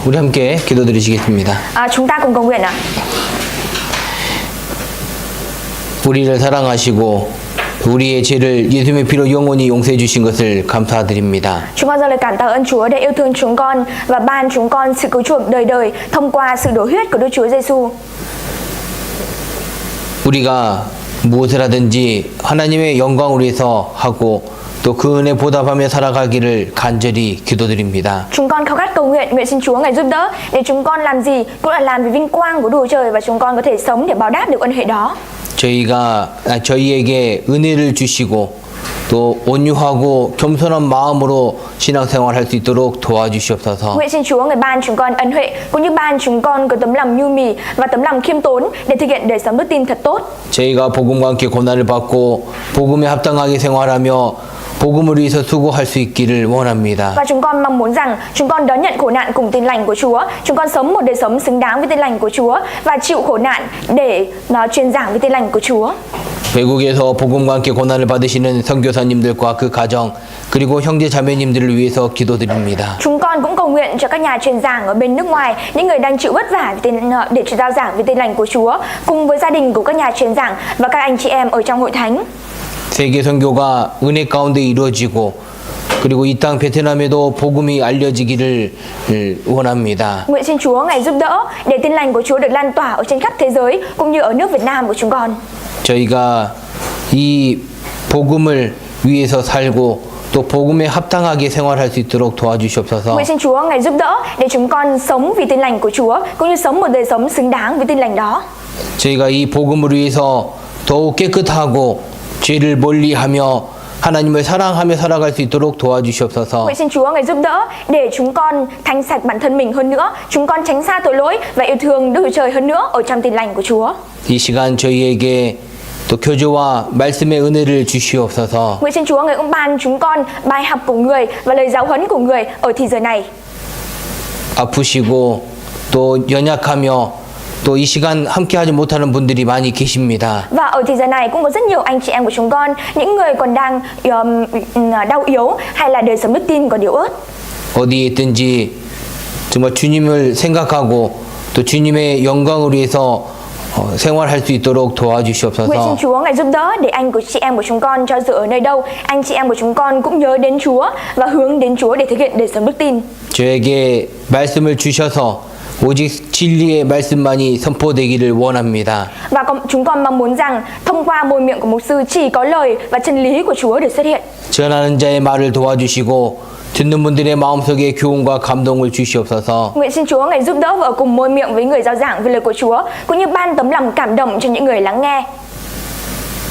우리 함께 기도드리시겠습니다. Chúng ta cùng cầu nguyện ạ. 우리를 사랑하시고 우리의 죄를 예수님의 피로 영원히 용서해 주신 것을 감사드립니다. Chúng con dâng lời cảm tạ ơn Chúa để yêu thương chúng con và ban chúng con sự cứu chuộc đời đời thông qua sự đổ huyết của Đức Chúa Giêsu. 우리가 무엇을 하든지 하나님의 영광을 위해서 하고 또 그 은혜 보답하며 살아가기를 간절히 기도드립니다. Chúng con khao khát cầu nguyện, nguyện xin Chúa ngài giúp đỡ để chúng con làm gì cũng là làm vì vinh quang của Đức Chúa Trời và chúng con có thể sống để báo đáp được ân huệ đó. 저희에게 은혜를 주시고 또 온유하고 겸손한 마음으로 신앙생활할 수 있도록 도와주시옵소서. Nguyện xin Chúa ngài ban chúng con ân huệ cũng như ban chúng con có tấm lòng nhu mì và tấm lòng khiêm tốn để thực hiện đời sống đức tin thật tốt. 저희가 복음과 함께 고난을 받고 복음에 합당하게 생활하며 복음을 위해서 수고할 수 있기를 원합니다. Và chúng con mong muốn rằng chúng con đón nhận khổ nạn cùng tin lành của Chúa. Chúng con sống một đời sống xứng đáng với tin lành của Chúa và chịu khổ nạn để truyền giảng với tin lành của Chúa. 외국에서 복음과 함께 고난을 받으시는 선교사님들과 그 가정 그리고 형제 자매님들을 위해서 기도드립니다. Chúng con cũng cầu nguyện cho các nhà truyền giảng ở bên nước ngoài, những người đang chịu vất vả để giao giảng với tin lành của Chúa, cùng với gia đình của các nhà truyền giảng và các anh chị em ở trong hội thánh. 세계 선교가 은혜 가운데 이루어지고 그리고 이 땅 베트남에도 복음이 알려지기를 원합니다. Nguyện xin Chúa ngài giúp đỡ để tin lành của Chúa được lan tỏa ở trên khắp thế giới cũng như ở nước Việt Nam của chúng con. 저희가 이 복음을 위해서 살고 또 복음에 합당하게 생활할 수 있도록 도와주시옵소서. Nguyện xin Chúa ngài giúp đỡ để chúng con sống vì tin lành của Chúa cũng như sống một đời sống xứng đáng với tin lành đó. 저희가 이 복음을 위해서 더욱 깨끗하고 죄를 멀리하며 하나님을 사랑하며 살아갈 수 있도록 도와주시옵소서. Nguyện xin Chúa ngài giúp đỡ để chúng con thanh sạch bản thân mình hơn nữa, chúng con tránh xa tội lỗi và yêu thương Đức Chúa Trời hơn nữa ở trong tin lành của Chúa. 이 시간 저희에게 또 교조와 말씀의 은혜를 주시옵소서. Nguyện xin Chúa ngài cũng ban chúng con bài học của người và lời giáo huấn của người ở thì giờ này. 아프시고 또 연약하며 또 이 시간 함께하지 못하는 분들이 많이 계십니다. Và ở thì giờ này cũng có rất nhiều anh chị em của chúng con, những người còn đang đau yếu hay là đời sống đức tin còn yếu ớt. 어디에 있든지 정말 주님을 생각하고 또 주님의 영광을 위해서 생활할 수 있도록 Nguyện xin 도와주시옵소서. Chúa ngài giúp đỡ để anh của chị em của chúng con cho dù ở nơi đâu, anh chị em của chúng con cũng nhớ đến Chúa và hướng đến Chúa để thực hiện đời sống đức tin. 저에게 말씀을 주셔서 오직 진리의 말씀만이 선포되기를 원합니다. Và chúng con mong muốn rằng thông qua môi miệng của mục sư chỉ có lời và chân lý của Chúa được xuất hiện. 전하는 자의 말을 도와주시고 듣는 분들의 마음속에 교훈과 감동을 주시옵소서. Nguyện xin Chúa ngài giúp đỡ và ở cùng môi miệng với người giao giảng về lời của Chúa, cũng như ban tấm lòng cảm động cho những người lắng nghe.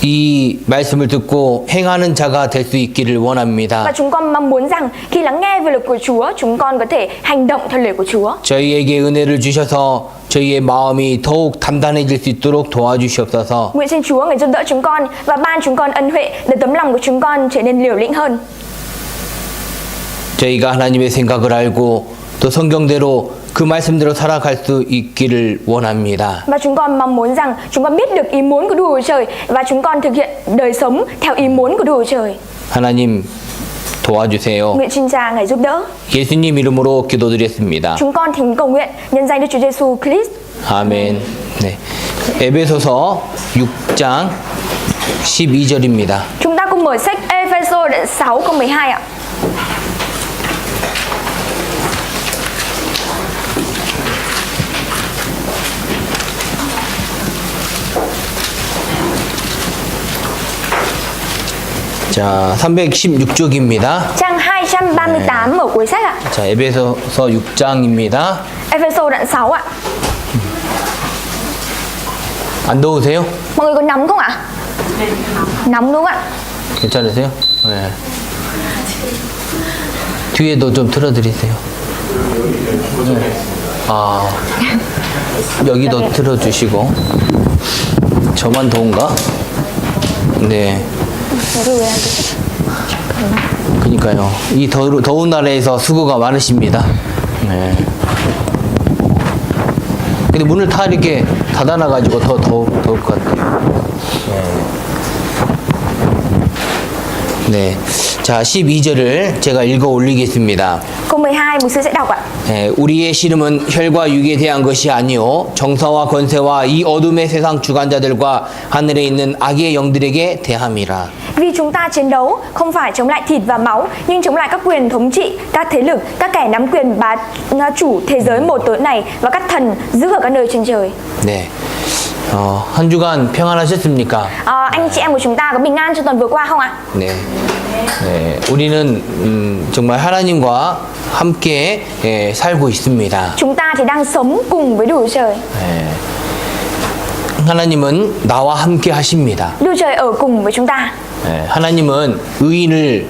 이 말씀을 듣고 행하는 자가 될 수 있기를 원합니다. Và chúng con mong muốn rằng khi lắng nghe về lời của Chúa, chúng con có thể hành động theo lời của Chúa. 저희에게 은혜를 주셔서 저희의 마음이 더욱 단단해질 수 있도록 도와주시옵소서. Nguyện xin Chúa ngài giúp đỡ chúng con và ban chúng con ân huệ để tấm lòng của chúng con trở nên liều lĩnh hơn. 저희가 하나님의 생각을 알고 또 성경대로 그 말씀대로 살아갈 수 있기를 원합니다. Và chúng con mong muốn rằng chúng con biết được ý muốn của Đức Chúa Trời và chúng con thực hiện đời sống theo ý muốn của Đức Chúa Trời. 하나님 도와주세요. Nguyện xin Cha ngài giúp đỡ. 예수님 이름으로 기도드렸습니다. Chúng con thỉnh cầu nguyện nhân danh Đức Chúa Giêsu Christ. 아멘. 네. 에베소서 6장 12절입니다. Chúng ta cùng mở sách Ê-phê-sô đoạn 6 câu 12 ạ. 자, 316쪽입니다. Trang 238 ở cuối sách ạ. 자, 에베소서 6장입니다. Ê-phê-sô đoạn 6 ạ. 안 더우세요? Mọi người có nóng không ạ? Nóng đúng không ạ? 괜찮으세요? 네. 뒤에도 좀 틀어드리세요. 네. 아, 여기도 틀어주시고. 저만 더운가? 네. 그러니까요. 이 더운 나라에서 수고가 많으십니다. 네. 근데 문을 다 이렇게 닫아놔가지고 더 더울 것 같아요. 네. 네. 자, 12절을 제가 읽어 올리겠습니다. Câu 12 mục sư sẽ đọc ạ. 예, 우리의 씨름은 혈과 육에 대한 것이 아니요 정사와 권세와 이 어둠의 세상 주관자들과 하늘에 있는 악의 영들에게 대함이라. Vì chúng ta chiến đấu không phải chống lại thịt và máu, nhưng chống lại các quyền thống trị, các thế lực, các kẻ nắm quyền bá chủ thế giới một tối này và các thần giữ ở các nơi trên trời. 네. 한 주간 평안하셨습니까? Anh chị em của chúng ta có bình an trong tuần vừa qua không ạ? 네. 네. 우리는 정말 하나님과 함께 살고 있습니다. Chúng ta thì đang sống cùng với Đức Trời. 네. 하나님은 나와 함께 하십니다. Đức Trời ở cùng với chúng ta. 네. 하나님은 의인을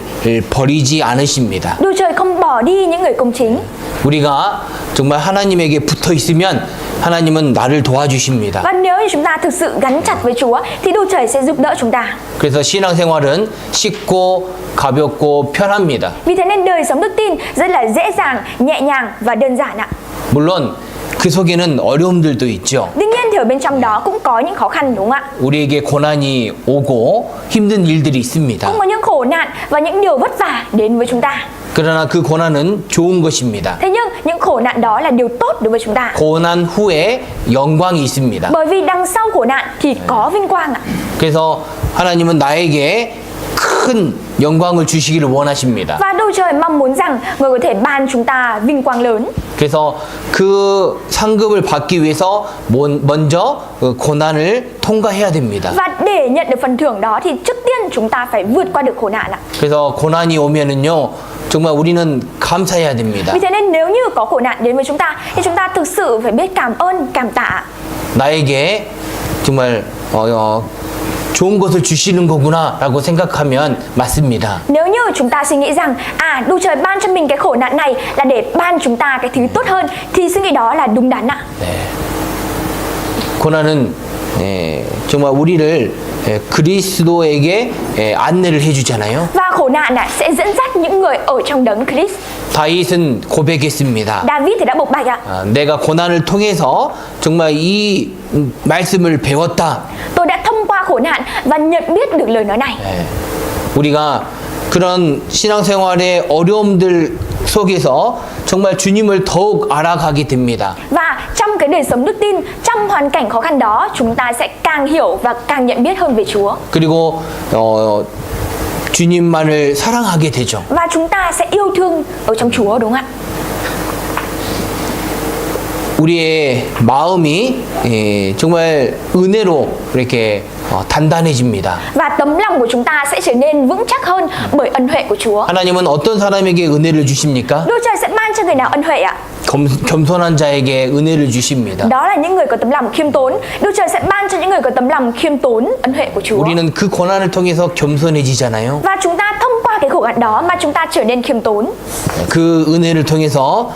버리지 않으십니다. Đức Trời không bỏ đi những người công chính. 우리가 정말 하나님에게 붙어 있으면 하나님은 나를 도와주십니다. Và nếu như chúng ta thực sự gắn chặt với Chúa thì Đức Trời sẽ giúp đỡ chúng ta. 그래서 신앙생활은 쉽고 가볍고 편합니다. Vì thế nên đời sống đức tin rất là dễ dàng, nhẹ nhàng và đơn giản ạ. 물론 그 속에는 어려움들도 있죠. Tuy nhiên thì ở bên trong đó cũng có những khó khăn đúng không ạ? 우리에게 고난이 오고 힘든 일들이 있습니다. Cũng có những khổ nạn và những điều vất vả đến với chúng ta. 그러나 그 고난은 좋은 것입니다. Thế nhưng những khổ nạn đó là điều tốt đối với chúng ta. 고난 후에 영광이 있습니다. Bởi vì đằng sau khổ nạn thì có vinh quang ạ. 그래서 하나님은 나에게 큰 영광을 주시기를 원하십니다. Và Đức Trời mong muốn rằng người có thể ban chúng ta vinh quang lớn. 그래서 그 상급을 받기 위해서 먼저 고난을 통과해야 됩니다. Và để nhận được phần thưởng đó thì trước tiên chúng ta phải vượt qua được khổ nạn ạ. 그래서 고난이 오면은요, 정말 우리는 감사해야 됩니다. Vì thế nên nếu như có khổ nạn đến với chúng ta thì chúng ta thực sự phải biết cảm ơn, cảm tạ. 나에게 정말 좋은 것을 주시는 거구나라고 생각하면 맞습니다. Nếu như chúng ta suy nghĩ rằng Đức Trời ban cho mình cái khổ nạn này là để ban chúng ta cái thứ tốt hơn thì suy nghĩ đó là đúng đắn ạ. 네. 고난은 정말 우리를 그리스도에게 안내를 해주잖아요. Và khổ nạn sẽ dẫn dắt những người ở trong đấng Christ. 다윗은 고백했습니다. David thì đã bộc bạch ạ. 내가 고난을 통해서 정말 이 말씀을 배웠다. Tôi đã thông qua khổ nạn và nhận biết được lời nói này. 우리가 그런 신앙생활의 어려움들 속에서 정말 주님을 더욱 알아가게 됩니다. Và trong cái đời sống đức tin, trong hoàn cảnh khó khăn đó, chúng ta sẽ càng hiểu và càng nhận biết hơn về Chúa. 그리고 주님만을 사랑하게 되죠. Và chúng ta sẽ yêu thương ở trong Chúa đúng không ạ? 우리의 마음이 정말 은혜로 이렇게 단단해집니다. Và tấm lòng của chúng ta sẽ trở nên vững chắc hơn bởi ân huệ của Chúa. 하나님은 어떤 사람에게 은혜를 주십니까? Đức Trời sẽ ban cho người nào ân huệ ạ? 겸손한 자에게 은혜를 주십니다. Đó là những người có tấm lòng khiêm tốn. Đức Trời sẽ ban cho những người có tấm lòng khiêm tốn ân huệ của Chúa. 우리는 그 고난을 통해서 겸손해지잖아요. Và chúng ta thông qua cái khổ nạn đó mà chúng ta trở nên khiêm tốn. 그 은혜를 통해서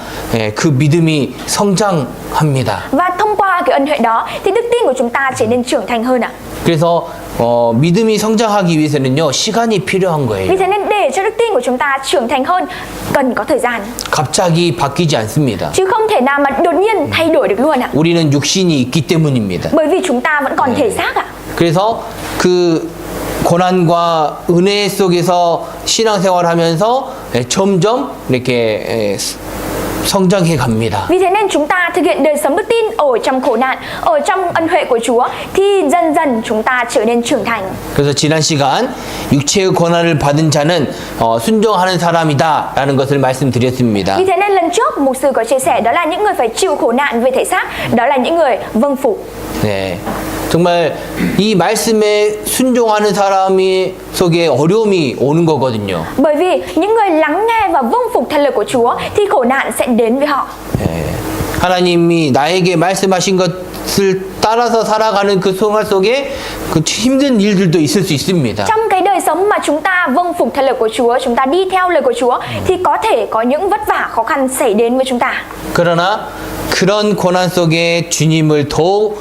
그 믿음이 성장합니다. Và thông qua cái ân huệ đó thì đức tin của chúng ta trở nên trưởng thành hơn ạ. 그래서 믿음이 성장하기 위해서는요, 시간이 필요한 거예요. Vì thế nên để cho đức tin của chúng ta trưởng thành hơn cần có thời gian. 갑자기 바뀌지 않습니다. Chứ không thể nào mà đột nhiên thay đổi được luôn ạ. 우리는 육신이 있기 때문입니다. Bởi vì chúng ta vẫn còn thể xác ạ. 그래서 그 고난과 은혜 속에서 신앙생활하면서 점점 이렇게 성장해 갑니다. Vì thế nên chúng ta thực hiện đời sống đức tin ở trong khổ nạn, ở trong ân huệ của Chúa thì dần dần chúng ta trở nên trưởng thành. 그래서 지난 시간 육체의 고난을 받은 자는 순종하는 사람이다라는 것을 말씀드렸습니다. Vì thế nên lần trước mục sư có chia sẻ đó là những người phải chịu khổ nạn về thể xác, đó là những người vâng phục. 네. 정말 이 말씀에 순종하는 사람이 속에 어려움이 오는 거거든요. Bởi vì những người lắng nghe và vâng phục theo lời của Chúa thì khổ nạn sẽ đến với họ. 하나님이 나에게 말씀하신 것을 따라서 살아가는 그 생활 속에 그 힘든 일들도 있을 수 있습니다. Trong cái đời sống mà chúng ta vâng phục theo lời của Chúa, chúng ta đi theo lời của Chúa thì có thể có những vất vả khó khăn xảy đến với chúng ta. 그러나 그런 고난 속에 주님을 더욱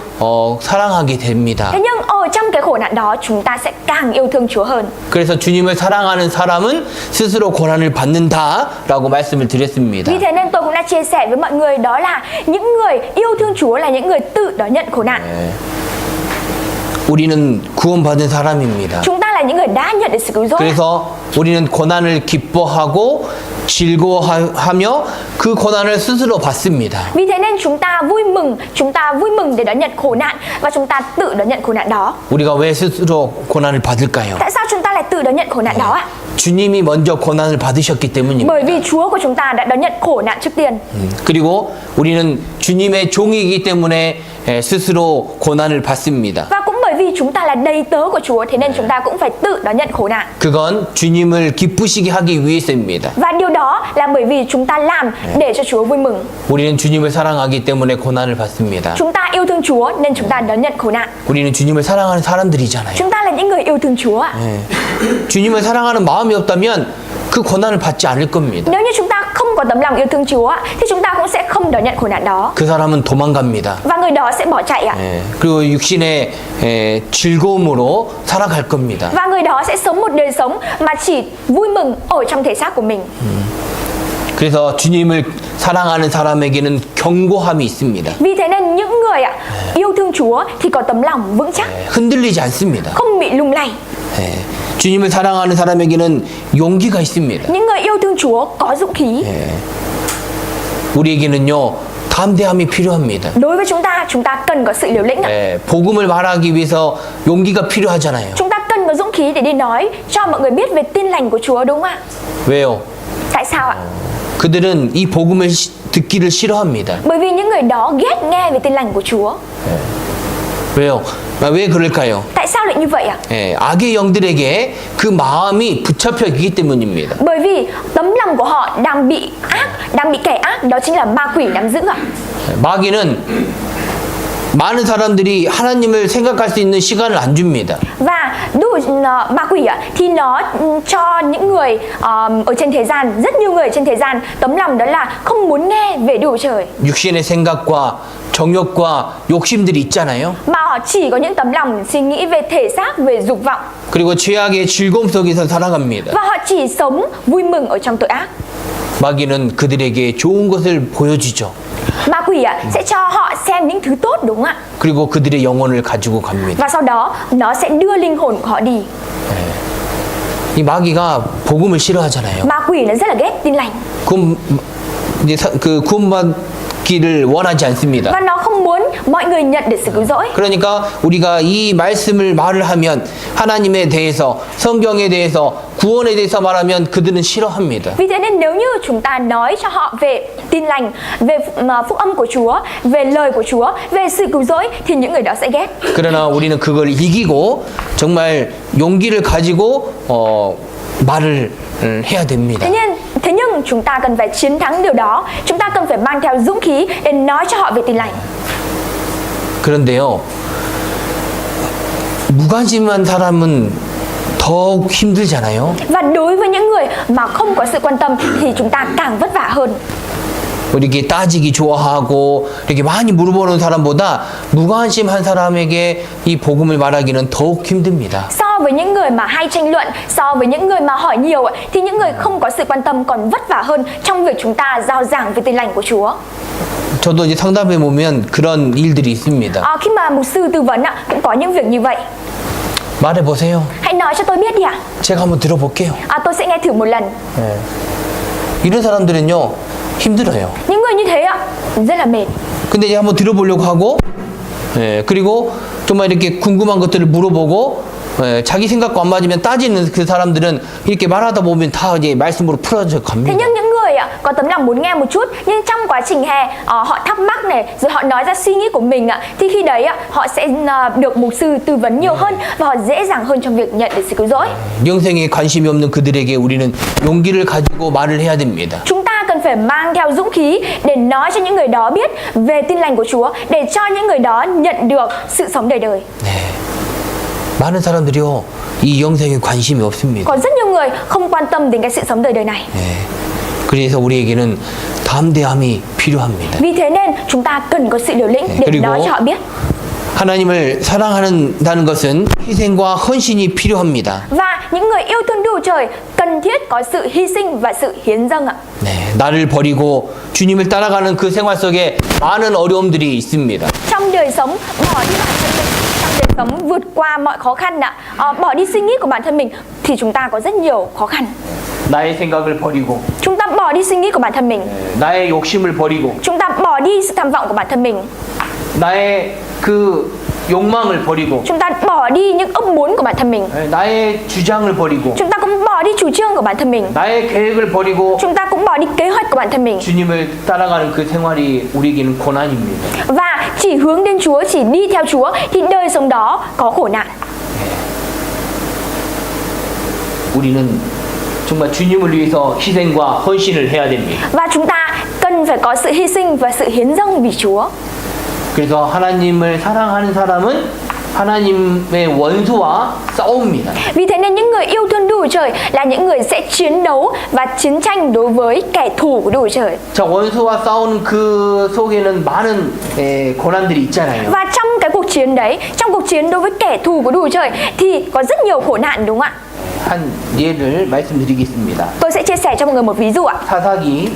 사랑하게 됩니다. Thế nhưng ở trong cái khổ nạn đó chúng ta sẽ càng yêu thương Chúa hơn. 그래서 주님을 사랑하는 사람은 스스로 고난을 받는다라고 말씀을 드렸습니다. Vì thế nên tôi cũng đã chia sẻ với mọi người đó là những người yêu thương Chúa là những người tự đón nhận khổ nạn. 우리는 구원받은 사람입니다. Chúng ta là những người đã nhận được sự cứu rỗi. 그래서 우리는 고난을 기뻐하고 즐거워하며 그 고난을 스스로 받습니다. Vì thế nên chúng ta vui mừng để đón nhận khổ nạn và chúng ta tự đón nhận khổ nạn đó. 우리가 왜 스스로 고난을 받을까요? Tại sao chúng ta lại tự đón nhận khổ nạn đó ạ? 주님이 먼저 고난을 받으셨기 때문입니다. Bởi vì Chúa của chúng ta đã đón nhận khổ nạn trước tiên. 그리고 우리는 주님의 종이기 때문에 스스로 고난을 받습니다. Và cũng bởi vì chúng ta là đầy tớ của Chúa, thế nên chúng ta cũng phải tự đón nhận khổ nạn. 그건 주님을 기쁘시게 하기 위해서입니다. Và điều đó là bởi vì chúng ta làm để cho Chúa vui mừng. 우리는 주님을 사랑하기 때문에 고난을 받습니다. Chúng ta yêu thương Chúa nên chúng ta đón nhận khổ nạn. 우리는 주님을 사랑하는 사람들이잖아요. Chúng ta là những người yêu thương Chúa ạ. 주님을 사랑하는 마음이 없다면 그 고난을 받지 않을 겁니다. Nếu như chúng ta không có tấm lòng yêu thương Chúa thì chúng ta cũng sẽ không đón nhận khổ nạn đó. 그 사람은 도망갑니다. Và người đó sẽ bỏ chạy ạ. 그리고 육신의 즐거움으로 살아갈 겁니다. Và người đó sẽ sống một đời sống mà chỉ vui mừng ở trong thể xác của mình. 그래서 주님을 사랑하는 사람에게는 견고함이 있습니다. Vì thế nên những người yêu thương Chúa thì có tấm lòng vững chắc, 흔들리지 않습니다. không bị lung lay. 주님을 사랑하는 사람에게는 용기가 있습니다. Những người yêu thương Chúa có dũng khí. 우리에게는요 담대함이 필요합니다. Đối với chúng ta cần có sự liều lĩnh ạ. 복음을 말하기 위해서 용기가 필요하잖아요. Chúng ta cần có dũng khí để đi nói cho mọi người biết về tin lành của Chúa, đúng không ạ? 왜요? Tại sao ạ? 그들은 이 복음을 듣기를 싫어합니다. Bởi vì những người đó ghét nghe về tin lành của Chúa. 왜요? 왜 그럴까요? Tại sao lại như vậy ạ? 악의 영들에게 그 마음이 붙잡혀 있기 때문입니다. Bởi vì tấm lòng của họ đang bị kẻ ác, đó chính là ma quỷ nắm giữ ạ. 마귀는 많은 사람들이 하나님을 생각할 수 있는 시간을 안 줍니다. Và ma quỷ thì nó cho những người ở trên thế gian, rất nhiều người ở trên thế gian tấm lòng đó là không muốn nghe về Đức Chúa Trời. 육신의 생각과 정욕과 욕심들이 있잖아요. Mà họ chỉ có những tấm lòng suy nghĩ về thể xác, về dục vọng. 그리고 죄악의 즐거움 속에서 살아갑니다. Và họ chỉ sống vui mừng ở trong tội ác. 마귀는 그들에게 좋은 것을 보여주죠. Ma quỷ sẽ cho họ xem những thứ tốt, đúng không ạ? 그리고 그들의 영혼을 가지고 갑니다. Và sau đó nó sẽ đưa linh hồn của họ đi. 이 마귀가 복음을 싫어하잖아요. Ma quỷ nó rất là ghét tin lành. 그 구원받기를 원하지 않습니다. Và nó không muốn mọi người nhận được sự cứu rỗi. 그러니까 우리가 이 말씀을 말을 하면 하나님에 대해서 성경에 대해서 구원에 대해서 말하면 그들은 싫어합니다. Vì thế nên nếu như chúng ta nói cho họ về tin lành, về phúc âm của Chúa, về lời của Chúa, về sự cứu rỗi thì những người đó sẽ ghét. 그러나 우리는 그걸 이기고 정말 용기를 가지고 말을 해야 됩니다. Thế nhưng chúng ta cần phải chiến thắng điều đó. Chúng ta cần phải mang theo dũng khí để nói cho họ về tin lành. 그런데요, 무관심한 사람은 더욱 힘들잖아요. Và đối với những người mà không có sự quan tâm thì chúng ta càng vất vả hơn. 이렇게 따지기 좋아하고 이렇게 많이 물어보는 사람보다 무관심한 사람에게 이 복음을 말하기는 더욱 힘듭니다. So với những người mà hay tranh luận, so với những người mà hỏi nhiều thì những người không có sự quan tâm còn vất vả hơn trong việc chúng ta rao giảng về tin lành của Chúa. 저도 이제 상담해 보면 그런 일들이 있습니다. Khi mà mục sư tư vấn cũng có những việc như vậy. 말해 보세요. Hãy nói cho tôi biết đi ạ. 제가 한번 들어볼게요. Tôi sẽ nghe thử một lần. 이런 사람들은요 힘들어요. Những người như thế rất là mệt. 근데 이제 한번 들어보려고 하고, 그리고 정말 이렇게 궁금한 것들을 물어보고, 자기 생각과 안 맞으면 따지는 그 사람들은 이렇게 말하다 보면 다 이제 말씀으로 풀어져 Thế 갑니다. nhưng những người có tấm lòng muốn nghe một chút, nhưng trong quá trình nghe họ thắc mắc này, rồi họ nói ra suy nghĩ của mình thì khi đấy họ sẽ được mục sư tư vấn nhiều hơn và họ dễ dàng hơn trong việc nhận được sự cứu rỗi. 영생에 관심이 없는 그들에게 우리는 용기를 가지고 말을 해야 됩니다. Chúng ta cần phải mang theo dũng khí để nói cho những người đó biết về tin lành của Chúa, để cho những người đó nhận được sự sống đời đời. 많은 사람들이요 이 영생에 관심이 없습니다. Có rất nhiều người không quan tâm đến cái sự sống đời đời này. 그래서 우리에게는 담대함이 필요합니다. Vì thế nên chúng ta cần có sự liều lĩnh để 그리고 nói cho họ biết. 하나님을 사랑한다는 것은 희생과 헌신이 필요합니다. Và những người yêu thương Đức Chúa Trời cần thiết có sự hy sinh và sự hiến dâng ạ. 나를 버리고 주님을 따라가는 그 생활 속에 많은 어려움들이 있습니다. Trong đời sống bỏ đi bản thân mình, trong để sống vượt qua mọi khó khăn ạ, bỏ đi suy nghĩ của bản thân mình thì chúng ta có rất nhiều khó khăn. 나의 생각을 버리고 Chúng ta bỏ đi suy nghĩ của bản thân mình, 나의 욕심을 버리고 chúng ta bỏ đi sự tham vọng của bản thân mình, 나의 그 욕망을 버리고 chúng ta bỏ đi những ước muốn của bản thân mình, 나의 주장을 버리고 chúng ta cũng bỏ đi chủ trương của bản thân mình, 나의 계획을 버리고 chúng ta cũng bỏ đi kế hoạch của bản thân mình 주님을 따라가는 그 생활이 우리에게는 고난입니다. và chỉ hướng đến Chúa, chỉ đi theo Chúa thì đời sống đó có khổ nạn. 우리는 정말 주님을 위해서 희생과 헌신을 해야 됩니다. Và chúng ta cần phải có sự hy sinh và sự hiến dâng vì Chúa. 그래서 하나님을 사랑하는 사람은 하나님의 원수와 싸웁니다. Vì thế nên những người yêu thương Đức Chúa Trời là những người sẽ chiến đấu và chiến tranh đối với kẻ thù của Đức Chúa Trời. 자, 원수와 싸우는 그 속에는 많은 고난들이 있잖아요. Và trong cái cuộc chiến đấy, trong cuộc chiến đối với kẻ thù của Đức Chúa Trời thì có rất nhiều khổ nạn, đúng không ạ? 한 예를 말씀드리겠습니다. Tôi sẽ chia sẻ cho mọi người một ví dụ ạ. 사사기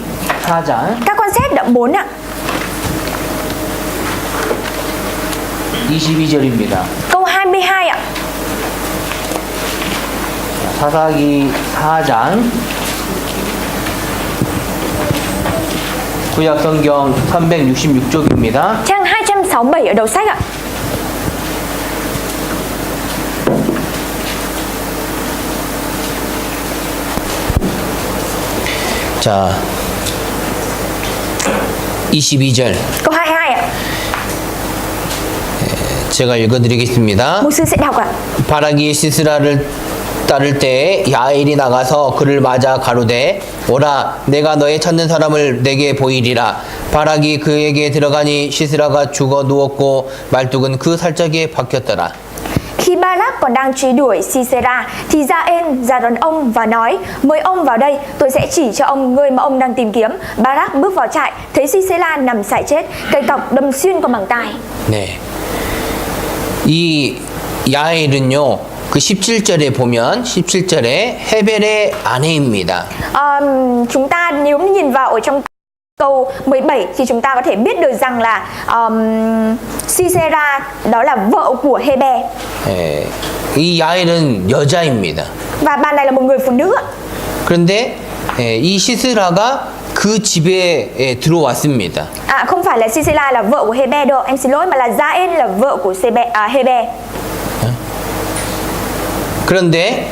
4장 Các con xét đoạn 4 ạ. 22절입니다. Câu 22 ạ. 사사기 4장 구약 성경 366쪽입니다. Trang 267 ở đầu sách ạ. 자, 22절 Câu 22 ạ. 제가 읽어드리겠습니다. Mục sư sẽ đọc ạ. 바락이 시스라를 따를 때에 야엘이 나가서 그를 맞아 가로되 오라 내가 너의 찾는 사람을 내게 보이리라. 바락이 그에게 들어가니 시스라가 죽어 누웠고 말뚝은 그 살짝에 박혔더라. Khi Barak còn đang truy đuổi Sisera thì Jael ra đón ông và nói: mời ông vào đây, tôi sẽ chỉ cho ông người mà ông đang tìm kiếm. Barak bước vào trại, thấy Sisera nằm sải chết, cây cọc đâm xuyên qua màng tai. 네. 이 야엘은요. 그 17절에 보면 17절에 헤벨의 아내입니다. Chúng ta nếu nhìn vào ở trong câu 17 thì chúng ta có thể biết được rằng là Sisera đó là vợ của Hebe. 예, 이 야엘은 여자입니다. Và bà này là một người phụ nữ ạ. 그런데 이 시스라가 그 집에 들어왔습니다. Không phải là Sisera là vợ của Hebe đâu, em xin lỗi, mà là Jael là vợ của Hebe. 그런데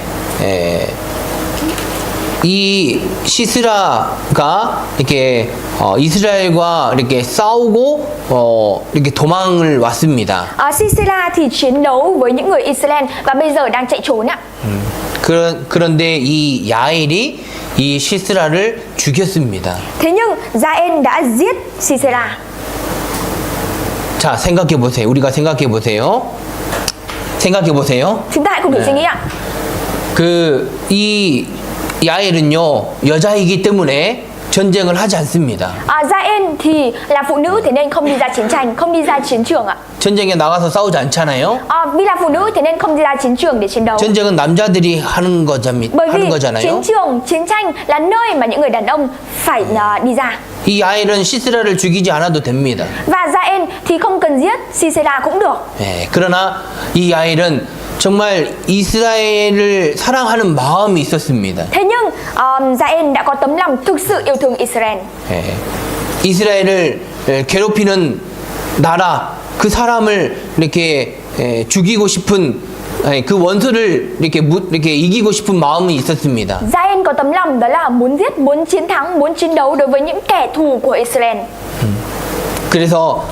이 시스라가 이렇게 이스라엘과 이렇게 싸우고 이렇게 도망을 왔습니다. Sisera thì chiến đấu với những người Israel và bây giờ đang chạy trốn ạ. 그런데 이 야엘이 이 시스라를 죽였습니다. Thế nhưng Jael đã giết Sisera. 자, 생각해 보세요. 우리가 생각해 보세요. 생각해 보세요. Chúng ta hãy cùng thử suy nghĩ ạ. 이 야엘은요 여자이기 때문에 전쟁을 하지 않습니다. Jael thì là phụ nữ thế nên không đi ra chiến tranh, không đi ra chiến trường ạ. 전쟁에 나가서 싸우지 않잖아요. Vì là phụ nữ thế nên không đi ra chiến trường để chiến đấu. 전쟁은 남자들이 하는 Bởi vì 거잖아요. chiến trường, chiến tranh là nơi mà những người đàn ông phải đi ra. 이 야엘은 시스라를 죽이지 않아도 됩니다. Và Jael thì không cần giết Sisera cũng được. 네, 그러나 이 야엘은 정말 이스라엘을 사랑하는 마음이 있었습니다. Thế nhưng Jael đã có tấm lòng thực sự yêu thương Israel. 네, 이스라엘을 괴롭히는 나라 그 사람을 이렇게 죽이고 싶은 그 원수를 이렇게 이기고 싶은 마음이 있었습니다. Jael có tấm lòng đó là muốn giết, muốn chiến thắng, muốn chiến đấu đối với những kẻ thù của Israel. 그래서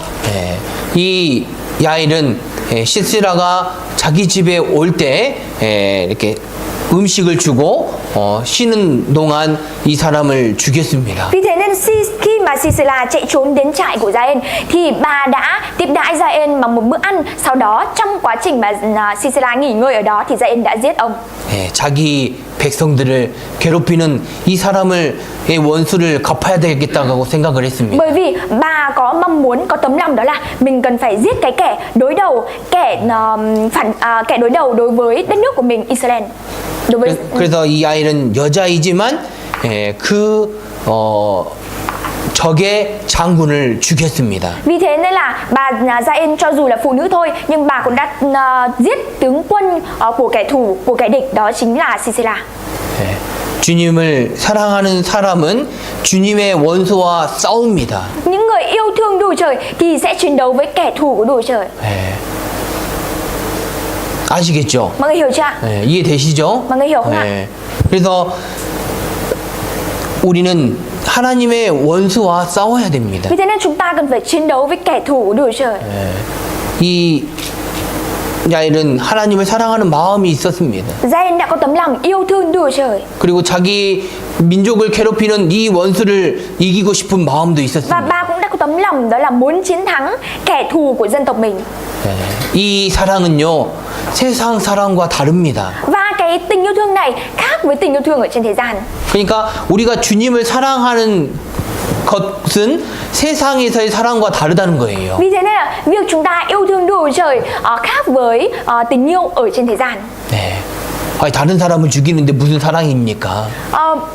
이 야엘은 시스라가 자기 집에 올 때 이렇게 음식을 주고 쉬는 동안 이 사람을 죽였습니다. Vì thế nên khi mà Sisera chạy trốn đến trại của Jael thì bà đã tiếp đãi Jael bằng một bữa ăn. Sau đó trong quá trình mà Sisera nghỉ ngơi ở đó thì Jael đã giết ông. 자기 백성들을 괴롭히는 이 사람의 원수를 갚아야 되겠다고 생각을 했습니다. Bởi vì bà có mong muốn, có tấm lòng đó là mình cần phải giết cái kẻ đối đầu, kẻ đối đầu đối với đất nước của mình, Israel. 그래서 이 아이는 여자이지만 적의 장군을 죽였습니다. Vì thế nên là bà Gia-in cho dù là phụ nữ thôi nhưng bà cũng đã giết tướng quân của kẻ thù, của kẻ địch, đó chính là Sisera. 예, 주님을 사랑하는 사람은 주님의 원수와 싸웁니다. Những người yêu thương Đức Chúa Trời thì sẽ chiến đấu với kẻ thù của Đức Chúa Trời. 예. 아시겠죠? Mọi người hiểu chưa ạ? 예, 이해되시죠? Mọi người hiểu không ạ? 예. 그래서 우리는 하나님의 원수와 싸워야 됩니다. Vì thế nên chúng ta cần phải chiến đấu với kẻ thù của Đức Chúa Trời. 이 야일은 하나님을 사랑하는 마음이 있었습니다. Gia-in đã có tấm lòng yêu thương Đức Chúa Trời 그리고 자기 민족을 괴롭히는 이 원수를 이기고 싶은 마음도 và 있었습니다. bà cũng đã có tấm lòng đó là muốn chiến thắng kẻ thù của dân tộc mình. 이 사랑은요, 세상 사랑과 다릅니다. Và cái tình yêu thương này khác với tình yêu thương ở trên thế gian. 그러니까 우리가 주님을 사랑하는 것은 세상에서의 사랑과 다르다는 거예요. Vì thế nên là việc chúng ta yêu thương Đức Chúa Trời khác với tình yêu ở trên thế gian. 네. 아니, 다른 사람을 죽이는데 무슨 사랑입니까?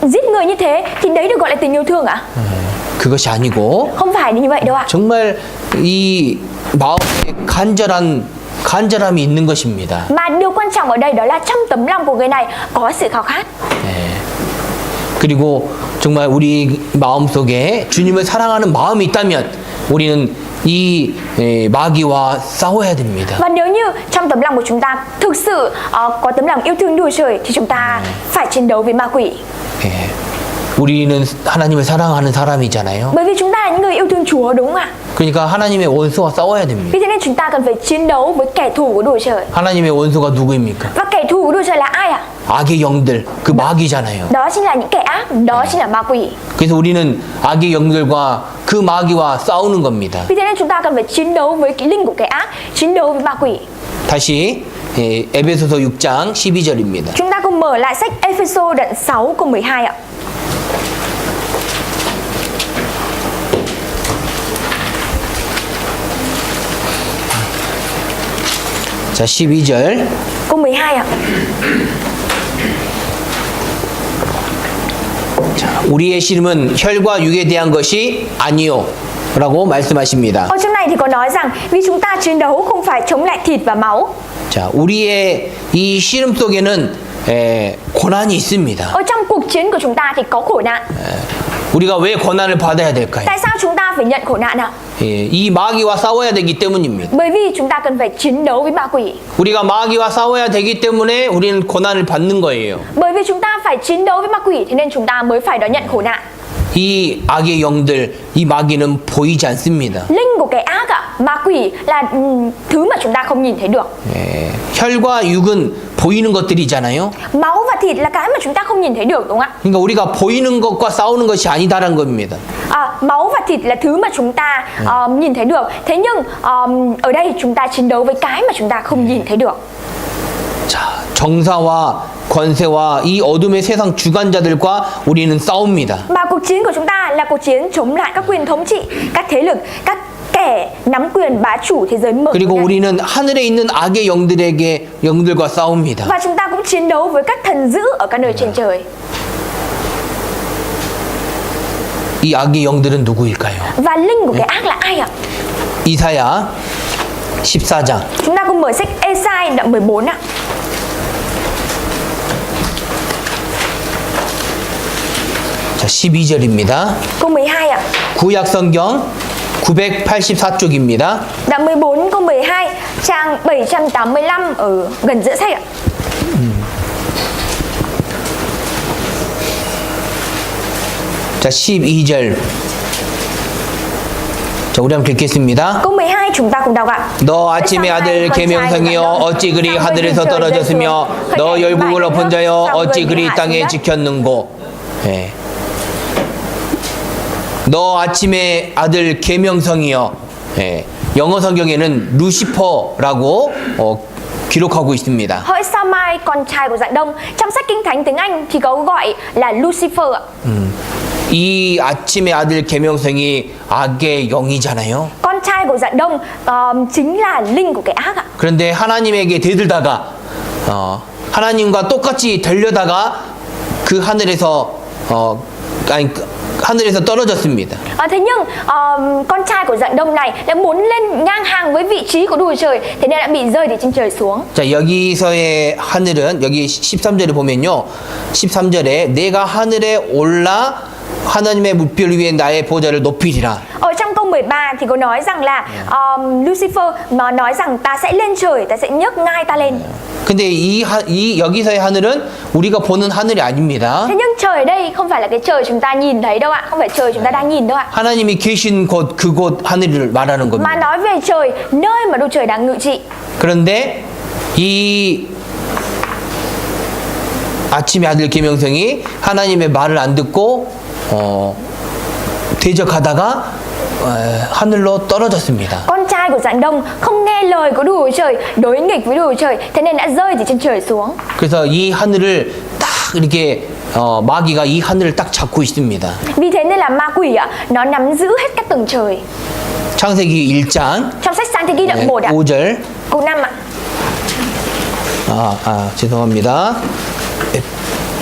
Giết người như thế thì đấy được gọi là tình yêu thương ạ? 그것이 아니고 Không phải như vậy đâu ạ. 정말 이 마음에 간절함이 있는 것입니다. Mà điều quan trọng ở đây đó là trong tấm lòng của người này có sự khao khát. 그리고 정말 우리 마음속에 주님을 사랑하는 마음이 있다면 우리는 이 마귀와 싸워야 됩니다. Và nếu như trong tấm lòng của chúng ta thực sự có tấm lòng yêu thương Đức Chúa Trời thì chúng ta phải chiến đấu với ma quỷ. 예. 우리는 하나님을 사랑하는 사람이잖아요. Bởi vì chúng ta là những người yêu thương Chúa, đúng không ạ? 그러니까 하나님의 원수와 싸워야 됩니다. Vì thế nên chúng ta cần phải chiến đấu với kẻ thù của Đức Chúa Trời. 하나님의 원수가 누구입니까? Và kẻ thù của Đức Chúa Trời là ai ạ? 악의 영들, 그 마귀잖아요. Đó chính là những kẻ ác, đó chính là ma quỷ. 그래서 우리는 악의 영들과 그 마귀와 싸우는 겁니다. Vì thế nên chúng ta cần phải chiến đấu với cái linh của kẻ ác, chiến đấu với ma quỷ. 다시 에베소서 6장 12절입니다. Chúng ta cùng mở lại sách Ê-phê-sô đoạn 6 câu 12 ạ. 자, 12절. Câu 12 ạ. 자, 우리의 씨름은 혈과 육에 대한 것이 아니요 라고 말씀하십니다. Ở trong này thì có nói rằng vì chúng ta chiến đấu không phải chống lại thịt và máu. 자, 우리의 이 씨름 속에는 고난이 있습니다. Ở trong cuộc chiến của chúng ta thì có khổ nạn. 우리가 왜 고난을 받아야 될까요? Tại sao chúng ta phải nhận khổ nạn ạ? 이 마귀와 싸워야 되기 때문입니다. Bởi vì chúng ta cần phải chiến đấu với ma quỷ. 우리가 마귀와 싸워야 되기 때문에 우리는 고난을 받는 거예요. Bởi vì chúng ta phải chiến đấu với ma quỷ thế nên chúng ta mới phải đón nhận khổ nạn. 이 악의 영들, 이 마귀는 보이지 않습니다. Linh của cái ác ạ, ma quỷ là thứ mà chúng ta không nhìn thấy được. 혈과 육은 보이는 것들이잖아요. Máu và thịt là cái mà chúng ta không nhìn thấy được, đúng không ạ? 그러니까 우리가 보이는 것과 싸우는 것이 아니다라는 겁니다. Máu và thịt là thứ mà chúng ta nhìn thấy được. Thế nhưng ở đây chúng ta chiến đấu với cái mà chúng ta không nhìn thấy được. 자, 정사와 권세와 이 어둠의 세상 주관자들과 우리는 싸웁니다. Mà cuộc chiến của chúng ta là cuộc chiến chống lại các quyền thống trị, các thế lực, các kẻ nắm quyền bá chủ thế giới mở. 그리고 우리는 하늘에 있는 악의 영들과 싸웁니다. Và chúng ta cũng chiến đấu với các thần dữ ở các nơi trên trời. 이 악의 영들은 누구일까요? Và linh của cái ác là ai ạ? 이사야 14장. Chúng ta cùng mở sách Ê-sai đoạn 14 ạ. 자, 12절입니다. Câu 12 ạ. 구약 성경 984쪽입니다. Đoạn 14 câu 12, trang 785 ở gần giữa sách ạ. 자, 12절. 자, 우리 한번 읽겠습니다. Câu 12 chúng ta cùng đọc ạ. 너 아침의 아들 계명성이여 어찌 그리 하늘에서 떨어졌으며 너 열국을 엎은 자여 어찌 그리 땅에 지켰는고. 예. 너 아침의 아들 계명성이여. 예. 영어 성경에는 루시퍼라고 기록하고 있습니다. Hỡi sao mai con trai của dạng đông. Trong sách Kinh Thánh tiếng Anh thì có gọi là Lucifer ạ. 이 아침의 아들 계명성이 악의 영이잖아요. Con trai của dạng đông chính là linh của cái ác ạ. 그런데 하나님에게 대들다가 하나님과 똑같이 되려다가 그 하늘에서 하늘에서 떨어졌습니다. Thế nhưng con trai của dạng đông này đã muốn lên ngang hàng với vị trí của Đức Chúa Trời, thế nên đã bị rơi từ trên trời xuống. 자, 여기서의 하늘은 여기 13절에 보면요. 13절에 내가 하늘에 올라 하나님의 뭇별 위에 나의 보좌를 높이리라. Ở trong câu 13 thì có nói rằng là Lucifer mà nói rằng ta sẽ lên trời, ta sẽ nhấc ngai ta lên. 근데 이 여기서의 하늘은 우리가 보는 하늘이 아닙니다. Thế nhưng trời ở đây không phải là cái trời chúng ta nhìn thấy đâu ạ, không phải trời chúng ta đang nhìn đâu ạ. 하나님이 계신 곳 그곳 하늘을 말하는 Mà 겁니다. nói về trời, nơi mà Đức Trời đang ngự trị. 그런데 이 아침의 아들 계명성이 하나님의 말을 안 듣고 대적하다가 하늘로 떨어졌습니다. Con trai của dạng đông không nghe lời của Đức Chúa Trời, đối nghịch với Đức Chúa Trời, thế nên đã rơi từ trên trời xuống. 그래서 이 하늘을 딱 이렇게 마귀가 이 하늘을 딱 잡고 있습니다. Vì thế nên là ma quỷ ạ, nó nắm giữ hết các tầng trời. 창세기 1장 Trong sách Sáng Thế Ký đoạn 1 ạ, 5절 câu 5 ạ. 죄송합니다.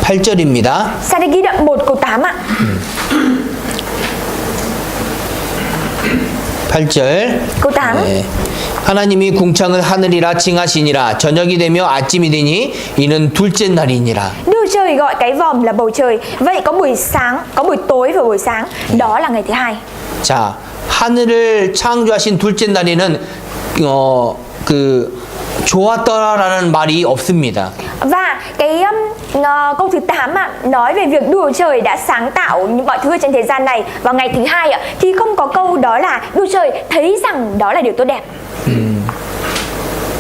8절입니다. Sáng Thế Ký đoạn 1 câu 8 ạ. 8절. Câu 8. 네. 하나님이 궁창을 하늘이라 칭하시니라 저녁이 되며 아침이 되니 이는 둘째 날이니라. Đức Trời gọi cái vòm là bầu trời. Vậy có buổi sáng, có buổi tối và buổi sáng. Đó là ngày thứ hai. 자, 하늘을 창조하신 둘째 날에는 좋았더라라는 말이 없습니다. Và cái câu thứ 8 ạ, nói về việc Đức Chúa Trời đã sáng tạo mọi thứ ở trên thế gian này vào ngày thứ hai ạ, thì không có câu đó là Đức Chúa Trời thấy rằng đó là điều tốt đẹp.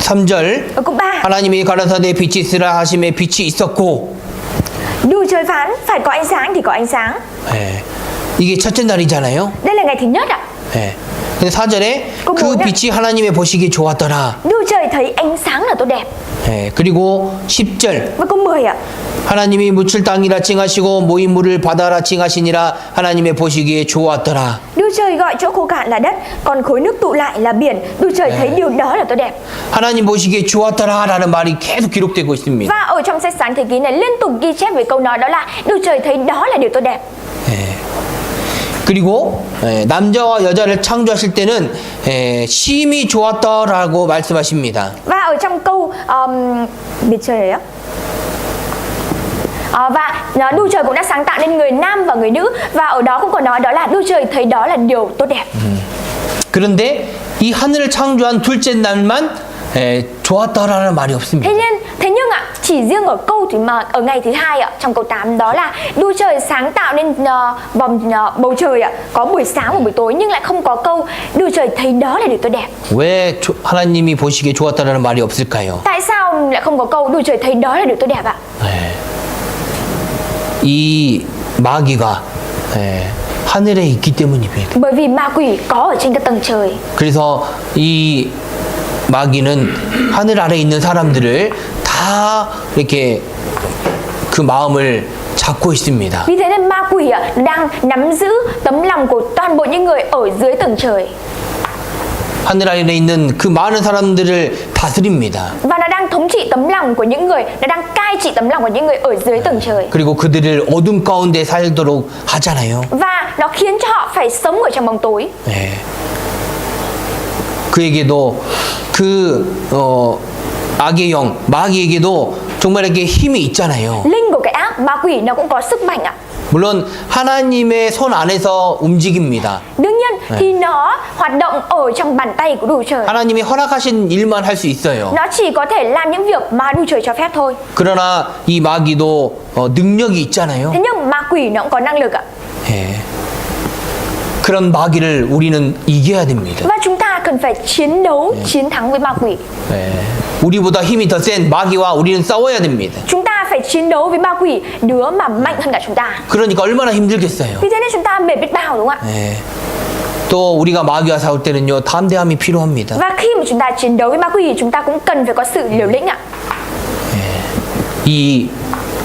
3절. Ở câu 3. 하나님이 가라사대 빛이 있으라 하심에 빛이 있었고. Đức Chúa Trời phán phải có ánh sáng thì có ánh sáng. 네. 이게 첫째 날이잖아요. Đây là ngày thứ nhất ạ. 네. 근데 4절에 그럼 그 뭐냐? 빛이 하나님의 보시기에 좋았더라. Đức Chúa Trời thấy ánh sáng là tốt đẹp. 네. 그리고 10절. Và câu 10 ạ. 하나님이 묻힐 땅이라 칭하시고 모인 물을 바다라 칭하시니라 하나님의 보시기에 좋았더라. Đức Trời gọi chỗ khô cạn là đất, còn khối nước tụ lại là biển. Đức Trời thấy điều đó là tốt đẹp. 하나님 보시기에 좋았더라라는 말이 계속 기록되고 있습니다. Và ở trong sách Sáng Thế Ký này liên tục ghi chép về câu nói đó là Đức Trời thấy đó là điều tốt đẹp. 네. 그리고 남자와 여자를 창조하실 때는 심히 좋았다라고 말씀하십니다. Và ở trong câu biệt trời ấy á. Và Đức Trời cũng đã sáng tạo nên người nam và người nữ, và ở đó cũng có nói đó là Đức Trời thấy đó là điều tốt đẹp. 그런데 이 하늘을 창조한 둘째 날만 좋았다라는 말이 없습니다. Thế nhưng ạ, chỉ riêng ở câu thì mà ở ngày thứ hai ạ, trong câu 8 đó là Đức Trời sáng tạo nên vòng bầu trời ạ, có buổi sáng và buổi tối, nhưng lại không có câu Đức Trời thấy đó là điều tốt đẹp. 왜 하나님이 보시기에 좋았다라는 말이 없을까요? Tại sao lại không có câu Đức Trời thấy đó là điều tốt đẹp ạ? 이 마귀가 하늘에 있기 때문입니다. Bởi vì ma quỷ có ở trên các tầng trời. 그래서 이 마귀는 하늘 아래 있는 사람들을 다 이렇게 그 마음을 잡고 있습니다. Vì thế nên ma quỷ đang nắm giữ tấm lòng của toàn bộ những người ở dưới tầng trời. 하늘 아래 있는 그 많은 사람들을 다스립니다. Và nó đang thống trị tấm lòng của những người, nó đang cai trị tấm lòng của những người ở dưới tầng trời. 그리고 그들을 어둠 가운데 살도록 하잖아요. Và nó khiến cho họ phải sống ở trong bóng tối. 네. 그에게도 악의 영, 마귀에게도 정말 이렇게 힘이 있잖아요. Linh của cái ác, ma quỷ nó cũng có sức mạnh ạ. 물론 하나님의 손 안에서 움직입니다. Đương nhiên thì nó hoạt động ở trong bàn tay của Đức Trời. 하나님이 허락하신 일만 할 수 있어요. Nó chỉ có thể làm những việc mà Đức Trời cho phép thôi. 그러나 이 마귀도 능력이 있잖아요. Thế nhưng ma quỷ nó cũng có năng lực ạ. 예. 그런 마귀를 우리는 이겨야 됩니다. Và chúng ta cần phải chiến đấu, chiến thắng với ma quỷ. 예. 우리보다 힘이 더 센 마귀와 우리는 싸워야 됩니다. Chúng ta phải chiến đấu với ma quỷ, đứa mà mạnh hơn cả chúng ta. 그러니까 얼마나 힘들겠어요. Vì thế nên chúng ta mệt biết bao, đúng không ạ? 예. 또 우리가 마귀와 싸울 때는요 담대함이 필요합니다. Và khi mà chúng ta chiến đấu với ma quỷ, chúng ta cũng cần phải có sự liều lĩnh ạ.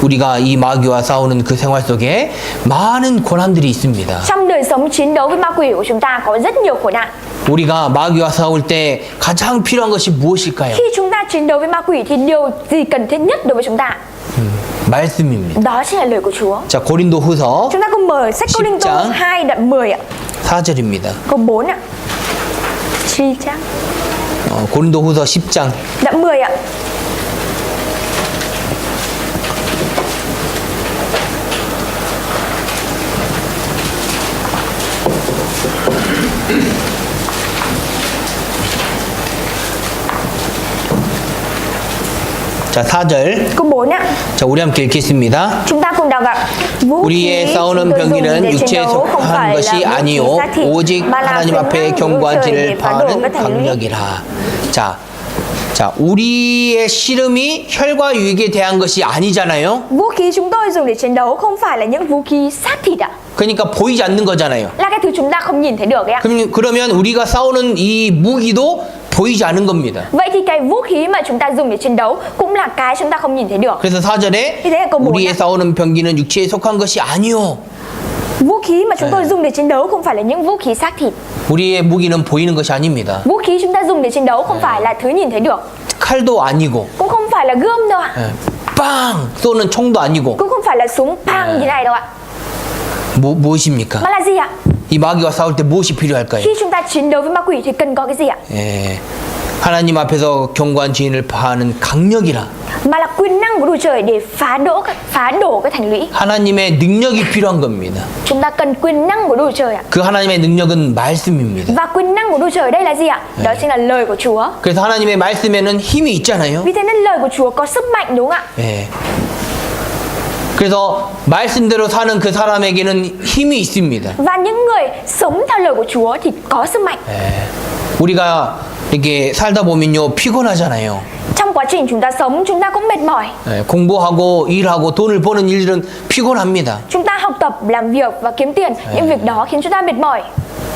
우리가 이 마귀와 싸우는 그 생활 속에 많은 고난들이 있습니다. Trong đời sống chiến đấu với ma quỷ của chúng ta có rất nhiều khổ nạn. 우리가 마귀와 싸울 때 가장 필요한 것이 무엇일까요? Khi chúng ta chiến đấu với ma quỷ thì điều gì cần thiết nhất đối với chúng ta? 말씀입니다. Đó chính là lời của Chúa. 자, 고린도후서 Chúng ta cùng mở sách Cô-rinh-tô 10장 2 đoạn 10 ạ. 4절입니다. Câu 4 ạ. 10장. 고린도후서 10장 Đoạn 10 ạ. 자, 4절. Câu 4 ạ. 자, 우리 함께 읽겠습니다. Chúng ta cùng đọc ạ. Vũ 우리의 khí 싸우는 chúng tôi dùng 병기는 để chiến 육체에 đấu không 속한 phải 것이 là vũ khí 아니요 xác thịt, 오직 mà là 하나님 quyền 앞에 năng của Chúa 경고한 Trời để 지를 phá đổ 파하는 các thành lũy. 강력이라. 자, 우리의 씨름이 혈과 육에 대한 것이 아니잖아요. Vũ khí chúng tôi dùng để chiến đấu không phải là những vũ khí xác thịt ạ. 그러니까 보이지 않는 거잖아요. Là cái thứ chúng ta không nhìn thấy được ấy ạ. 그러면 우리가 싸우는 이 무기도 보이지 않은 겁니다. Vậy thì cái vũ khí mà chúng ta dùng để chiến đấu cũng là cái chúng ta không nhìn thấy được. 그래서 4절에 Như thế là câu 4 우리의 nhé. 싸우는 병기는 육체에 속한 것이 아니요. Vũ khí mà chúng tôi dùng để chiến đấu không phải là những vũ khí xác thịt. 우리의 무기는 보이는 것이 아닙니다. Vũ khí chúng ta dùng để chiến đấu không phải là thứ nhìn thấy được. 칼도 아니고 Cũng không phải là gươm đâu ạ. 빵 쏘는 총도 아니고 Cũng không phải là súng pang như thế này đâu ạ. 무엇입니까? Mà là gì ạ? 이 마귀와 싸울 때 무엇이 필요할까요? Khi chúng ta chiến đấu với ma quỷ thì cần có cái gì ạ? 예, 하나님 앞에서 견고한 진을 파하는 강력이라. Mà là quyền năng của Đức Trời để phá đổ cái thành lũy. 하나님의 능력이 필요한 겁니다. Chúng ta cần quyền năng của Đức Trời ạ. 그 하나님의 능력은 말씀입니다. Và quyền năng của Đức Trời đây là gì ạ? Đó chính là lời của Chúa. 그래서 하나님의 말씀에는 힘이 있잖아요. Vì thế nên lời của Chúa có sức mạnh đúng không ạ? 예. 그래서 말씀대로 사는 그 사람에게는 힘이 있습니다. Và những người sống theo lời của Chúa thì có sức mạnh. 예. 우리가 이렇게 살다 보면요 피곤하잖아요. Trong quá trình chúng ta sống chúng ta cũng mệt mỏi. 예, 공부하고 일하고 돈을 버는 일들은 피곤합니다. Chúng ta học tập, làm việc và kiếm tiền, những việc đó khiến chúng ta mệt mỏi.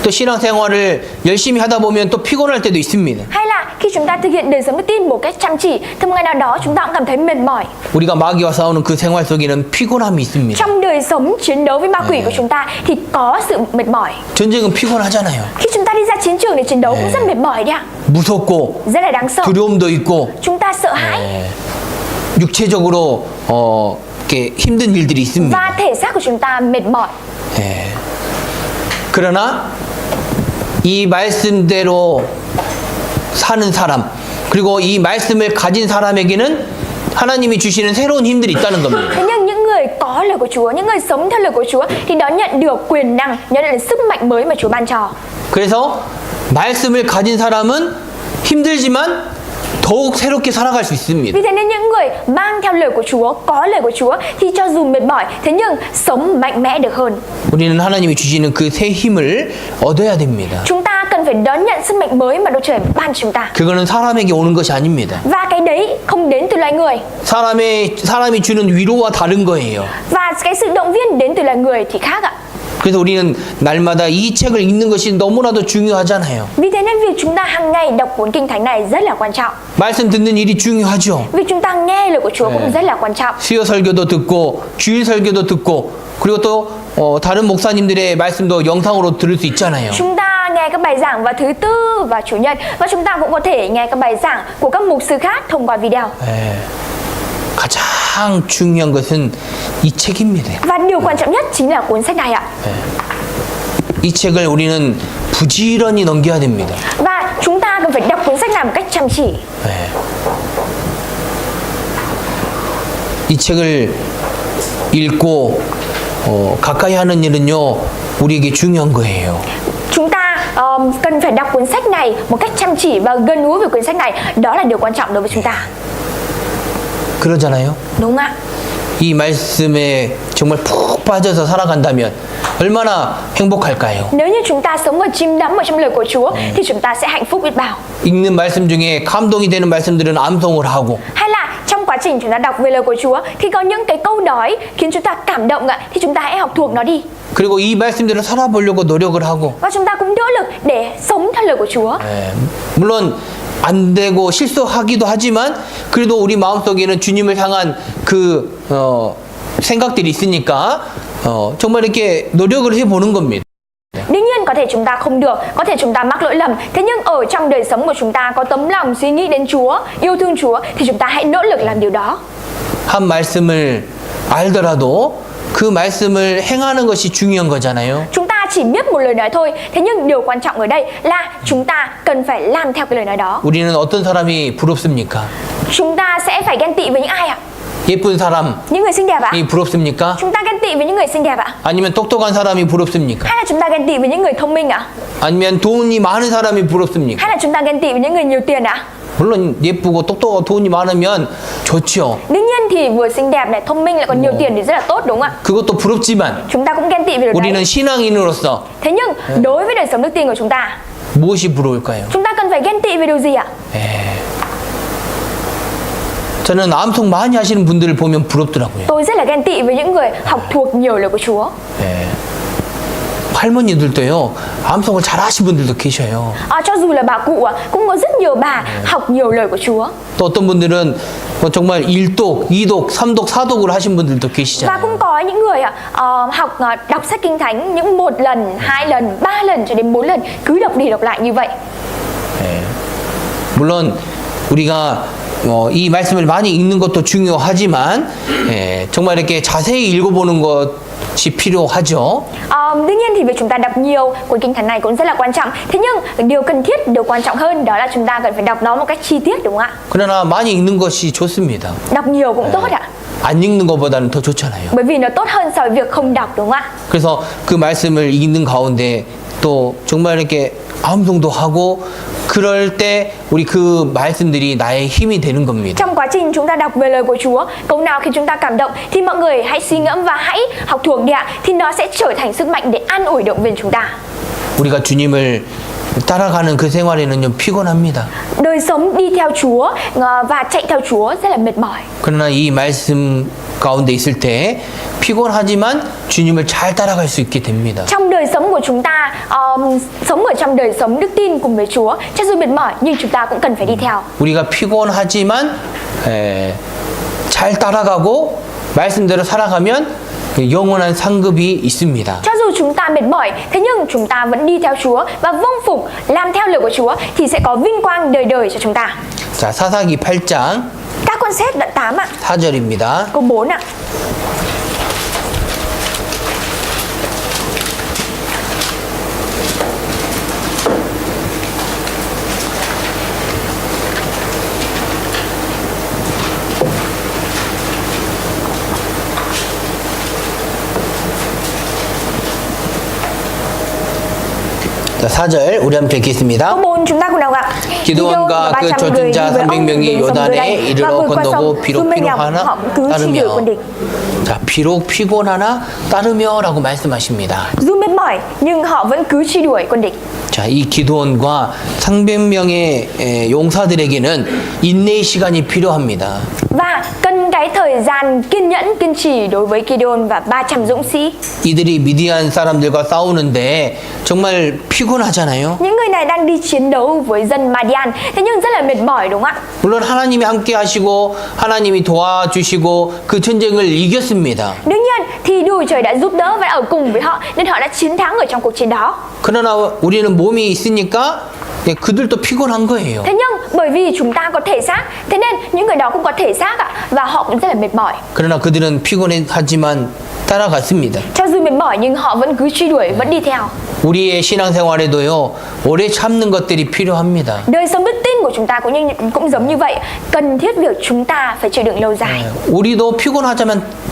또 신앙생활을 열심히 하다 보면 또 피곤할 때도 있습니다. Hay là khi chúng ta thực hiện đời sống đức tin một cách chăm chỉ, thì một ngày nào đó chúng ta cũng cảm thấy mệt mỏi. 우리가 마귀와 싸우는 그 생활 속에는 피곤함이 있습니다. Trong đời sống chiến đấu với ma quỷ của chúng ta thì có sự mệt mỏi. 전쟁은 피곤하잖아요. Khi chúng ta đi ra chiến trường để chiến đấu cũng rất mệt mỏi đấy ạ. 무섭고 Rất là đáng sợ. 두려움도 있고 Chúng ta sợ hãi 육체적으로 이렇게 힘든 일들이 있습니다. và thể xác của chúng ta mệt mỏi. 예. 그러나 이 말씀대로 사는 사람 그리고 이 말씀을 가진 사람에게는 하나님이 주시는 새로운 힘들이 있다는 겁니다. Thế nhưng những người có lời của Chúa, những người sống theo lời của Chúa thì đó nhận được quyền năng, nhận được sức mạnh mới mà Chúa ban cho. 그래서 말씀을 가진 사람은 힘들지만 더욱 새롭게 살아갈 수 있습니다. Vì thế nên những người mang theo lời của Chúa, có lời của Chúa thì cho dù mệt mỏi, thế nhưng sống mạnh mẽ được hơn. 우리는 하나님이 주시는 그 새 힘을 얻어야 됩니다. Chúng ta cần phải đón nhận sức mạnh mới mà Đức Trời ban cho chúng ta. 그거는 사람에게 오는 것이 아닙니다. Và cái đấy không đến từ loài người. 사람이 주는 위로와 다른 거예요. Và cái sự động viên đến từ loài người thì khác ạ. 그래서 우리는 날마다 이 책을 읽는 것이 너무나도 중요하잖아요. Vì thế nên việc chúng ta hàng ngày đọc cuốn kinh thánh này rất là quan trọng. 말씀 듣는 일이 중요하죠. Vì chúng ta nghe lời của Chúa cũng rất là quan trọng. 수요 설교도 듣고 주일 설교도 듣고 그리고 또 다른 목사님들의 말씀도 영상으로 들을 수 있잖아요. Chúng ta nghe các bài giảng vào thứ tư và chủ nhật, và chúng ta cũng có thể nghe các bài giảng của các mục sư khác thông qua video. 예. 가장 중요한 것은 이 책입니다. Và điều quan trọng nhất chính là cuốn sách này ạ. 이 책을 우리는 부지런히 넘겨야 됩니다. Và chúng ta cần phải đọc cuốn sách này một cách chăm chỉ. 예. 이 책을 읽고 가까이 하는 일은요 우리에게 중요한 거예요. Chúng ta cần phải đọc cuốn sách này một cách chăm chỉ và gần gũi với cuốn sách này. Đó là điều quan trọng đối với chúng ta. 그러잖아요. Đúng không ạ? 이 말씀에 정말 푹 빠져서 살아간다면 얼마나 행복할까요? Nếu như chúng ta sống và chìm đắm ở trong lời của Chúa thì chúng ta sẽ hạnh phúc biết bao. 읽는 말씀 중에 감동이 되는 말씀들은 암송을 하고 Hay là trong quá trình chúng ta đọc về lời của Chúa thì có những cái câu nói khiến chúng ta cảm động ạ, thì chúng ta hãy học thuộc nó đi. 그리고 이 말씀대로 살아보려고 노력을 하고 Và chúng ta cũng nỗ lực để sống theo lời của Chúa. 예, 물론 안 되고 실수하기도 하지만 그래도 우리 마음속에는 주님을 향한 그 생각들이 있으니까 정말 이렇게 노력을 해보는 겁니다. Đương nhiên có thể chúng ta không được, có thể chúng ta mắc lỗi lầm. Thế nhưng ở trong đời sống của chúng ta có tấm lòng suy nghĩ đến Chúa, yêu thương Chúa thì chúng ta hãy nỗ lực làm điều đó. 한 말씀을 알더라도 그 말씀을 행하는 것이 중요한 거잖아요. Chúng ta chỉ biết một lời nói thôi, thế nhưng điều quan trọng ở đây là chúng ta cần phải làm theo cái lời nói đó. 우리는 어떤 사람이 부럽습니까? Chúng ta sẽ phải ghen tị với những ai ạ? 예쁜 사람이 Những người xinh đẹp ạ? 부럽습니까? Chúng ta ghen tị với những người xinh đẹp ạ? 아니면 똑똑한 사람이 부럽습니까? Hay là chúng ta ghen tị với những người thông minh ạ? 아니면 돈이 많은 사람이 부럽습니까? Hay là chúng ta ghen tị với những người nhiều tiền ạ? 물론 예쁘고 똑똑하고 돈이 많으면 좋죠. Đương nhiên thì vừa xinh đẹp này, thông minh lại còn nhiều tiền thì rất là tốt đúng không ạ? 그것도 부럽지만 Chúng ta cũng ghen tị về điều 우리는 đấy. 신앙인으로서 Thế nhưng đối với đời sống đức tin của chúng ta, 무엇이 부러울까요? chúng ta cần phải ghen tị về điều gì ạ? 저는 암송 많이 하시는 분들을 보면 부럽더라고요. Tôi rất là ghen tị với những người học thuộc nhiều lời của Chúa. 할머니들도요, 암송을 잘 하신 분들도 계셔요. Cho dù là bà cụ cũng có rất nhiều bà học nhiều lời của Chúa. 또 어떤 분들은 뭐 정말 1독, 2독, 3독, 4독으로 하신 분들도 Và 계시잖아요. cũng có những người học đọc sách Kinh Thánh những 1 lần, 2 lần, 3 lần cho đến 4 lần, cứ đọc đi đọc lại như vậy. 물론 우리가 이 말씀을 많이 읽는 것도 중요하지만 정말 이렇게 자세히 읽어보는 것이 필요하죠. Đương nhiên thì việc chúng ta đọc nhiều cuốn Kinh Thánh này cũng rất là quan trọng. Thế nhưng điều cần thiết, điều quan trọng hơn đó là chúng ta cần phải đọc nó một cách chi tiết đúng không ạ? 그러나 많이 읽는 것이 좋습니다. Đọc nhiều cũng tốt ạ. 안 읽는 것보다는 더 좋잖아요. Bởi vì nó tốt hơn so với việc không đọc đúng không ạ? 그래서 그 말씀을 읽는 가운데 또 정말 이렇게 암송도 하고 그럴 때 우리 그 말씀들이 나의 힘이 되는 겁니다. Trong quá trình chúng ta đọc về lời của Chúa, câu nào khi chúng ta cảm động thì mọi người hãy suy ngẫm và hãy học thuộc đi ạ, thì nó sẽ trở thành sức mạnh để an ủi động viên chúng ta. 우리가 주님을 따라가는 그 생활에는요 피곤합니다. Đời sống đi theo Chúa và chạy theo Chúa rất là mệt mỏi. 그러나 이 말씀 가운데 있을 때 피곤하지만 주님을 잘 따라갈 수 있게 됩니다. Trong đời sống của chúng ta, sống ở trong đời sống đức tin cùng với Chúa, cho dù mệt mỏi nhưng chúng ta cũng cần phải đi theo. 우리가 피곤하지만 잘 따라가고 말씀대로 살아가면 영원한 상급이 있습니다. Cho dù chúng ta mệt mỏi, thế nhưng chúng ta vẫn đi theo Chúa và vâng phục làm theo lời của Chúa thì sẽ có vinh quang đời đời cho chúng ta. 자, 사사기 8장 Các con xét đoạn 8 ạ, 4절입니다. câu 4 ạ. 자, 4절 우리 함께 읽겠습니다. Câu 4 chúng ta cùng đọc ạ. 기드온과 그 젖은 자 300명이 요단에 이르러 건너고 비록 피곤하나 따르며 자, 비록 피곤하나 따르며라고 말씀하십니다. Dù mệt mỏi nhưng họ vẫn cứ truy đuổi quân địch. 자, 이 기드온과 300명의 용사들에게는 인내의 시간이 필요합니다. Và cần cái thời gian kiên nhẫn, kiên trì đối với Gideon và 300 dũng sĩ. 이들이 미디안 사람들과 싸우는데 정말 피곤하잖아요. Những người này đang đi chiến đấu với dân Madian, thế nhưng rất là mệt mỏi đúng không ạ? 물론 하나님이 함께 하시고 하나님이 도와주시고 그 전쟁을 이겼습니다. Đương nhiên thì Đức Chúa Trời đã giúp đỡ và ở cùng với họ nên họ đã chiến thắng ở trong cuộc chiến đó. 그러나 우리는 몸이 있으니까 그들도 피곤한 거예요. Thế nhưng bởi vì chúng ta có thể xác, thế nên những người đó cũng có thể xác ạ, và họ cũng rất là mệt mỏi. 그러나 그들은 피곤하지만 따라갔습니다. Cho dù mệt mỏi nhưng họ vẫn cứ truy đuổi, vẫn đi theo. 우리의 신앙생활에도요 오래 참는 것들이 필요합니다. Đời sống đức tin của chúng ta cũng giống như vậy, cần thiết việc chúng ta phải chịu đựng lâu dài. 우리도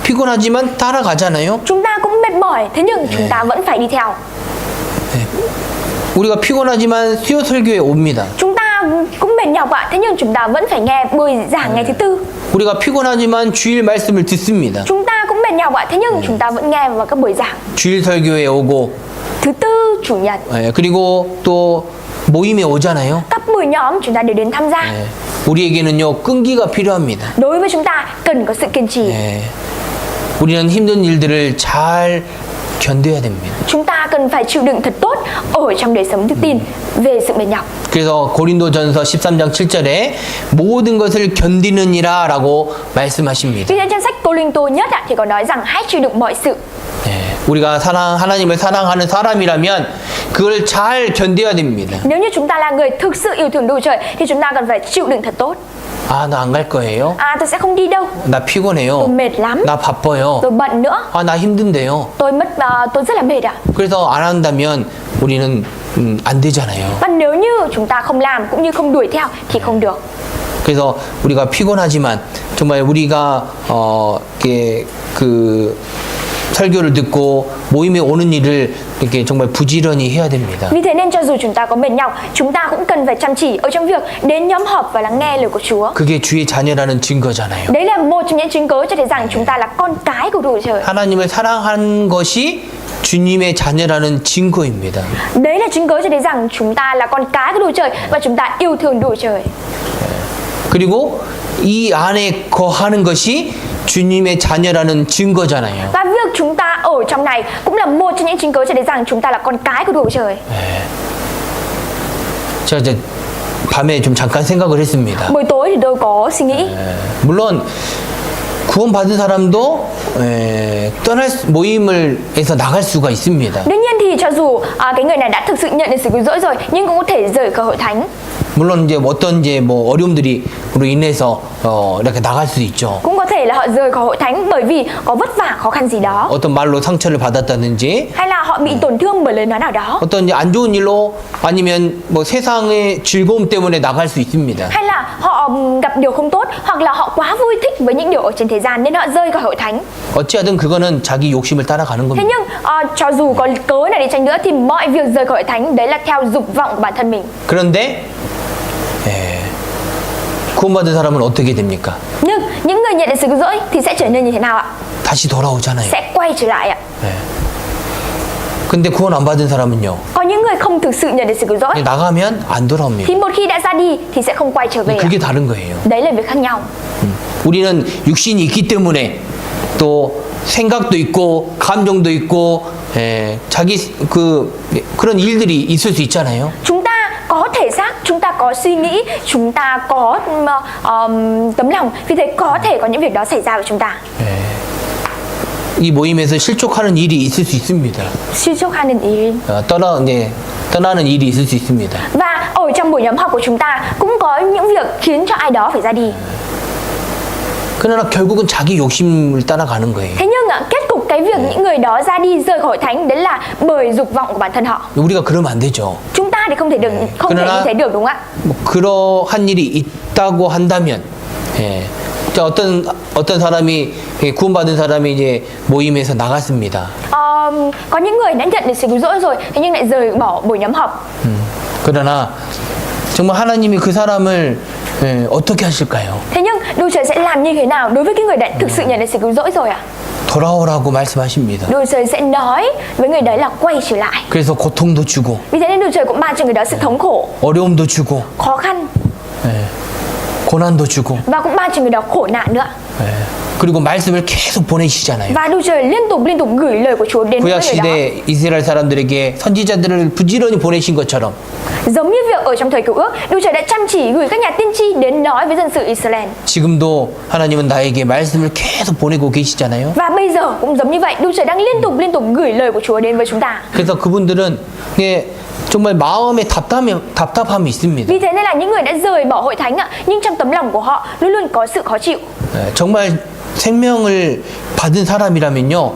피곤하지만 따라가잖아요. Chúng ta cũng mệt mỏi, thế nhưng chúng ta vẫn phải đi theo. 우리가 피곤하지만 수요 설교에 옵니다. Chúng ta cũng mệt nhọc ạ, thế nhưng chúng ta vẫn phải nghe buổi giảng ngày thứ tư. 우리가 피곤하지만 주일 말씀을 듣습니다. Chúng ta cũng mệt nhọc ạ, thế nhưng chúng ta vẫn nghe vào các buổi giảng. 주일 설교에 오고 Thứ tư, chủ nhật. 그리고 또 모임에 오잖아요. Các buổi nhóm chúng ta đều đến tham gia. 우리에게는요 끈기가 필요합니다. Đối với chúng ta cần có sự kiên trì. 우리는 힘든 일들을 잘 견뎌야 됩니다. Chúng ta cần phải chịu đựng thật tốt ở trong đời sống đức tin về sự mệt nhọc. 그래서 고린도전서 13장 7절에 모든 것을 견디느니라라고 말씀하십니다. Vì thế trong sách Cô-rin-tô nhất thì có nói rằng hãy chịu đựng mọi sự. 우리가 하나님을 사랑하는 사람이라면 그걸 잘 견뎌야 됩니다. Nếu như chúng ta là người thực sự yêu thương Đức Chúa Trời thì chúng ta cần phải chịu đựng thật tốt. 아, 나 안 갈 거예요. tôi sẽ không đi đâu, 나 피곤해요. tôi mệt lắm, 나 바빠요. tôi bận nữa, 아, 나 힘든데요. tôi rất là mệt ạ. 그래서 안 한다면 우리는 안 되잖아요. Và nếu như chúng ta không làm cũng như không đuổi theo thì không được. 그래서 우리가 피곤하지만 정말 우리가 이렇게 그 설교를 듣고 모임에 오는 일을 이렇게 정말 부지런히 해야 됩니다. Vì thế nên cho dù chúng ta có mệt nhọc, chúng ta cũng cần phải chăm chỉ ở trong việc đến nhóm họp và lắng nghe lời của Chúa. 그게 주의 자녀라는 증거잖아요. Đấy là một trong những chứng cớ cho thấy rằng chúng ta là con cái của Đức Chúa Trời. 하나님을 사랑하는 것이 주님의 자녀라는 증거입니다. Đấy là chứng cớ cho thấy rằng chúng ta là con cái của Đức Chúa Trời và chúng ta yêu thương Đức Chúa Trời. 그리고 이 안에 거하는 것이 주님의 자녀라는 증거잖아요. Và việc chúng ta ở trong này cũng là một trong những chứng cớ cho thấy rằng chúng ta là con cái của Đức Chúa Trời. 제가 이제 밤에 좀 잠깐 생각을 했습니다. Buổi tối thì tôi có suy nghĩ. 물론 구원받은 사람도 모임을 해서 나갈 수가 있습니다. Đương nhiên thì cho dù cái người này đã thực sự nhận được sự cứu rỗi rồi nhưng cũng có thể rời khỏi hội thánh. 물론 이제 어떤 이제 뭐 어려움들이 로 인해서 이렇게 나갈 수 있죠. Cũng có thể là họ rời khỏi hội thánh bởi vì có vất vả khó khăn gì đó. 어떤 말로 상처를 받았다든지 Hay là họ bị tổn thương bởi lời nói nào đó. 어떤 이제 안 좋은 일로 아니면 뭐 세상의 즐거움 때문에 나갈 수 있습니다. Hay là họ gặp điều không tốt hoặc là họ quá vui thích với những điều ở trên thế gian nên họ rời khỏi hội thánh. 어찌하든 그거는 자기 욕심을 따라가는 Thế 겁니다. nhưng cho dù có cớ này đi chăng nữa thì mọi việc rời khỏi hội thánh đấy là theo dục vọng của bản thân mình. 그런데 구원받은 사람은 어떻게 됩니까? Nhưng những người nhận được sự cứu rỗi thì sẽ trở nên như thế nào ạ? 다시 돌아오잖아요. Sẽ quay trở lại ạ. 근데 구원 안 받은 사람은요. Có những người không thực sự nhận được sự cứu rỗi 나가면 안 돌아옵니다. thì một khi đã ra đi thì sẽ không quay trở về ạ. 그게 다른 거예요. Đấy là việc khác nhau. 우리는 육신이 있기 때문에 또 생각도 있고 감정도 있고 자기 그런 일들이 있을 수 있잖아요. Chúng ta có thể xác, chúng ta có suy nghĩ, chúng ta có tấm lòng. Vì thế có thể có những việc đó xảy ra với chúng ta. 이 모임에서 실족하는 일이 있을 수 있습니다. 실족하는 일. 떠나는 일이 있을 수 있습니다. Và ở trong buổi nhóm họp của chúng ta cũng có những việc khiến cho ai đó phải ra đi. 그러나 결국은 자기 욕심을 따라가는 거예요. Thế nhưng kết cục cái việc những người đó ra đi rời khỏi hội thánh đấy là bởi dục vọng của bản thân họ. 우리가 그러면 안 되죠. Chúng ta thì không thể như thế được đúng không ạ? 뭐 그러한 일이 있다고 한다면, 자, 어떤 사람이 구원받은 사람이 이제 모임에서 나갔습니다. Có những người đã nhận được sự cứu rỗi rồi, thế nhưng lại rời bỏ buổi nhóm họp. 그러나 정말 하나님이 그 사람을 어떻게 하실까요? Thế nhưng Đức Trời sẽ làm như thế nào đối với cái người đã thực sự nhận được sự cứu rỗi rồi ạ? 돌아오라고 말씀하십니다. Đức Trời sẽ nói với người đấy là quay trở lại. 그래서 고통도 주고, Vì thế nên Đức Trời cũng ban cho người đó sự thống khổ, 어려움도 주고, khó khăn 고난도 주고, và cũng ban cho người đó khổ nạn nữa. 그리고 말씀을 계속 보내시잖아요. Và Đức Trời liên tục gửi lời của Chúa đến với 구약 người đó. 시대 이스라엘 사람들에게 선지자들을 부지런히 보내신 것처럼 Giống như việc ở trong thời Cựu Ước, Đức Trời đã chăm chỉ gửi các nhà tiên tri đến nói với dân sự Israel. 지금도 하나님은 나에게 말씀을 계속 보내고 계시잖아요. Và bây giờ cũng giống như vậy, Đức Trời đang liên tục gửi lời của Chúa đến với chúng ta. 그래서 그분들은 정말 마음에 답답함이 있습니다. Vì thế nên là những người đã rời bỏ hội thánh ạ, nhưng trong tấm lòng của họ luôn luôn có sự khó chịu. 정말 생명을 받은 사람이라면요,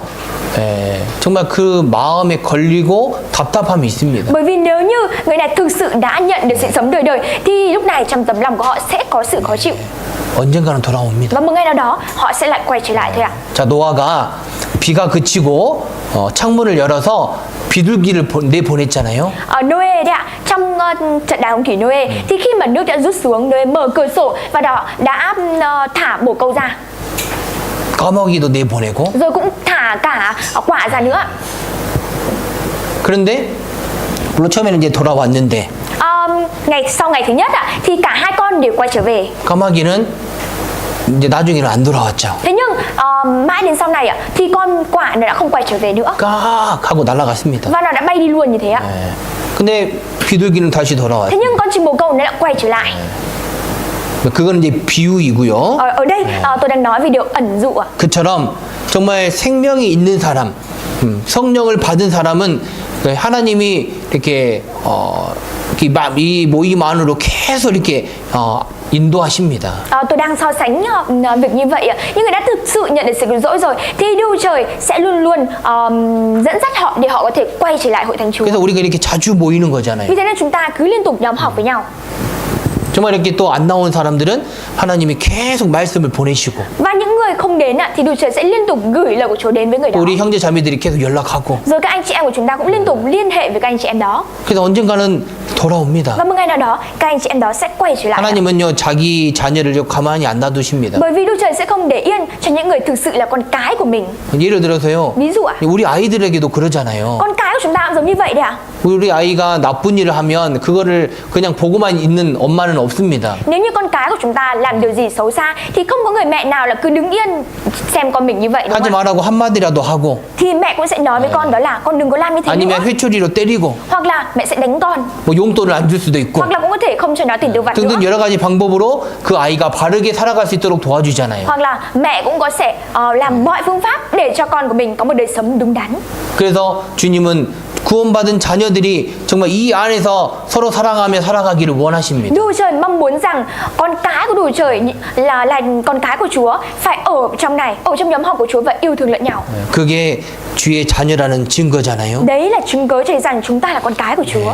정말 그 마음에 걸리고 답답함이 있습니다. Bởi vì nếu như người này thực sự đã nhận được sự sống đời đời thì lúc này trong tấm lòng của họ sẽ có sự khó chịu. 언젠가는 돌아옵니다. Và một ngày nào đó họ sẽ lại quay trở lại thôi ạ. 자, 노아가 비가 그치고 창문을 열어서 비둘기를 내보냈잖아요. Noe đấy ạ, trong trận đại hồng thủy Noe thì khi mà nước đã rút xuống, Noe mở cửa sổ và đã thả bồ câu ra. 까마귀도 내보내고. Rồi cũng thả cả quả ra nữa. 그런데 물론 처음에는 이제 돌아왔는데 Sau ngày thứ nhất ạ, thì cả hai con đều quay trở về. 까마귀는 이제 나중에는 안 돌아왔죠. Thế nhưng mãi đến sau này ạ, thì con quả nó đã không quay trở về nữa. 깍 하고 날아갔습니다. Và nó đã bay đi luôn như thế ạ. 근데 비둘기는 다시 돌아왔어요. Thế nhưng con chim bồ câu nó đã quay trở lại. 그건 이제 비유이고요. Ở đây tôi đang nói về điều ẩn dụ ạ. 그처럼 정말 생명이 있는 사람, 성령을 받은 사람은 하나님이 이렇게 이 모임 안으로 계속 이렇게 인도하십니다. Tôi đang so sánh việc như vậy. Những người đã thực sự nhận được sự cứu rỗi rồi thì Đức Trời sẽ luôn luôn dẫn dắt họ để họ có thể quay trở lại hội thánh Chúa. 그래서 우리가 이렇게 자주 모이는 거잖아요. Vì thế nên chúng ta cứ liên tục nhóm họp với nhau. 정말 이렇게 또 안 나온 사람들은 하나님이 계속 말씀을 보내시고 Và những người không đến thì Đức Trời sẽ liên tục gửi lời của Chúa đến với người 또 đó. 우리 형제 자매들이 계속 연락하고 Rồi các anh chị em của chúng ta cũng liên tục liên hệ với các anh chị em đó. 그래서 언젠가는 돌아옵니다. Và một ngày nào đó các anh chị em đó sẽ quay trở lại. 하나님은요 자기 자녀를 가만히 안 놔두십니다. Bởi vì Đức Trời sẽ không để yên cho những người thực sự là con cái của mình. 예를 들어서요. Ví dụ ạ, 우리 아이들에게도 그러잖아요. con cái của chúng ta cũng giống như vậy đấy ạ. 우리 아이가 나쁜 일을 하면 그거를 그냥 보고만 있는 엄마는 없습니다. Nếu như con cái của chúng ta làm điều gì xấu xa thì không có người mẹ nào là cứ đứng yên xem con mình như vậy, đúng 하지 không ạ? 말라고 한마디라도 하고 Thì mẹ cũng sẽ nói với con đó là con đừng có làm như thế nữa. 아니면 회초리로 때리고 Hoặc là mẹ sẽ đánh con, 뭐 용돈을 안 줄 수도 있고 hoặc là cũng có thể không cho nó tiền tiêu vặt nữa. 등등 여러 가지 방법으로 그 아이가 바르게 살아갈 수 있도록 도와주잖아요. Hoặc là mẹ cũng có sẽ làm mọi phương pháp để cho con của mình có một đời sống đúng đắn. 그래서 주님은 구원받은 자녀들이 정말 이 안에서 서로 사랑하며 살아가기를 원하십니다. Đức Trời mong muốn rằng con cái của Đức Trời là con cái của Chúa phải ở trong này, ở trong nhóm họp của Chúa và yêu thương lẫn nhau. 그게 주의 자녀라는 증거잖아요. Đấy là chứng cớ cho rằng chúng ta là con cái của Chúa.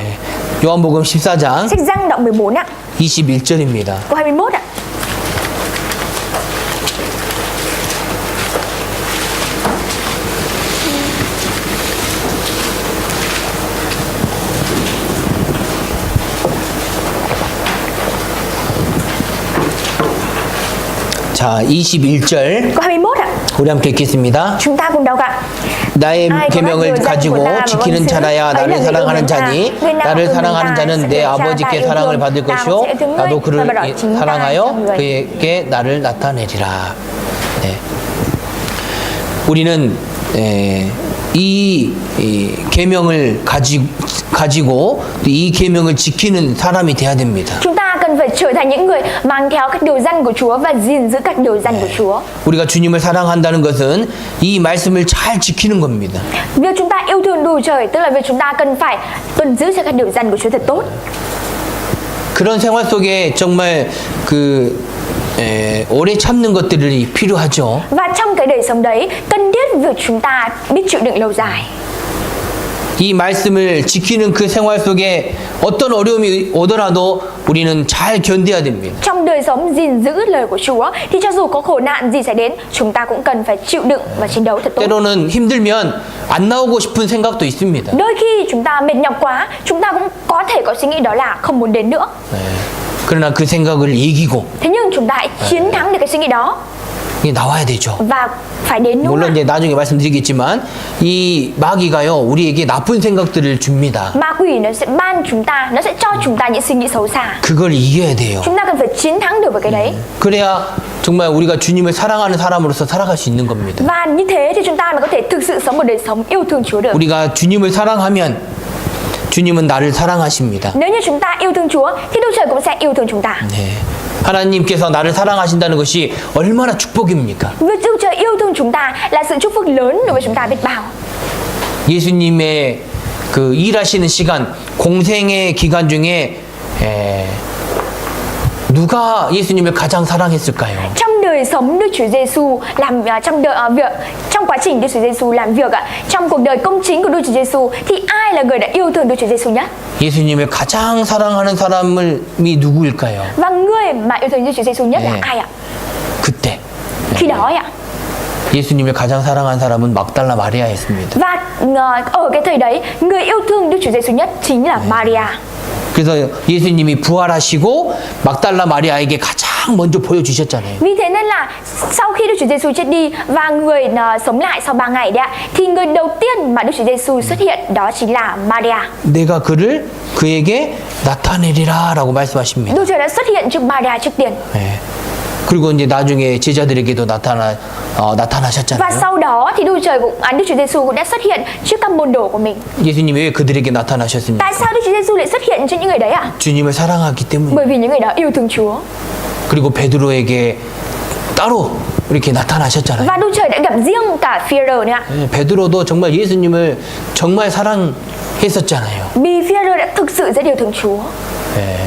요한복음 14장 Sách Giăng đoạn 14 ạ, 21절입니다. câu 21 ạ. 자, 21절 Câu 21 ạ. 우리 함께 읽겠습니다. Chúng ta cùng đọc ạ. 나의 ai có 계명을 các điều 가지고 răn của ta và 지키는 vâng giữ, 자라야 ấy là 나를 người yêu 사랑하는 mến ta. 자니 Người nào 나를 yêu mến 사랑하는 ta 자는 sẽ 내 được cha ta 아버지께 yêu 사랑을 thương. 받을 Ta 것이요 sẽ yêu thương ngươi, 나도 그를 và bảo chính ta 사랑하여 trong người. 그에게 나를 나타내리라. 네. 우리는 이 계명을 가지고 이 계명을 지키는 사람이 돼야 됩니다. Chúng ta cần phải trở thành những người mang theo các điều răn của Chúa và gìn giữ các điều răn của Chúa. 우리가 주님을 사랑한다는 것은 이 말씀을 잘 지키는 겁니다. Việc chúng ta yêu thương Đức Trời tức là việc chúng ta cần phải tuân giữ cho các điều răn của Chúa thật tốt. 그런 생활 속에 정말 오래 참는 것들이 필요하죠. Và trong cái đời sống đấy cần thiết việc chúng ta biết chịu đựng lâu dài. 이 말씀을 지키는 그 생활 속에 어떤 어려움이 오더라도 우리는 잘 견뎌야 됩니다. Trong đời sống gìn giữ lời của Chúa thì cho dù có khổ nạn gì xảy đến, chúng ta cũng cần phải chịu đựng và chiến đấu thật tốt. 때로는 힘들면 안 나오고 싶은 생각도 있습니다. Đôi khi chúng ta mệt nhọc quá, chúng ta cũng có thể có suy nghĩ đó là không muốn đến nữa. 그러나 그 생각을 이기고 Thế nhưng chúng ta hãy chiến thắng được cái suy nghĩ đó 이게 나와야 되죠. và phải đến, đúng 물론 không 이제 나중에 말씀드리겠지만 이 마귀가요 우리에게 나쁜 생각들을 줍니다. ạ? Ma quỷ nó sẽ ban chúng ta, nó sẽ cho chúng ta những suy nghĩ xấu xa. 그걸 이겨야 돼요. Chúng ta cần phải chiến thắng được với cái đấy. 그래야 정말 우리가 주님을 사랑하는 사람으로서 살아갈 수 있는 겁니다. Và như thế thì chúng ta mới có thể thực sự sống một đời sống yêu thương Chúa được. 우리가 주님을 사랑하면 주님은 나를 사랑하십니다. Nếu như chúng ta yêu thương Chúa thì Đức Trời cũng sẽ yêu thương chúng ta. 네. 하나님께서 나를 사랑하신다는 것이 얼마나 축복입니까? Việc Đức Trời yêu thương chúng ta là sự chúc phúc lớn đối với chúng ta biết bao. 예수님의 그 일하시는 시간, 공생의 기간 중에 누가 예수님을 가장 사랑했을까요? Trong đời sống Đức Chúa Giêsu làm trong quá trình Đức Chúa Giêsu làm việc ạ, trong cuộc đời công chính của Đức Chúa Giêsu thì ai là người đã yêu thương Đức Chúa Giêsu nhất? 예수님을 가장 사랑하는 사람이 누구일까요? Và người mà yêu thương Đức Chúa Giêsu nhất là 네. ai ạ? 그때 Khi đó ạ. 예수님을 가장 사랑한 사람은 막달라 마리아였습니다. Và ở cái thời đấy, người yêu thương Đức Chúa Giêsu nhất chính là Maria. 그래서 예수님이 부활하시고 막달라 마리아에게 가장 먼저 보여주셨잖아요. Vì thế nên là sau khi Đức Chúa Giêsu chết đi và người sống lại sau 3 ngày đấy ạ, thì người đầu tiên mà Đức Chúa Giêsu xuất hiện đó chính là Maria. 내가 그에게 나타내리라라고 말씀하십니다. Đức Trời đã xuất hiện trước Maria trước tiên. 네. 그리고 이제 나중에 제자들에게도 나타나셨잖아요. Và sau đó thì Đức Chúa Giêsu cũng đã xuất hiện trước các môn đồ của mình. 예수님이 왜 그들에게 나타나셨습니까? Tại sao Đức Chúa Giêsu lại xuất hiện cho những người đấy ạ? 주님을 사랑하기 때문에. Bởi vì những người đó yêu thương Chúa. 그리고 베드로에게 따로 이렇게 나타나셨잖아요. Và Đức Trời đã gặp riêng cả Phi-e-rơ nữa ạ. 베드로도 정말 예수님을 정말 했었잖아요. Vì Phi-e-rơ đã thực sự rất yêu thương Chúa. 예.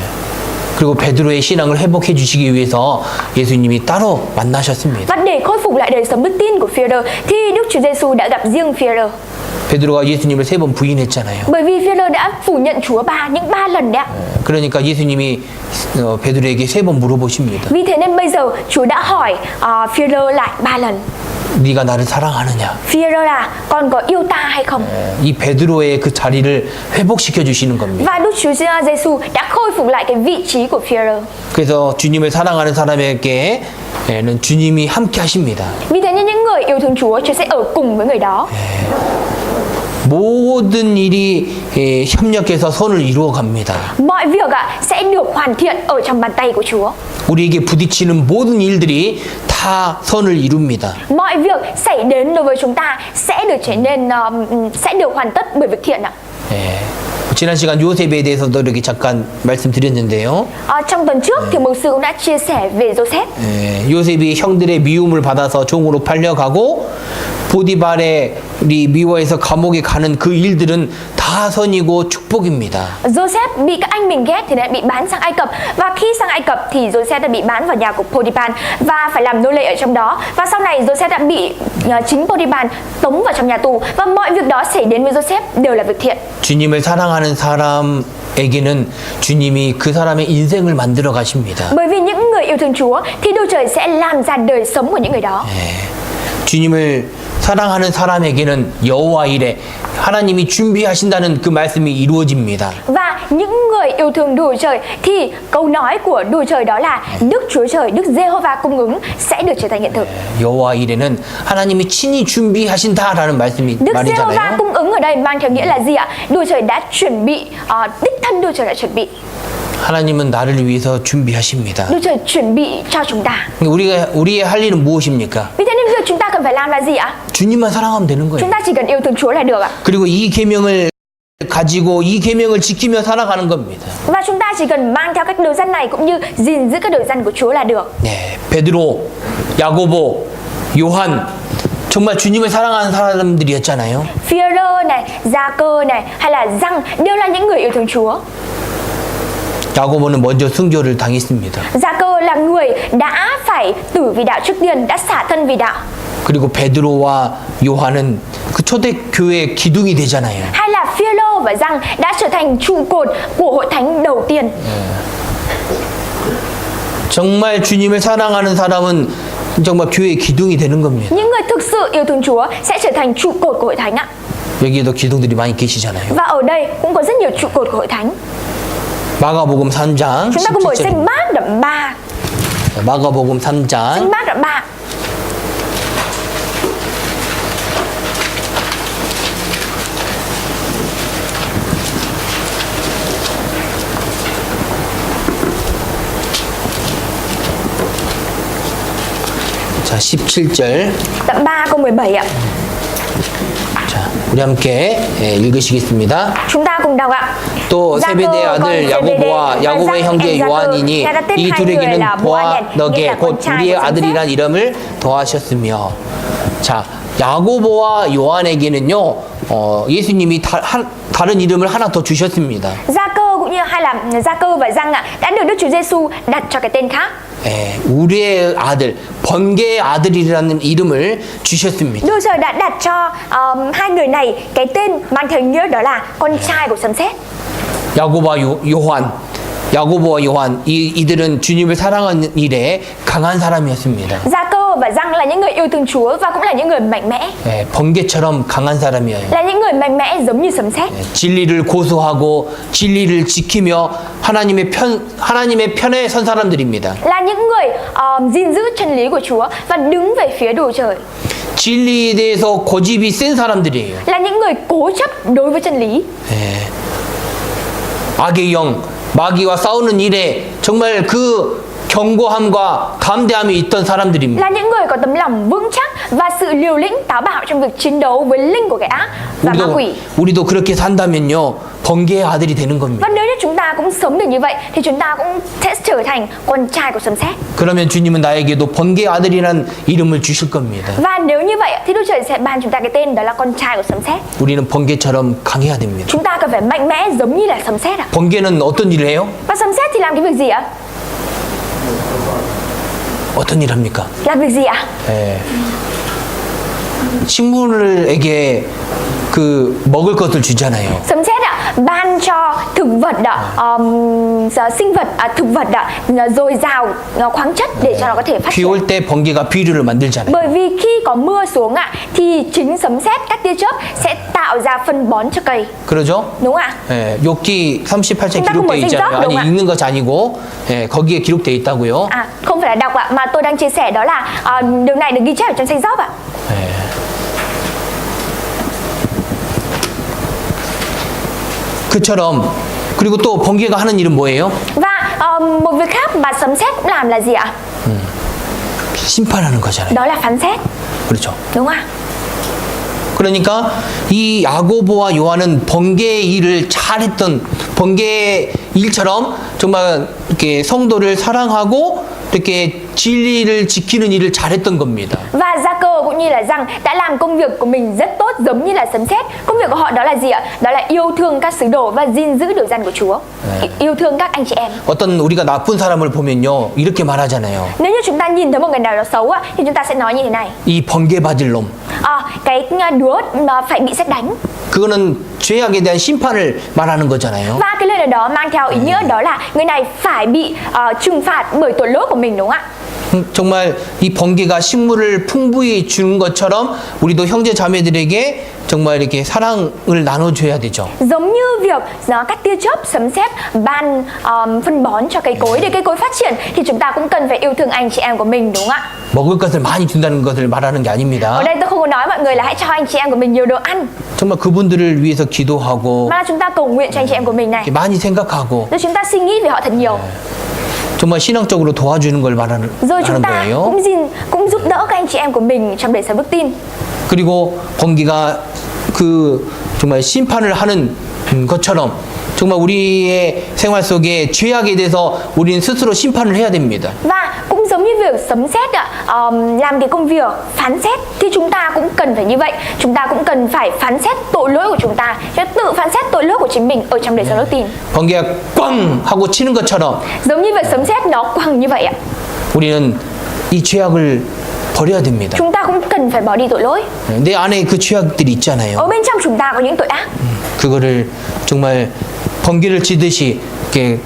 그리고 베드로의 신앙을 회복해 주시기 위해서 예수님이 따로 만나셨습니다. Và để khôi phục lại đời sống đức tin của Phi-e-rơ thì Đức Chúa Giêsu đã gặp riêng Phi-e-rơ. 베드로가 예수님을 3번 부인했잖아요. Bởi vì Phi-e-rơ đã phủ nhận Chúa những 3 lần đấy ạ. 그러니까 예수님이 베드로에게 3번 물어보십니다. Vì thế nên bây giờ Chúa đã hỏi Phi-e-rơ lại 3 lần. 네가 나를 사랑하느냐? Phi-e-rơ là con có yêu ta hay không? 이 베드로의 그 자리를 회복시켜 주시는 겁니다. Và Đức Chúa Giêsu đã khôi phục lại cái vị trí của Phi-e-rơ. 그래서 주님을 사랑하는 사람에게는 주님이 함께 하십니다. Vì thế nên những người yêu thương Chúa sẽ ở cùng với người đó. 모든 일이 협력해서 선을 이루어 갑니다. Mọi việc sẽ được hoàn thiện ở trong bàn tay của Chúa. 우리에게 부딪히는 모든 일들이 다 선을 이룹니다. Mọi việc xảy đến đối với chúng ta sẽ được trở nên sẽ được hoàn tất bởi việc thiện ạ. 예. 지난 시간 요셉에 대해서도 이렇게 잠깐 말씀드렸는데요. Trong tuần trước thì mục sư cũng đã chia sẻ về Joseph. 예, 요셉이 형들의 미움을 받아서 종으로 팔려가고 보디발이 미워해서 감옥에 가는 그 일들은 다 선이고 축복입니다. Joseph bị các anh mình ghét thì đã bị bán sang Ai Cập, và khi sang Ai Cập thì Joseph đã bị bán vào nhà của Potiphar và phải làm nô lệ ở trong đó, và sau này Joseph đã bị chính Potiphar tống vào trong nhà tù, và mọi việc đó xảy đến với Joseph đều là việc thiện. 주님을 사랑하는 사람에게는 주님이 그 사람의 인생을 만들어 가십니다. Bởi vì những người yêu thương Chúa thì Đức Trời sẽ làm ra đời sống của những người đó. 주님을 사랑하는 사람에게는 여호와 이레 하나님이 준비하신다는 그 말씀이 이루어집니다. Và những người yêu thương Đức Trời thì câu nói của Đức Trời đó là Đức Chúa Trời, Đức Giê-hô-va cung ứng sẽ được trở thành hiện thực. 여호와 이레는 하나님이 친히 준비하신다라는 말씀이 Đức Giê-hô-va 말이잖아요. cung ứng ở đây mang theo nghĩa là gì ạ? Đức Trời đã chuẩn bị, đích thân Đức Trời đã chuẩn bị. 하나님은 나를 위해서 준비하십니다. Đức Trời chuẩn bị cho chúng ta. 우리의 할 일은 무엇입니까? Vì thế nên việc chúng ta cần phải làm là gì ạ? 주님만 사랑하면 되는 Chúng 거예요. ta chỉ cần yêu thương Chúa là được ạ. 그리고 이 계명을 가지고 이 계명을 지키며 살아가는 겁니다. Và chúng ta chỉ cần mang theo các điều răn này cũng như gìn giữ các điều răn của Chúa là được. 네, 베드로, 야고보, 요한 정말 주님을 사랑하는 사람들이었잖아요. Phi-e-rơ này, Gia-cơ này hay là Giăng đều là những người yêu thương Chúa. 야고보는 먼저 순교를 당했습니다. Gia-cơ là người đã phải tử vì đạo trước tiên, đã xả thân vì đạo. 그리고 베드로와 요한은 그 초대교회 기둥이 되잖아요. Hay là Phi-e-rơ và Giăng đã trở thành trụ cột của hội thánh đầu tiên. 정말 주님을 사랑하는 사람은 정말 교회의 기둥이 되는 겁니다. Những người thực sự yêu thương Chúa sẽ trở thành trụ cột của hội thánh ạ. 여기에도 기둥들이 많이 계시잖아요. Và ở đây cũng có rất nhiều trụ cột của hội thánh. 마가복음 3장 Chúng ta cùng mở 17절. sách Mác đoạn 3. 마가복음 Sách 3장 Mác đoạn 3. 자 17절. Đoạn 3 câu 17 ạ. 자, 우리 함께 읽으시겠습니다. Chúng ta cùng đọc ạ. 또 세베대의 아들 야고보와 야고보의 형제 요한이니 이 둘에게는 보아너게 곧 우리의 아들이란 이름을 더하셨으며. 자, 야고보와 요한에게는요 예수님이 다른 이름을 하나 더 주셨습니다. Gia-cơ cũng như hay là Gia-cơ và Giăng ạ đã được Đức Chúa Giêsu đặt cho cái tên khác. 우리의 아들, 번개의 아들이라는 이름을 주셨습니다. Đức Trời đã đặt cho hai người này cái tên mang theo nghĩa đó là con trai của sấm sét. 야고보와 요한 이들은 주님을 사랑하는 일에 강한 사람이었습니다. Gia-cơ và Giăng là những người yêu thương Chúa và cũng là những người mạnh mẽ. 번개처럼 강한 사람이에요. Là những người mạnh mẽ giống như sấm sét. 진리를 고수하고 진리를 지키며 하나님의 편에 선 사람들입니다. Là những người gìn giữ chân lý của Chúa và đứng về phía Đức Trời. 진리에 대해서 고집이 센 사람들이에요. Là những người cố chấp đối với chân lý. 악의 영, 마귀와 싸우는 일에 정말 그 견고함과 담대함이 있던 사람들입니다. là những người có tấm lòng vững chắc và sự liều lĩnh táo bạo trong việc chiến đấu với linh của kẻ ác và ma quỷ. 우리도 그렇게 산다면요, 번개의 아들이 되는 겁니다. Và nếu như chúng ta cũng sống được như vậy thì chúng ta cũng sẽ trở thành con trai của sấm sét. 그러면 주님은 나에게도 번개의 아들이라는 이름을 주실 겁니다. Và nếu như vậy thì Đức Trời sẽ ban chúng ta cái tên đó là con trai của sấm sét. 우리는 번개처럼 강해야 됩니다. Chúng ta cần phải mạnh mẽ giống như là sấm sét ạ. 번개는 어떤 일을 해요? Và sấm sét thì làm cái việc gì ạ? 어떤 일 합니까? Làm việc gì ạ? 예. 식물에게 그 먹을 것을 주잖아요. Sấm sét ạ, ban cho thực vật ạ, sinh vật thực vật ạ, dồi dào khoáng chất để cho nó có thể phát 비 triển. 올 때 번개가 비료를 만들잖아요. Bởi vì khi có mưa xuống ạ thì chính sấm sét các tia chớp sẽ tạo ra phân bón cho cây. 그러죠? Đúng không ạ? 예, 욥기 38장 chúng ta không 기록되어 mở danh 있잖아요. sách, 아니 đúng không ạ? 읽는 것이 아니고 예, 거기에 기록되어 있다고요. À, không phải là đọc ạ, mà tôi đang chia sẻ đó là điều này được ghi chép ở trong sách Gióp ạ. 예. 그처럼 그리고 또 번개가 하는 일은 뭐예요? Và một việc khác mà sấm sét cũng làm là gì ạ? 심판하는 거잖아요. Đó là phán xét, 그렇죠. đúng không ạ? 그러니까 이 야고보와 요한은 번개의 일을 잘했던 번개의 일처럼 정말 이렇게 성도를 사랑하고 이렇게 진리를 지키는 일을 잘했던 겁니다. Và Gia-cơ cũng như là Giăng đã làm công việc của mình rất tốt giống như là sấm sét. Công việc của họ đó là gì ạ? Đó là yêu thương các sứ đồ và gìn giữ điều răn của Chúa. Yêu thương các anh chị em. 어떤 우리가 나쁜 사람을 보면요 이렇게 말하잖아요. Nếu như chúng ta nhìn thấy một người nào đó xấu á, thì chúng ta sẽ nói như thế này. 이 번개 받을 놈. Cái đứa mà phải bị sét đánh. 그거는 죄악에 대한 심판을 말하는 거잖아요. Và cái lời đó mang theo ý nghĩa đó là người này phải bị trừng phạt bởi tội lỗi của mình, đúng không ạ? 정말 이 번개가 식물을 풍부히 주는 것처럼 우리도 형제 자매들에게 정말 이렇게 사랑을 나눠줘야 되죠. Giống như việc các tia chớp sấm sét ban phân bón cho cây cối để cây cối phát triển thì chúng ta cũng cần phải yêu thương anh chị em của mình, đúng không ạ? 먹을 것을 많이 준다는 것을 말하는 게 아닙니다. Ở đây tôi không có nói mọi người là hãy cho anh chị em của mình nhiều đồ ăn, 정말 그분들을 위해서 기도하고 mà là chúng ta cầu nguyện cho anh chị em của mình này, 이렇게 많이 생각하고 rồi chúng ta suy nghĩ về họ thật nhiều, 정말 신앙적으로 도와주는 걸 말하는 rồi chúng ta 거예요. cũng giúp đỡ các anh chị em của mình trong đời sống đức tin. 그리고 번개가 그 정말 심판을 하는 것처럼 정말 우리의 생활 속에 죄악에 대해서 우리는 스스로 심판을 해야 됩니다. Và cũng giống như việc sấm sét làm cái công việc phán xét thì chúng ta cũng cần phải như vậy. Chúng ta cũng cần phải phán xét tội lỗi của chúng ta, chứ tự phán xét tội lỗi của chính mình ở trong đời sống đức tin. 번개가 꽝 하고 치는 것처럼 Giống như việc sấm sét nó quăng như vậy ạ. 우리는 이 죄악을 버려야 됩니다. Chúng ta cũng cần phải bỏ đi tội lỗi. 내 안에 그 죄악들이 있잖아요. Ở bên trong chúng ta có những tội ác. 그거를 정말 번개를 치듯이 이렇게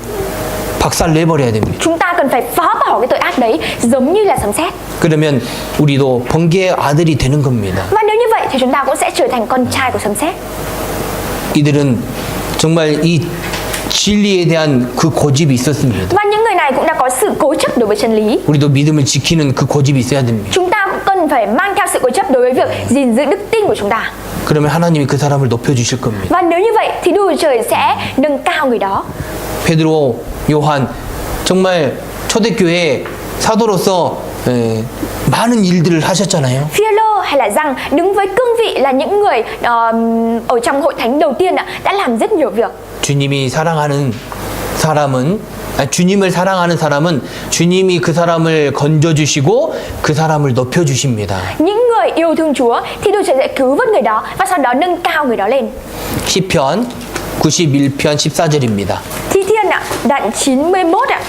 박살 내버려야 됩니다. Chúng ta cần phải phá bỏ cái tội ác đấy giống như là sấm sét. 그러면 우리도 번개의 아들이 되는 겁니다. Và nếu như vậy thì chúng ta cũng sẽ trở thành con trai của sấm sét. 이들은 정말 이 진리에 대한 그 고집이 있었습니다. Và những người này cũng đã có sự cố chấp đối với chân lý. 우리도 믿음을 지키는 그 고집이 있어야 됩니다. Chúng ta cũng cần phải mang theo sự cố chấp đối với việc gìn giữ đức tin của chúng ta. 그러면 하나님이 그 사람을 높여주실 겁니다. Và nếu như vậy thì Đức Trời sẽ nâng cao người đó. 베드로, 요한 정말 초대교회 사도로서 많은 일들을 하셨잖아요. Phi-e-lô hay là Giăng đứng với cương vị là những người ở trong hội thánh đầu tiên đã làm rất nhiều việc. 주님이 사랑하는 사람은 주님을 사랑하는 사람은 주님이 그 사람을 건져주시고 그 사람을 높여주십니다. Những người yêu thương Chúa thì Đức Trời sẽ cứu vớt người đó và sau đó nâng cao người đó lên. 시편 91편 14절입니다. Thi Thiên đoạn 91 ạ.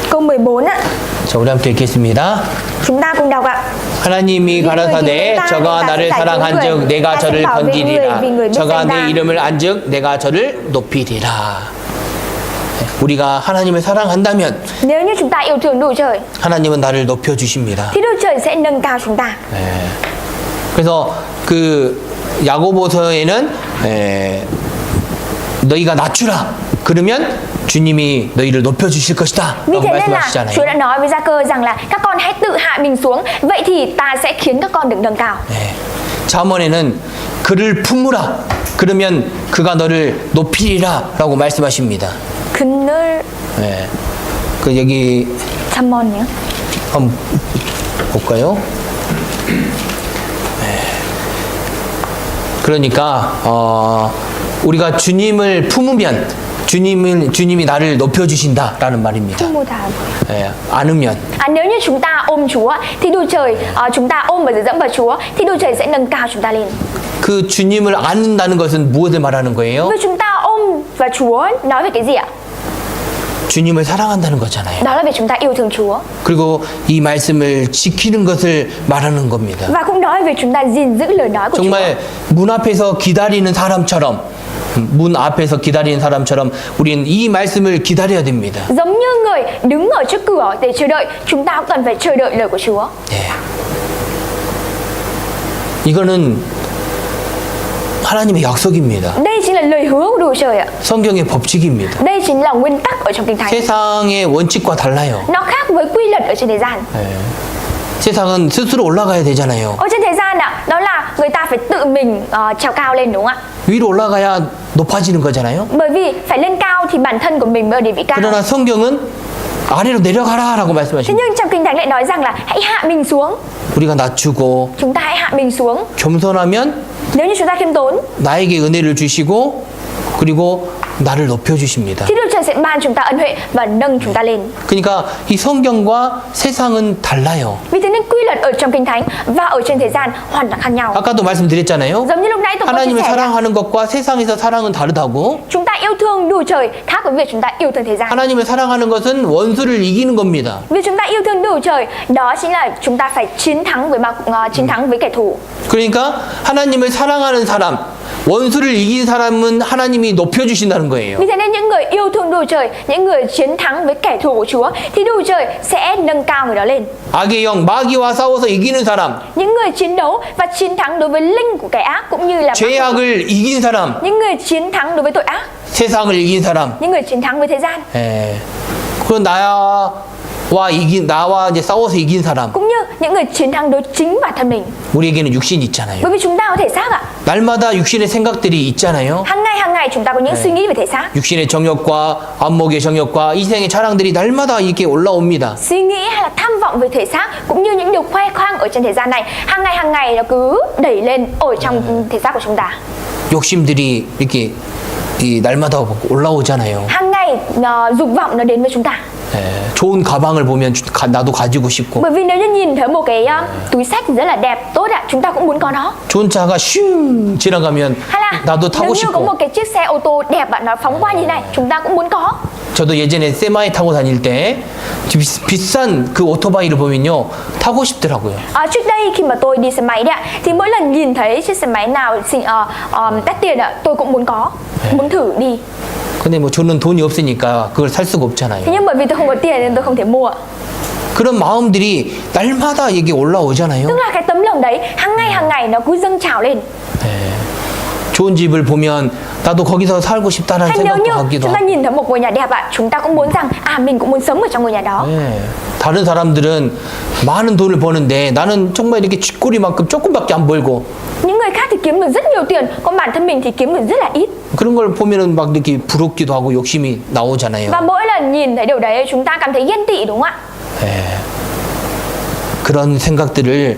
Câu 14 ạ. 자, 우리 함께 읽겠습니다. Chúng ta cùng đọc ạ. 하나님이 가라사대 저가 나를 사랑한즉 내가 저를 건지리라 저가 내 이름을 안즉 내가 저를 높이리라. 우리가 하나님을 사랑한다면 Nếu như chúng ta yêu thương Đức Trời 하나님은 나를 높여주십니다. thì Đức Trời sẽ nâng cao chúng ta. 그래서 그 야고보서에는 너희가 낮추라. 그러면 주님이 너희를 높여주실 것이다. Vì 라고 thế nên là 말씀하시잖아요. Chúa đã nói với Gia-cơ rằng là các con hãy tự hạ mình xuống, vậy thì ta sẽ khiến các con được nâng cao. 네. 잠언에는 그를 품으라. 그러면 그가 너를 높이리라. 라고 말씀하십니다. 그늘 네. 그 여기 잠언이요. 한번 볼까요? 그러니까 우리가 주님을 품으면 주님이 나를 높여주신다라는 말입니다. Mô tả. 예, 안으면 Nếu như chúng ta ôm Chúa thì Đức Trời, chúng ta ôm và dựa dẫm vào Chúa thì Đức Trời sẽ nâng cao chúng ta lên. 그 주님을 안는다는 것은 무엇을 말하는 거예요? Vì chúng ta ôm vào Chúa nói về cái gì ạ? 주님을 사랑한다는 거잖아요. Đó là việc chúng ta yêu thương Chúa. 그리고 이 말씀을 지키는 것을 말하는 겁니다. Và cũng nói về chúng ta gìn giữ lời nói của Chúa. 정말 문 앞에서 기다리는 사람처럼 문 앞에서 기다리는 사람처럼 우리는 이 말씀을 기다려야 됩니다. Giống như người đứng ở trước cửa để chờ đợi, chúng ta cũng cần phải chờ đợi lời của Chúa. 예. 이거는 하나님의 약속입니다. Đây chính là lời hứa của Đức Trời ạ. 성경의 법칙입니다. Đây chính là nguyên tắc ở trong Kinh Thánh. 세상의 원칙과 달라요. Nó khác với quy luật ở trên thế gian. 예. 세상은 스스로 올라가야 되잖아요. Ở trên thế gian ạ, đó là người ta phải tự mình trèo cao lên, đúng không ạ? 위로 올라가야 높아지는 거잖아요. Bởi vì phải lên cao thì bản thân của mình mới ở địa vị cao. 그러나 성경은 아래로 내려가라라고 Thế 말씀하십니다. nhưng trong Kinh Thánh lại nói rằng là hãy hạ mình xuống. 우리가 낮추고 Chúng ta hãy hạ mình xuống. 겸손하면 Nếu như chúng ta khiêm tốn 나에게 은혜를 주시고 그리고 나를 높여주십니다. thì Đức Trời sẽ ban chúng ta ân huệ và nâng chúng ta lên. 그러니까 이 성경과 세상은 달라요. Vì thế nên quy luật ở trong Kinh Thánh và ở trên thế gian hoàn toàn khác nhau. 아까도 말씀드렸잖아요. Giống như lúc nãy tôi có chia 하나님을 sẻ là 사랑하는 것과 세상에서 사랑은 다르다고. chúng ta yêu thương Đức Trời khác với việc chúng ta yêu thương thế gian. 하나님을 사랑하는 것은 원수를 이기는 겁니다. Vì chúng ta yêu thương Đức Trời, đó chính là chúng ta phải chiến thắng với kẻ thù. 그러니까 하나님을 사랑하는 사람, 원수를 이긴 사람은 하나님이 높여주신다는 거예요. Vì thế nên những người yêu thương Đức Trời, những người chiến thắng với kẻ thù của Chúa thì Đức Trời sẽ nâng cao người đó lên. 악의 영, 마귀와 싸워서 이기는 사람, Những người chiến đấu và chiến thắng đối với linh của kẻ ác cũng như là 죄악을 이긴 사람, những người chiến thắng đối với tội ác, 세상을 이긴 사람. những người chiến thắng với thế gian, 예. 그리고 나와 이제 싸워서 이긴 사람. cũng như những người chiến thắng đối chính bản thân mình. 우리에게는 육신이 있잖아요. Bởi vì chúng ta có thể xác ạ. 날마다 육신의 생각들이 있잖아요. Hàng ngày chúng ta có những suy nghĩ về thể xác. 육신의 정욕과 안목의 정욕과 이생의 자랑들이 날마다 이렇게 올라옵니다. Suy nghĩ hay là tham vọng về thể xác cũng như những điều khoe khoang ở trên thế gian này, hàng ngày nó cứ đẩy lên ở trong thể xác của chúng ta. 욕심들이 이렇게 날마다 올라오잖아요. Hàng ngày dục vọng nó đến với chúng ta. 예, 좋은 가방을 보면 나도 가지고 싶고, Bởi vì nếu như nhìn thấy một cái túi sách rất là đẹp, tốt ạ, chúng ta cũng muốn có nó. 좋은 차가 슝 지나가면 Hay là 나도 nếu 타고 như có một 싶고. cái chiếc xe ô tô đẹp bạn nó phóng qua như này, chúng ta cũng muốn có. 저도 예전에 세마이 타고 다닐 때 비싼 그 오토바이를 보면요 타고 싶더라고요. Trước đây khi mà tôi đi xe máy đấy ạ, thì mỗi lần nhìn thấy chiếc xe máy nào đắt tiền ạ, tôi cũng muốn có, muốn thử đi. 근데 뭐 저는 돈이 없으니까 그걸 살 수가 없잖아요. Thế nhưng bởi vì tôi không có tiền nên tôi không thể mua. 그런 마음들이 날마다 이게 올라오잖아요. Tức là cái tấm lòng đấy hàng ngày nó cứ dâng trào lên. 좋은 집을 보면 나도 거기서 살고 싶다는 Hay nếu 생각도 như 하기도 chúng ta 하고. nhìn thấy một ngôi nhà đẹp ạ, chúng ta cũng muốn rằng mình cũng muốn sống ở trong ngôi nhà đó. 네. 다른 사람들은 많은 돈을 버는데 나는 정말 이렇게 쥐꼬리만큼 조금밖에 안 벌고. Những người khác thì kiếm được rất nhiều tiền, còn bản thân mình thì kiếm được rất là ít. 그런 걸 보면은 막 이렇게 부럽기도 하고 욕심이 나오잖아요. Và mỗi lần nhìn thấy điều đấy chúng ta cảm thấy ghen tị, đúng không ạ? 예. 그런 생각들을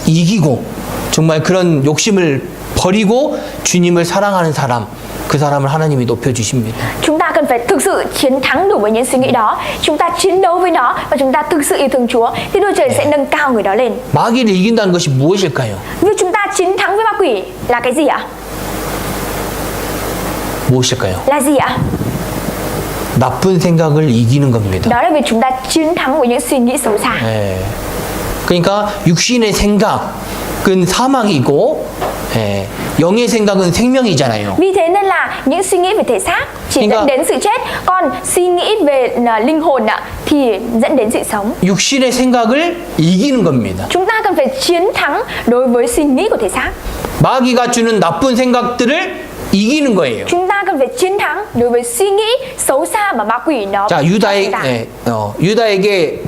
이기고 정말 그런 욕심을 버리고 주님을 사랑하는 사람, 그 사람을 하나님이 높여주십니다. Chúng ta cần phải thực sự chiến thắng đủ với những suy nghĩ đó. Chúng ta chiến đấu với nó và chúng ta thực sự yêu thương Chúa thì Đức Trời sẽ nâng cao người đó lên. 마귀를 이긴다는 것이 무엇일까요? Việc chúng ta chiến thắng với ma quỷ là cái gì ạ? 무엇일까요? Là gì ạ? 나쁜 생각을 이기는 겁니다. Đó là việc chúng ta chiến thắng với những suy nghĩ xấu xa. 예. 그러니까 육신의 생각은 사망이고, 예. 영의 생각은 생명이잖아요. Vì thế nên là những suy nghĩ về thể xác chỉ 그러니까 dẫn đến sự chết, còn suy nghĩ về linh hồn thì dẫn đến sự sống. 육신의 생각을 이기는 겁니다. Chúng ta cần phải chiến thắng đối với suy nghĩ của thể xác. 마귀가 주는 나쁜 생각들을 이기는 거예요. Chúng ta cần phải chiến thắng đối với suy nghĩ xấu xa mà ma quỷ nó 자, 유다에게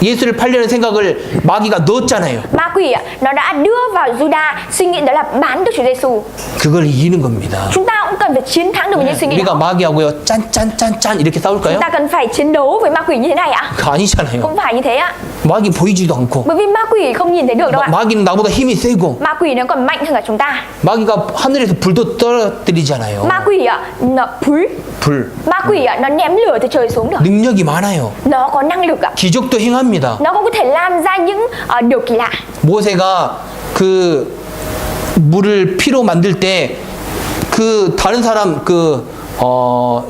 예수를 팔려는 생각을 마귀가 넣었잖아요. Ma quỷ nó đã đưa vào Juda suy nghĩ đó là bán được Chúa Giêsu. 그걸 이기는 겁니다. Chúng ta cũng cần phải chiến thắng được với những suy nghĩ 우리가 đó. 마귀하고요, 짠짠짠짠 이렇게 싸울까요? Chúng ta cần phải chiến đấu với ma quỷ như thế này ạ? 그거 아니잖아요. Không phải như thế ạ. 마귀 보이지도 않고 Bởi vì ma quỷ không nhìn thấy được đâu ạ. 마귀는 나보다 힘이 세고 Ma quỷ nó còn mạnh hơn cả chúng ta. 마귀가 하늘에서 불도 떨어뜨리잖아요. Ma quỷ nó 불 ma quỷ nó ném lửa từ trời xuống được. 능력이 많아요. Nó có năng lực ạ. 기적도 행합니다. Nó cũng có thể làm ra những điều kỳ lạ. 모세가 그 물을 피로 만들 때 그 다른 사람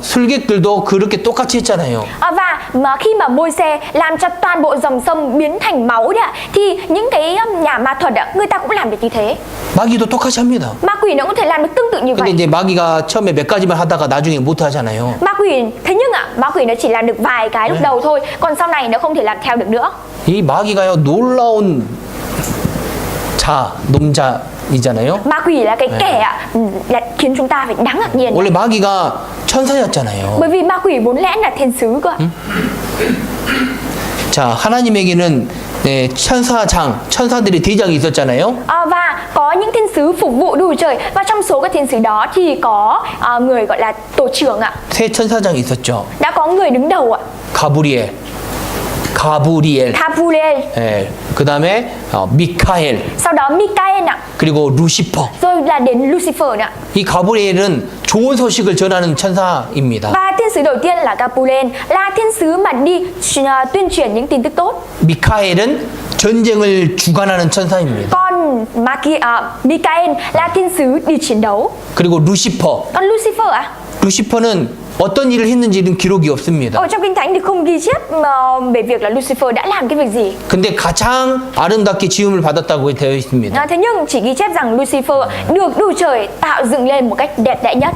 술객들도 그렇게 똑같이 했잖아요. Và mà khi mà Môi-se làm cho toàn bộ dòng sông biến thành máu đấy ạ, thì những cái nhà ma thuật người ta cũng làm được như thế. 마귀도 똑같이 합니다. Ma quỷ nó cũng thể làm được tương tự như 근데 vậy. 이제 마귀가 처음에 몇 가지만 하다가 나중에 못 하잖아요. Ma quỷ thế nhưng ma quỷ nó chỉ làm được vài cái lúc đầu thôi, còn sau này nó không thể làm theo được nữa. 이 마귀가요 놀라운 놈자이잖아요. Ma quỷ là cái kẻ là khiến chúng ta phải đáng ngạc nhiên. 원래 마귀가 천사였잖아요. Bởi vì ma quỷ vốn lẽ là thiên sứ cơ. 자, 하나님에게는 천사들이 대장이 있었잖아요. Và có những thiên sứ phục vụ Đức Chúa Trời, và trong số các thiên sứ đó thì có người gọi là tổ trưởng ạ. 세 천사장이 있었죠. Đã có người đứng đầu ạ. 가브리엘, Gabriel, 예, 그 다음에 미카엘, sau đó Michael ạ, 그리고 루시퍼. rồi là đến Lucifer ạ. 이 가브리엘은 좋은 소식을 전하는 천사입니다. Và thiên sứ đầu tiên là Gabriel, là thiên sứ mà đi tuyên truyền những tin tức tốt. 미카엘은 전쟁을 주관하는 천사입니다. Còn Michael là thiên sứ đi chiến đấu. 그리고 루시퍼. Còn Lucifer ạ? 루시퍼는 어떤 일을 했는지는 기록이 없습니다. Ở trong Kinh Thánh thì không ghi chép về việc là Lucifer đã làm cái việc gì. 근데 가장 아름답게 지음을 받았다고 되어 있습니다. Thế nhưng chỉ ghi chép rằng Lucifer được Đức Trời tạo dựng lên một cách đẹp đẽ nhất.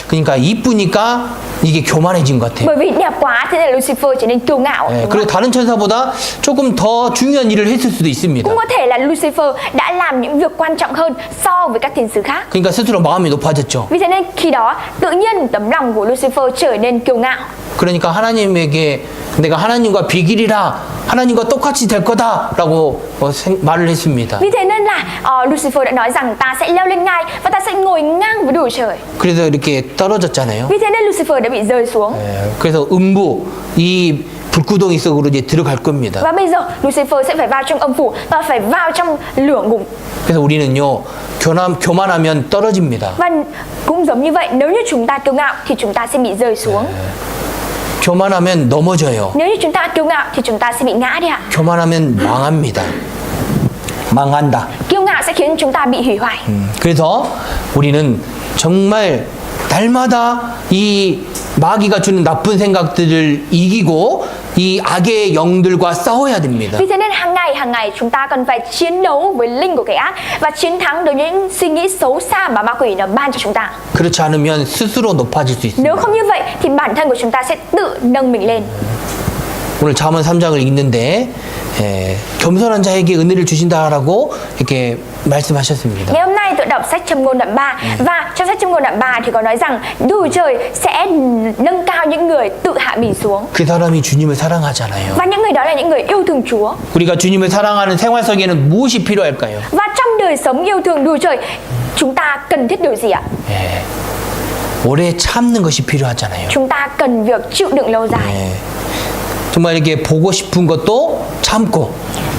그러니까 이쁘니까 이게 교만해진 것 같아요. Bởi vì đẹp quá thế nên Lucifer trở nên kiêu ngạo. 네, 그리고 다른 천사보다 조금 더 중요한 일을 했을 수도 있습니다. Cũng có thể là Lucifer đã làm những việc quan trọng hơn so với các thiên sứ khác. 그러니까 스스로 마음이 높아졌죠. Vì thế nên khi đó tự nhiên tấm lòng của Lucifer trở nên kiêu ngạo. 그러니까 하나님에게 내가 하나님과 비길이라 하나님과 똑같이 될 거다라고 말을 했습니다. Vì thế nên là Lucifer đã nói rằng ta sẽ leo lên ngai và ta sẽ ngồi ngang với Đức Trời. 그래서 이렇게 떨어졌잖아요. Vì thế nên Lucifer đã bị rơi xuống. 그래서 음부 이 불구덩이 속으로 이제 들어갈 겁니다. Và bây giờ Lucifer sẽ phải vào trong âm phủ và phải vào trong lửa ngục. 그래서 우리는요 교만하면 떨어집니다. Và cũng giống như vậy, nếu như chúng ta kiêu ngạo thì chúng ta sẽ bị rơi xuống. 교만하면 넘어져요. Nếu như chúng ta kiêu ngạo thì chúng ta sẽ bị ngã đi ạ. 교만하면 망합니다. 망한다. Kiêu ngạo sẽ khiến chúng ta bị hủy hoại. 그래서 우리는 정말 날마다 이 마귀가 주는 나쁜 생각들을 이기고 이 악의 영들과 싸워야 됩니다. Vì thế nên hàng ngày chúng ta cần phải chiến đấu với linh của kẻ ác và chiến thắng đối với những suy nghĩ xấu xa mà ma quỷ nó ban cho chúng ta. 그렇지 않으면 스스로 높아질 수 있습니다. Nếu không như vậy thì bản thân của chúng ta sẽ tự nâng mình lên. 오늘 잠언 3장을 읽는데 겸손한 자에게 은혜를 주신다라고 이렇게 말씀하셨습니다. Ngày hôm nay tôi đọc sách Châm ngôn đoạn 3 và trong sách Châm ngôn đoạn 3 thì có nói rằng Đức Trời sẽ nâng cao những người tự hạ mình xuống. 그 사람이 주님을 사랑하잖아요. Và những người đó là những người yêu thương Chúa. 우리가 주님을 사랑하는 생활 속에는 무엇이 필요할까요? Và trong đời sống yêu thương Đức Trời, chúng ta cần thiết điều gì ạ? 오래 참는 것이 필요하잖아요. Chúng ta cần việc chịu đựng lâu dài. 정말 이렇게 보고 싶은 것도 참고.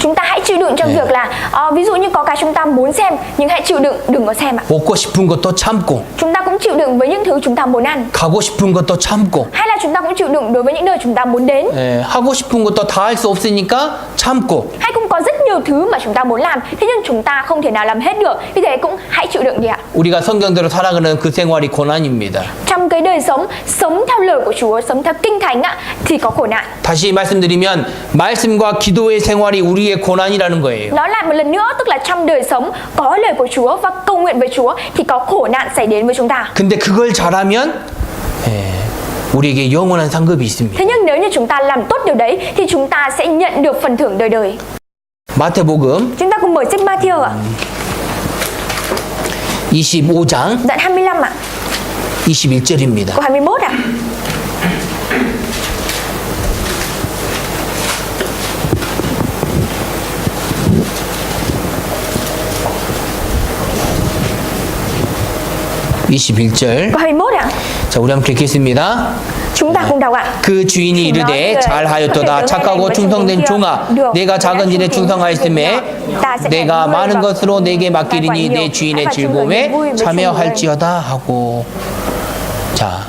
Chúng ta hãy chịu đựng trong việc là ví dụ như có cái chúng ta muốn xem nhưng hãy chịu đựng đừng có xem ạ. 먹고 싶은 것도 참고. Chúng ta cũng chịu đựng với những thứ chúng ta muốn ăn. 가고 싶은 것도 참고. Hay là chúng ta cũng chịu đựng đối với những nơi chúng ta muốn đến. 하고 싶은 것도 다 할 수 없으니까 참고. Hay cũng có rất nhiều thứ mà chúng ta muốn làm, thế nhưng chúng ta không thể nào làm hết được. Vì thế cũng hãy chịu đựng đi ạ. 우리가 성경대로 살아가는 그 생활이 고난입니다. Trong cái đời sống theo lời của Chúa, sống theo kinh thánh ạ, thì có khổ nạn. 다시 말씀드리면 말씀과 기도의 생활이 우리의 고난이라는 거예요. Nói lại một lần nữa, tức là trong đời sống có lời của Chúa và cầu nguyện với Chúa thì có khổ nạn xảy đến với chúng ta. 근데 그걸 잘하면 우리에게 영원한 상급이 있습니다. Thế nhưng nếu như chúng ta làm tốt điều đấy thì chúng ta sẽ nhận được phần thưởng đời đời. 마태복음 Chúng ta cùng mở sách Ma-thi-ơ ạ. 25장 Đoạn 25 ạ. 21절입니다. Câu 21 ạ. (21절) Câu 21 ạ. 자, 우리 한번 읽겠습니다. Chúng ta cùng đọc ạ. 그 주인이 이르되 잘하였도다 착하고 충성된 종아 내가 작은 일에 충성하였음에 내가 많은 것으로 내게 맡기리니 내 주인의 즐거움에 참여할지어다 하고. 자,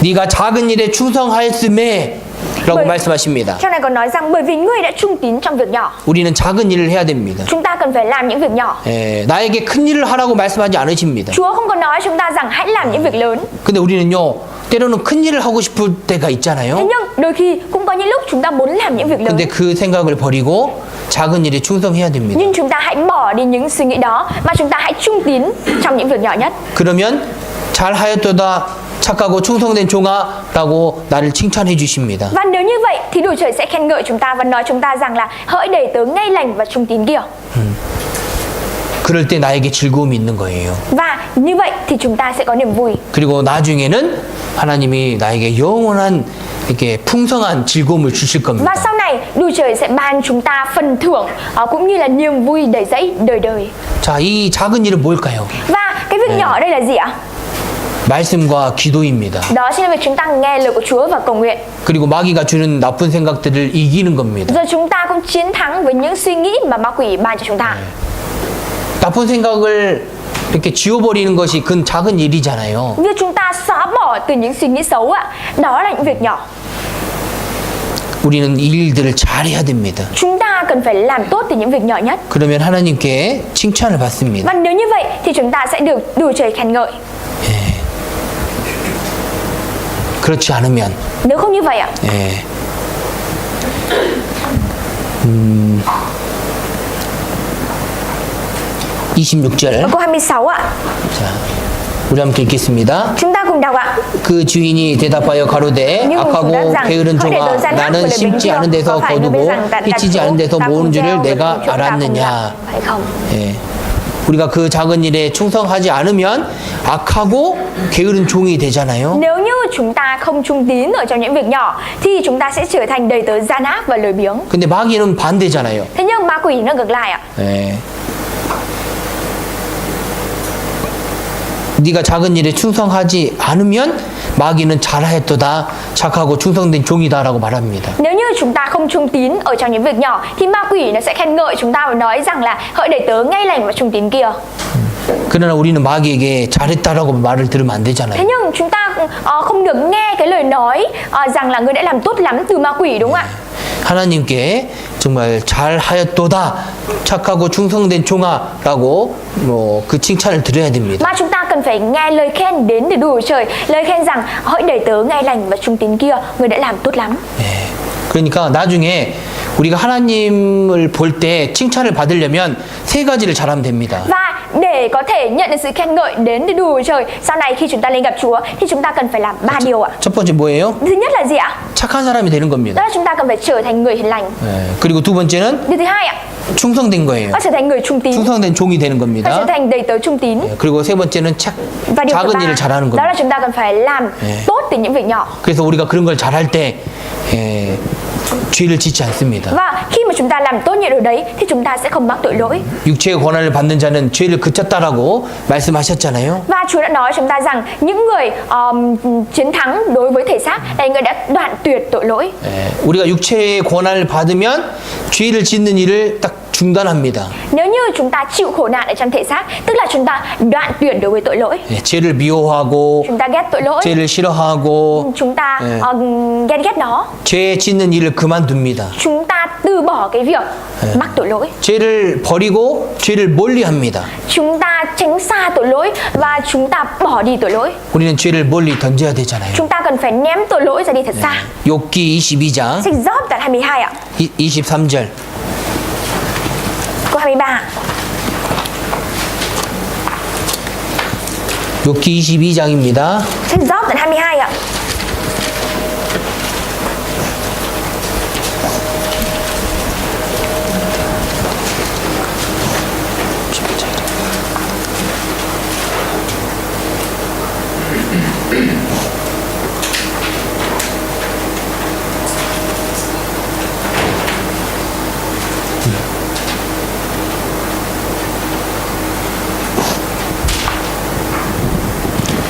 네가 작은 일에 충성하였음에 라고 말씀하십니다. Trong này còn nói rằng bởi vì ngươi đã trung tín trong việc nhỏ, 우리는 작은 일을 해야 됩니다. chúng ta cần phải làm những việc nhỏ. 예, 나에게 큰 일을 하라고 말씀하지 않으십니다. Chúa không có nói chúng ta rằng hãy làm những việc lớn. 근데 우리는요, 때로는 큰 일을 하고 싶을 때가 Thế 있잖아요. nhưng đôi khi cũng có những lúc chúng ta muốn làm những việc lớn. 근데 그 생각을 버리고 작은 일에 충성해야 됩니다. Nhưng chúng ta hãy bỏ đi những suy nghĩ đó mà chúng ta hãy trung tín trong những việc nhỏ nhất. 그러면 잘하였도다 착하고 충성된 종아라고 나를 칭찬해 주십니다. Và nếu như vậy thì Đức Trời sẽ khen ngợi chúng ta và nói chúng ta rằng là hỡi đầy tớ ngay lành và trung tín kia. 그럴 때 나에게 즐거움이 있는 거예요. Và như vậy thì chúng ta sẽ có niềm vui. 그리고 나중에는 하나님이 나에게 영원한 이렇게 풍성한 즐거움을 주실 겁니다. Và sau này Đức Trời sẽ ban chúng ta phần thưởng cũng như là niềm vui đầy dẫy đời đời. 자, 이 작은 일은 뭘까요? Và cái việc nhỏ ở đây là gì ạ? 말씀과 기도입니다. Đó chính là việc chúng ta nghe lời của Chúa và cầu nguyện. 그리고 마귀가 주는 나쁜 생각들을 이기는 겁니다. Rồi chúng ta cũng chiến thắng với những suy nghĩ mà ma quỷ ban cho chúng ta. 나쁜 생각을 이렇게 지워버리는 것이 그 작은 일이잖아요. Việc chúng ta xóa bỏ từ những suy nghĩ xấu ạ, đó là những việc nhỏ. 우리는 이 일들을 잘해야 됩니다. Chúng ta cần phải làm tốt từ những việc nhỏ nhất. 그러면 하나님께 칭찬을 받습니다. Và nếu như vậy thì chúng ta sẽ được Đức Trời khen ngợi. 그렇지 않으면 Nếu không như vậy ạ, 예. 26절. câu 26 ạ. 자, 우리 함께 읽겠습니다. Chúng ta cùng đọc ạ. 그 주인이 대답하여 가로되 Nhưng 악하고 chúng ta rằng, 게으른 hỡi để 종아 tớ gian ác 나는 và lời 심지 bình 않은 thường, 데서 có phải ngươi biết 거두고 rằng ta đặt 삐치지 chỗ, 않은 데서 ta 모으는 không 줄을 gieo 내가 và chỗ ta không 알았느냐. gặt, phải không? 예. 우리가 그 작은 일에 충성하지 않으면 악하고 게으른 종이 되잖아요. Nếu như chúng ta không trung tín ở trong những việc nhỏ thì chúng ta sẽ trở thành đầy tớ gian ác và lười biếng. 근데 마귀는 반대잖아요. Thế nhưng ma quỷ nó ngược lại ạ. 예. 네가 작은 일에 충성하지 않으면 마귀는 잘하였도다 착하고 충성된 종이다라고 말합니다. Nếu như chúng ta không trung tín ở trong những việc nhỏ thì ma quỷ nó sẽ khen ngợi chúng ta và nói rằng là hỡi đầy tớ ngay lành và trung tín kia. 그러나 우리는 마귀에게 잘했다라고 말을 들으면 안 Thế 되잖아요. nhưng chúng ta không được nghe cái lời nói rằng là ngươi đã làm tốt lắm từ ma quỷ, đúng không ạ? 하나님께 정말 잘하였도다 착하고 충성된 종아라고 그 칭찬을 드려야 됩니다. Mà chúng ta cần phải nghe lời khen đến từ Đức Trời, lời khen rằng hỡi đầy tớ ngay lành và trung tín kia, ngươi đã làm tốt lắm. 예. 그러니까 나중에 우리가 하나님을 볼 때 칭찬을 받으려면 세 가지를 잘하면 됩니다. Và để có thể nhận được sự khen ngợi đến từ Đức Trời sau này khi chúng ta lên gặp Chúa thì chúng ta cần phải làm 3 điều ạ. 첫 번째 뭐예요? Thứ nhất là gì ạ? 착한 사람이 되는 Đó 겁니다. là chúng ta cần phải trở thành người hiền lành. 예. 그리고 두 번째는 Điều thứ hai ạ, 충성된 거예요. đó trở thành người trung tín. 충성된 종이 되는 Đó trở 겁니다. thành đầy tớ trung tín. 예. 그리고 세 번째는 Và điều thứ 작은 ba, 일을 잘하는 đó là 겁니다. chúng ta cần phải làm tốt từ những việc nhỏ. 그래서 우리가 그런 걸 잘할 때 예, 죄를 짓지 않습니다. Và khi mà chúng ta làm tốt những điều đấy thì chúng ta sẽ không mắc tội lỗi. 육체의 권한을 받는 자는 죄를 그쳤다라고 말씀하셨잖아요. Và Chúa đã nói chúng ta rằng những người chiến thắng đối với thể xác là người đã đoạn tuyệt tội lỗi. 예, 우리가 육체의 권한을 받으면 죄를 짓는 일을 딱 중단합니다. Nếu như chúng ta chịu khổ nạn ở trong thể xác, tức là chúng ta đoạn tuyệt đối với tội lỗi. 예, 죄를 미워하고 Chúng ta ghét tội lỗi, 죄를 싫어하고 chúng ta ghen ghét nó, 죄 짓는 일을 그만둡니다. chúng ta từ bỏ cái việc mắc tội lỗi. 죄를 버리고 죄를 멀리합니다. Chúng ta tránh xa tội lỗi và chúng ta bỏ đi tội lỗi. 우리는 죄를 멀리 던져야 되잖아요. Chúng ta cần phải ném tội lỗi ra đi thật xa. 욥기 22장 Sách Gióp đoạn 22 ạ, 23절. câu 23. 욥기 22장입니다. Sách Gióp đoạn 22 ạ.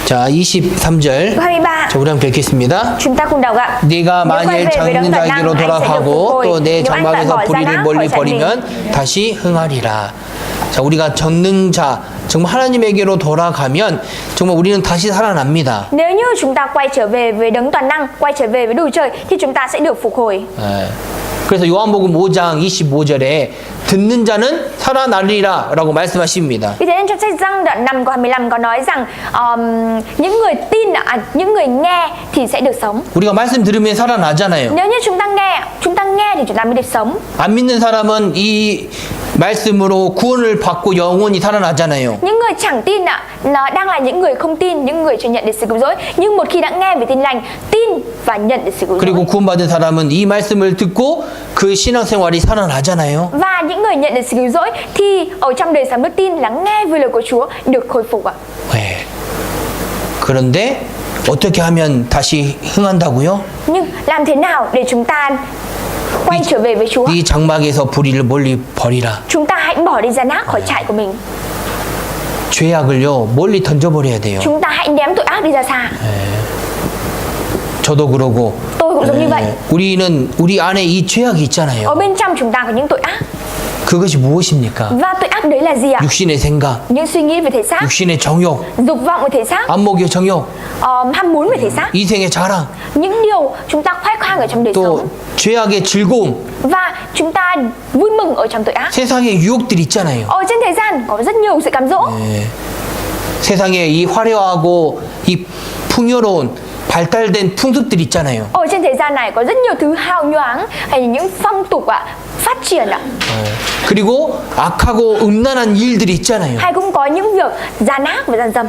자, 23절. 23. 자, 우리 함께 읽겠습니다. Chúng ta cùng đọc ạ. 네가 Nếu quay 만일 về với đấng 잡는 toàn năng, 자에게로 anh sẽ được phục 돌아가고 hồi. 또 내 Nếu anh 장막에서 bỏ 불의를 Gia-nát 멀리 khỏi trại mình, 버리면 다시 흥하리라. 자, 우리가 전능자, 정말 하나님에게로 돌아가면 정말 우리는 다시 살아납니다. nếu như chúng ta quay trở về với đấng toàn năng, quay trở về với Đức Trời thì chúng ta sẽ được phục hồi. 예. 그래서 요한복음 5장 25절에 듣는 자는 살아나리라 라고 말씀하십니다. Vì thế nên trong sách Giăng đoạn 5 câu 25 có nói rằng những người tin, những người nghe thì sẽ được sống. 우리가 말씀 들으면 살아나잖아요. Nếu như chúng ta nghe thì chúng ta mới được sống. 안 믿는 사람은 이 말씀으로 구원을 받고 영원히 살아나잖아요. Những người chẳng tin nó đang là những người không tin, những người chưa nhận được sự cứu rỗi. Nhưng một khi đã nghe về tin lành, tin và nhận được sự cứu rỗi. 그리고 구원받은 사람은 이 말씀을 듣고 그 신앙생활이 살아나잖아요. Và những người nhận được sự cứu rỗi thì ở trong đời sống đức tin là nghe về lời của Chúa được khôi phục ạ. 네. 그런데 어떻게 하면 다시 흥한다고요? Nhưng làm thế nào để chúng ta quay trở về với Chúa? 네 장막에서 불의를 멀리 버리라. Chúng ta hãy bỏ đi Gia-nát khỏi trại của mình. 죄악을요 멀리 던져버려야 돼요. Chúng ta hãy ném tội ác đi ra xa. 저도 그러고. Tôi cũng giống như vậy. 우리는 우리 안에 이 죄악이 있잖아요. Ở bên trong chúng ta có những tội ác. 그것이 무엇입니까? Và tội ác đấy là gì ạ? 육신의 생각, Những suy nghĩ về thể xác, 육신의 정욕, dục vọng về thể xác, 안목의 정욕, ham muốn về thể xác, 이생의 자랑, những điều chúng ta khoe khoang ở trong đời 또 sống 죄악의 즐거움, và chúng ta vui mừng ở trong tội ác. 세상의 유혹들 있잖아요. Ở trên thế gian có rất nhiều sự cám dỗ. 네. 세상에 이 화려하고 이 풍요로운 발달된 풍습들 있잖아요. Ở trên thế gian này có rất nhiều thứ hào nhoáng hay là những phong tục phát triển ạ. 그리고 악하고 음란한 일들이 있잖아요. Hay cũng có những việc gian ác và gian dâm.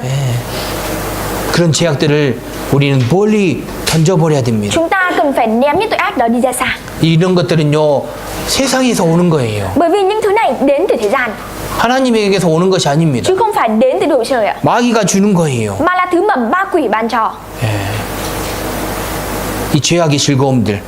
그런 죄악들을 우리는 멀리 던져버려야 됩니다. Chúng ta cần phải ném những tội ác đó đi ra xa. 이런 것들은요 세상에서 오는 거예요. Bởi vì những thứ này đến từ thế gian 하나님에게서 오는 것이 아닙니다. chứ không phải đến từ đội trời ạ. 마귀가 주는 거예요. Mà là thứ mà ma quỷ ban cho. 이 죄악의 즐거움들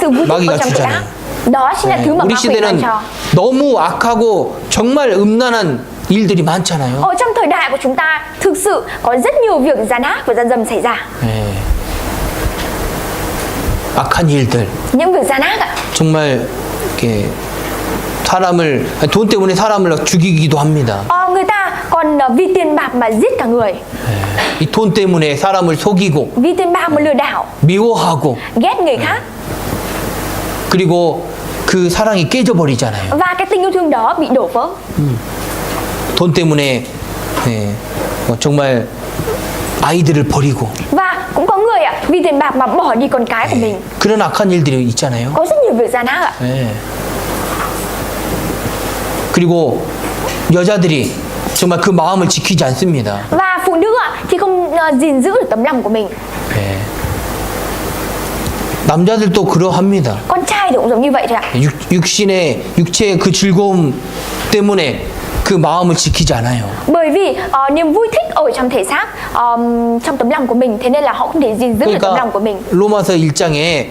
Sự vui thích ở 마귀가 trong tội ác. 주잖아요. Đó chính là thứ mà 우리 ma quỷ ban 시대는 cho. 너무 악하고 정말 음란한 일들이 많잖아요. Ở trong thời đại của chúng ta thực sự có rất nhiều việc gian ác và gian dâm xảy ra. 악한 일들 Những việc gian ác ạ. 정말 이렇게 돈 때문에 사람을 죽이기도 합니다. Người ta còn vì tiền bạc mà giết cả người. 이 돈 때문에 사람을 속이고 Vì tiền bạc mà lừa đảo, 미워하고 ghét người khác. 그리고 그 사랑이 깨져버리잖아요. Và cái tình yêu thương đó bị đổ vỡ. 돈 때문에 정말 아이들을 버리고 Và cũng có người vì tiền bạc mà bỏ đi con cái của mình. 그런 악한 일들이 있잖아요. Có rất nhiều việc gian ác ạ. 그리고 여자들이 정말 그 마음을 지키지 않습니다. Và phụ nữ thì không gìn giữ được tấm lòng của mình. 남자들도 그러합니다. Con trai thì cũng giống như vậy thôi ạ. 육체의 그 즐거움 때문에 그 마음을 지키지 않아요. Bởi vì niềm vui thích ở trong thể xác, trong tấm lòng của mình, thế nên là họ không thể gìn giữ được tấm lòng của mình. 로마서 1장에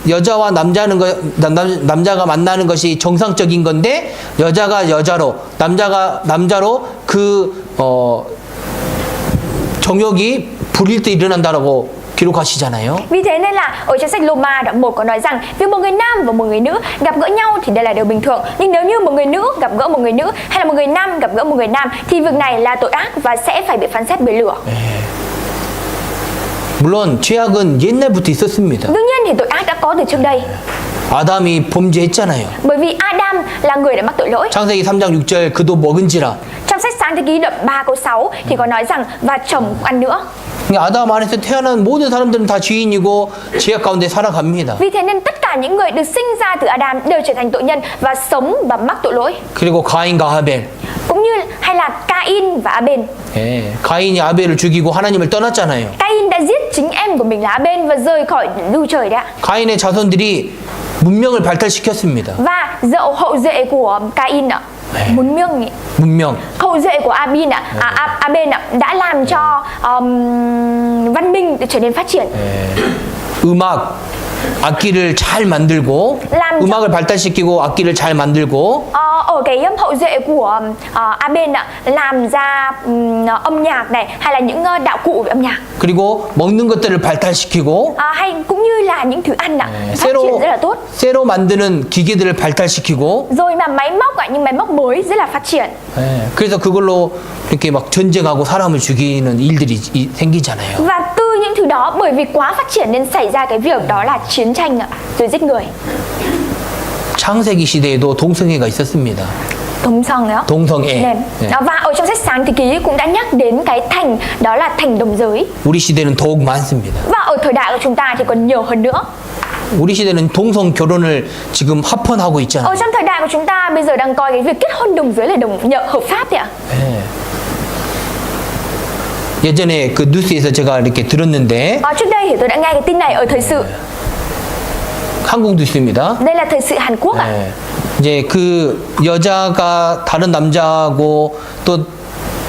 여자와 남자가 만나는 것이 정상적인 건데 여자가 여자로 남자가 남자로 그 정욕이 부릴 때 일어난다라고 기록하시잖아요. Vì thế nên là ở trong sách Lô-ma đoạn 1 có nói rằng việc một người nam và một người nữ gặp gỡ nhau thì đây là điều bình thường. Nhưng nếu như một người nữ gặp gỡ một người nữ hay là một người nam gặp gỡ một người nam thì việc này là tội ác và sẽ phải bị phán xét bởi lửa. 물론 죄악은 옛날부터 있었습니다. Đương nhiên thì tội ác đã có từ trước đây. 아담이 범죄했잖아요. Bởi vì Adam là người đã mắc tội lỗi. 창세기 3장 6절 그도 먹은지라. Trong sách Sáng Thế Ký đoạn 3 câu 6 thì có nói rằng và chồng cũng ăn nữa. 아담 안에서 태어난 모든 사람들은 다 죄인이고 죄악 가운데 살아갑니다. Vì thế nên tất cả những người được sinh ra từ Adam đều trở thành tội nhân và sống và mắc tội lỗi. 그리고 가인과 아벨. Cũng như hay là Cain và Abel. 가인이 아벨을 죽이고 하나님을 떠났잖아요. Cain đã giết chính em của mình là Abel và rời khỏi Đức Trời đấy ạ. 가인의 자손들이 문명을 발달시켰습니다. Và hậu duệ của Cain ạ, 문명. hậu duệ của Abel đã làm cho văn minh trở nên phát triển. 음악, 악기를 잘 만들고 Làm cho- 음악을 발달시키고 악기를 잘 만들고 ở cái hậu duệ của Aben ạ, làm ra âm nhạc này hay là những đạo cụ về âm nhạc, 그리고 먹는 것들을 발달시키고 hay cũng như là những thứ ăn ạ, phát triển 새로 rất là tốt. 새로 만드는 기계들을 발달시키고 Rồi mà máy móc ạ, những máy móc mới rất là phát triển. 그래서 그걸로 이렇게 막 전쟁하고 사람을 죽이는 일들이 생기잖아요. Và từ những thứ đó, bởi vì quá phát triển nên xảy ra cái việc đó là chiến tranh ạ, rồi giết người. 창세기 시대에도 동성애가 있었습니다. Đồng song đó. 동성애. Nè. Và ở trong sách Sáng Thế Ký cũng đã nhắc đến cái thành, đó là thành đồng giới. 우리 시대는 더욱 많습니다. Và ở thời đại của chúng ta thì còn nhiều hơn nữa. 우리 시대는 동성 결혼을 지금 합헌하고 Ở 있잖아요. trong thời đại của chúng ta bây giờ đang coi cái việc kết hôn đồng giới là hợp pháp thì ạ. 예. 예전에 그 뉴스에서 제가 이렇게 들었는데 Trước đây thì tôi đã nghe cái tin này ở thời sự. 한국 뉴스입니다. Đây là thời sự Hàn Quốc ạ. 예. 이제 그 여자가 다른 남자하고 또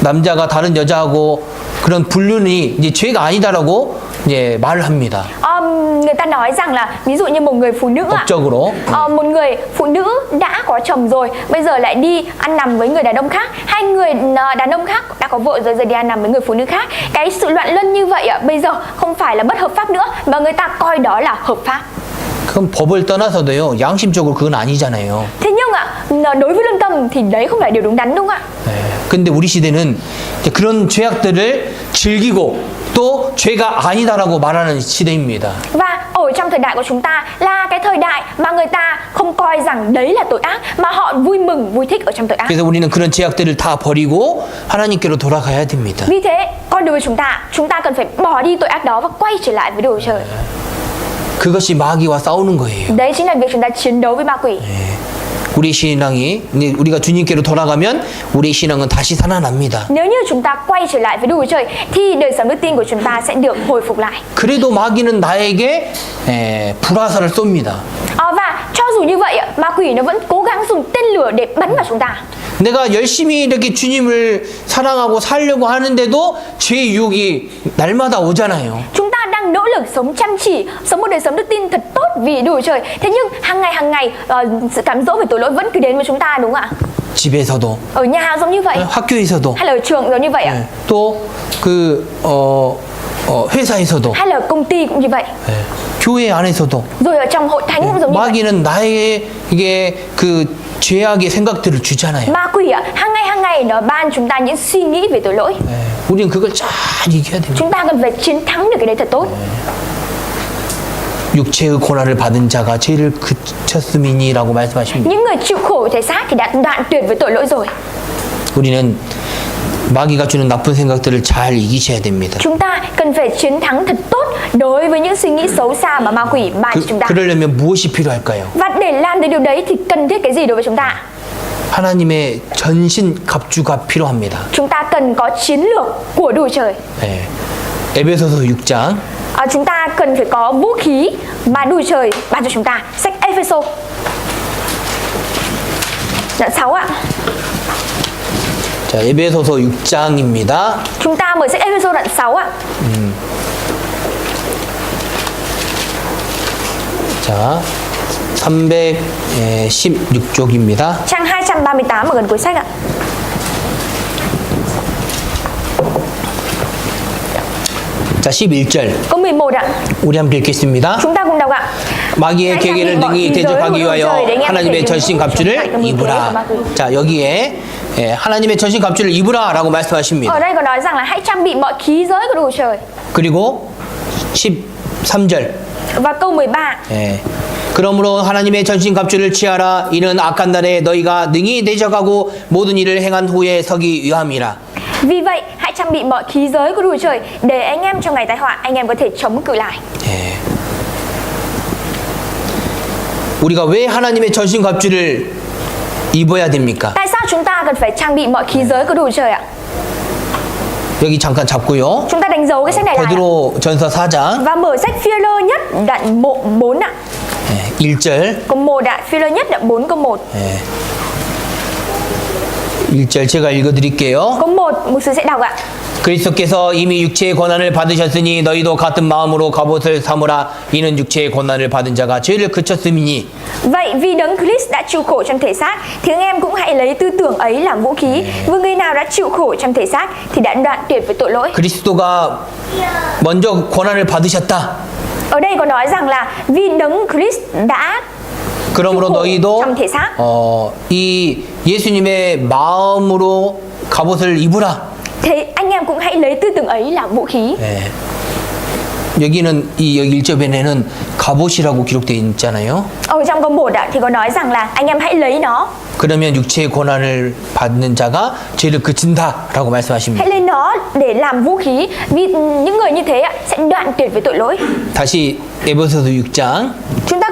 남자가 다른 여자하고 그런 불륜이 이제 죄가 아니다라고 이제 말을 합니다. Người ta nói rằng là ví dụ như một người phụ nữ ạ, 법적으로. một người phụ nữ đã có chồng rồi, bây giờ lại đi ăn nằm với người đàn ông khác, hai người đàn ông khác đã có vợ rồi đi ăn nằm với người phụ nữ khác. Cái sự loạn luân như vậy ạ, bây giờ không phải là bất hợp pháp nữa mà người ta coi đó là hợp pháp. 그럼 법을 떠나서도요. 양심적으로 그건 아니잖아요. Thế nhưng ạ, đối với lương tâm thì đấy không phải điều đúng đắn đúng không ạ? 예. 근데 우리 시대는 이제 그런 죄악들을 즐기고 또 죄가 아니다라고 말하는 시대입니다. Và ở trong thời đại của chúng ta là cái thời đại mà người ta không coi rằng đấy là tội ác, mà họ vui mừng, vui thích ở trong tội ác. 그래서 우리는 그런 죄악들을 다 버리고 하나님께로 돌아가야 됩니다. Vì thế, coi đối với chúng ta cần phải bỏ đi tội ác đó và quay trở lại với Đức Chúa Trời. 그것이 마귀와 싸우는 거예요. Đấy chính là việc chúng ta chiến đấu với ma quỷ. 우리 신앙이 이제 우리가 주님께로 돌아가면 우리 신앙은 다시 살아납니다. Nếu như chúng ta quay trở lại với Đức Chúa Trời thì đời sống đức tin của chúng ta sẽ được hồi phục lại. 그래도 마귀는 나에게 불화살을 쏩니다. Và cho dù như vậy, ma quỷ nó vẫn cố gắng dùng tên lửa để bắn vào chúng ta. 내가 열심히 이렇게 주님을 사랑하고 살려고 하는데도 죄의 유혹이 날마다 오잖아요. Chúng ta đang nỗ lực sống chăm chỉ, sống một đời sống đức tin thật tốt vì Đức Chúa Trời. Thế nhưng hàng ngày sự cám dỗ về tội lỗi vẫn cứ đến với chúng ta đúng không ạ? 집에서도 Ở nhà giống như vậy, 학교에서도 hay là ở trường giống như vậy ạ? 또 회사에서도 Hay là công ty cũng như vậy. 교회 안에서도 Rồi ở trong hội thánh cũng giống như vậy. 마귀는 나에게 이게 그 죄악의 생각들을 주잖아요. Ma quỷ ạ, hàng ngày nó ban chúng ta những suy nghĩ về tội lỗi. 우리는 그걸 잘 이겨야 됩니다. Chúng ta cần phải chiến thắng được cái đấy thật tốt. 육체의 고난을 받은 자가 죄를 그쳤음이니라고 말씀하십니다. Những người chịu khổ về thể xác thì đã đoạn tuyệt với tội lỗi rồi. 우리는 마귀가 주는 나쁜 생각들을 잘 이기셔야 됩니다. Chúng ta cần phải chiến thắng thật tốt đối với những suy nghĩ xấu xa mà ma quỷ ban cho chúng ta. 그러려면 무엇이 필요할까요? Và để làm được điều đấy thì cần thiết cái gì đối với chúng ta? 하나님의 전신 갑주가 필요합니다. Chúng ta cần có chiến lược của Đức Chúa Trời. 네. 에베소서 6장 Chúng ta cần phải có vũ khí mà Đức Chúa Trời ban cho chúng ta. Sách Ephesos đoạn 6 ạ. 자, 에베소서 6장입니다. Chúng ta mở sách Ephesos đoạn 6 ạ. 자, 316쪽입니다. Trang 238 ở gần cuối sách ạ. 자, 11절. Câu 11 ạ. 우리 함께 읽겠습니다. Chúng ta cùng đọc ạ. 마귀의 계계를 능히 대적하기 위하여 하나님의 전신 갑주를 입으라. 자, 여기에 하나님의 전신 갑주를 입으라라고 말씀하십니다. Ở đây có nói rằng là hãy trang bị mọi khí giới của Đức Chúa Trời. 그리고 13절. Và câu 13. 그러므로 하나님의 전신 갑주를 취하라. 이는 악한 날에 너희가 능히 대적하고 모든 일을 행한 후에 서기 위함이라. Vì vậy, hãy trang bị mọi khí giới của Đức Chúa Trời để anh em trong ngày tai họa anh em có thể chống cự lại. 우리가 왜 하나님의 전신 갑주를 입어야 됩니까? Tại sao chúng ta cần phải trang bị mọi khí giới của Đức Chúa Trời ạ? 여기 잠깐 잡고요. Chúng ta đánh dấu cái sách này lại ạ. 베드로전서 4장 Và mở sách Phi-e-rơ nhất đoạn 4 ạ. 1절. Câu 1 ạ, Phi-e-rơ nhất đoạn 4 câu 1. 1절 제가 읽어드릴게요. Câu 1, mục sư sẽ đọc ạ. 그리스도께서 이미 육체의 고난을 받으셨으니 너희도 같은 마음으로 갑옷을 삼으라. 이는 육체의 고난을 받은 자가 죄를 그쳤음이니. Vậy vì đấng Christ đã chịu khổ trong thể xác thì anh em cũng hãy lấy tư tưởng ấy làm vũ khí. Và người nào đã chịu khổ trong thể xác thì đã đoạn tuyệt với tội lỗi. 그리스도가 먼저 고난을 받으셨다. Ở đây có nói rằng là vì đấng Christ đã 그러므로 chịu khổ 너희도 trong thể xác. 이 예수님의 마음으로 갑옷을 입으라. Thế anh em cũng hãy lấy tư tưởng ấy làm vũ khí. 예. 여기는 이 여기 1절에는 갑옷이라고 기록되어 있잖아요. Ở trong câu 1 thì có nói rằng là anh em hãy lấy nó. 그러면 육체의 고난을 받는 자가 죄를 그친다라고 말씀하십니다. Hãy lấy nó để làm vũ khí. Vì những người như thế sẽ đoạn tuyệt với tội lỗi. 다시 에베소서 6장. Chúng ta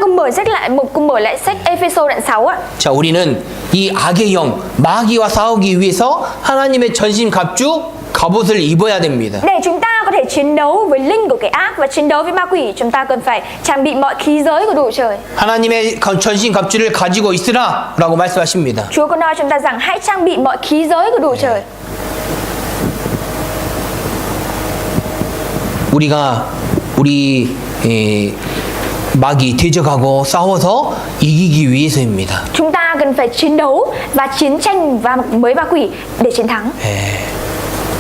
cùng mở lại sách Ephesos đoạn 6 ạ. 자, 우리는 이 악의 영 마귀와 싸우기 위해서 하나님의 전신 갑주 갑옷을 입어야 됩니다. Để chúng ta có thể chiến đấu với linh của cái ác và chiến đấu với ma quỷ, chúng ta cần phải trang bị mọi khí giới của đủ trời. 하나님의 전신 갑주를 가지고 있으라라고 말씀하십니다. Chúa có nói chúng ta rằng hãy trang bị mọi khí giới của đủ trời. 우리 마귀 대적하고 싸워서 이기기 위해서입니다. Chúng ta cần phải chiến đấu và chiến tranh với ma quỷ để chiến thắng.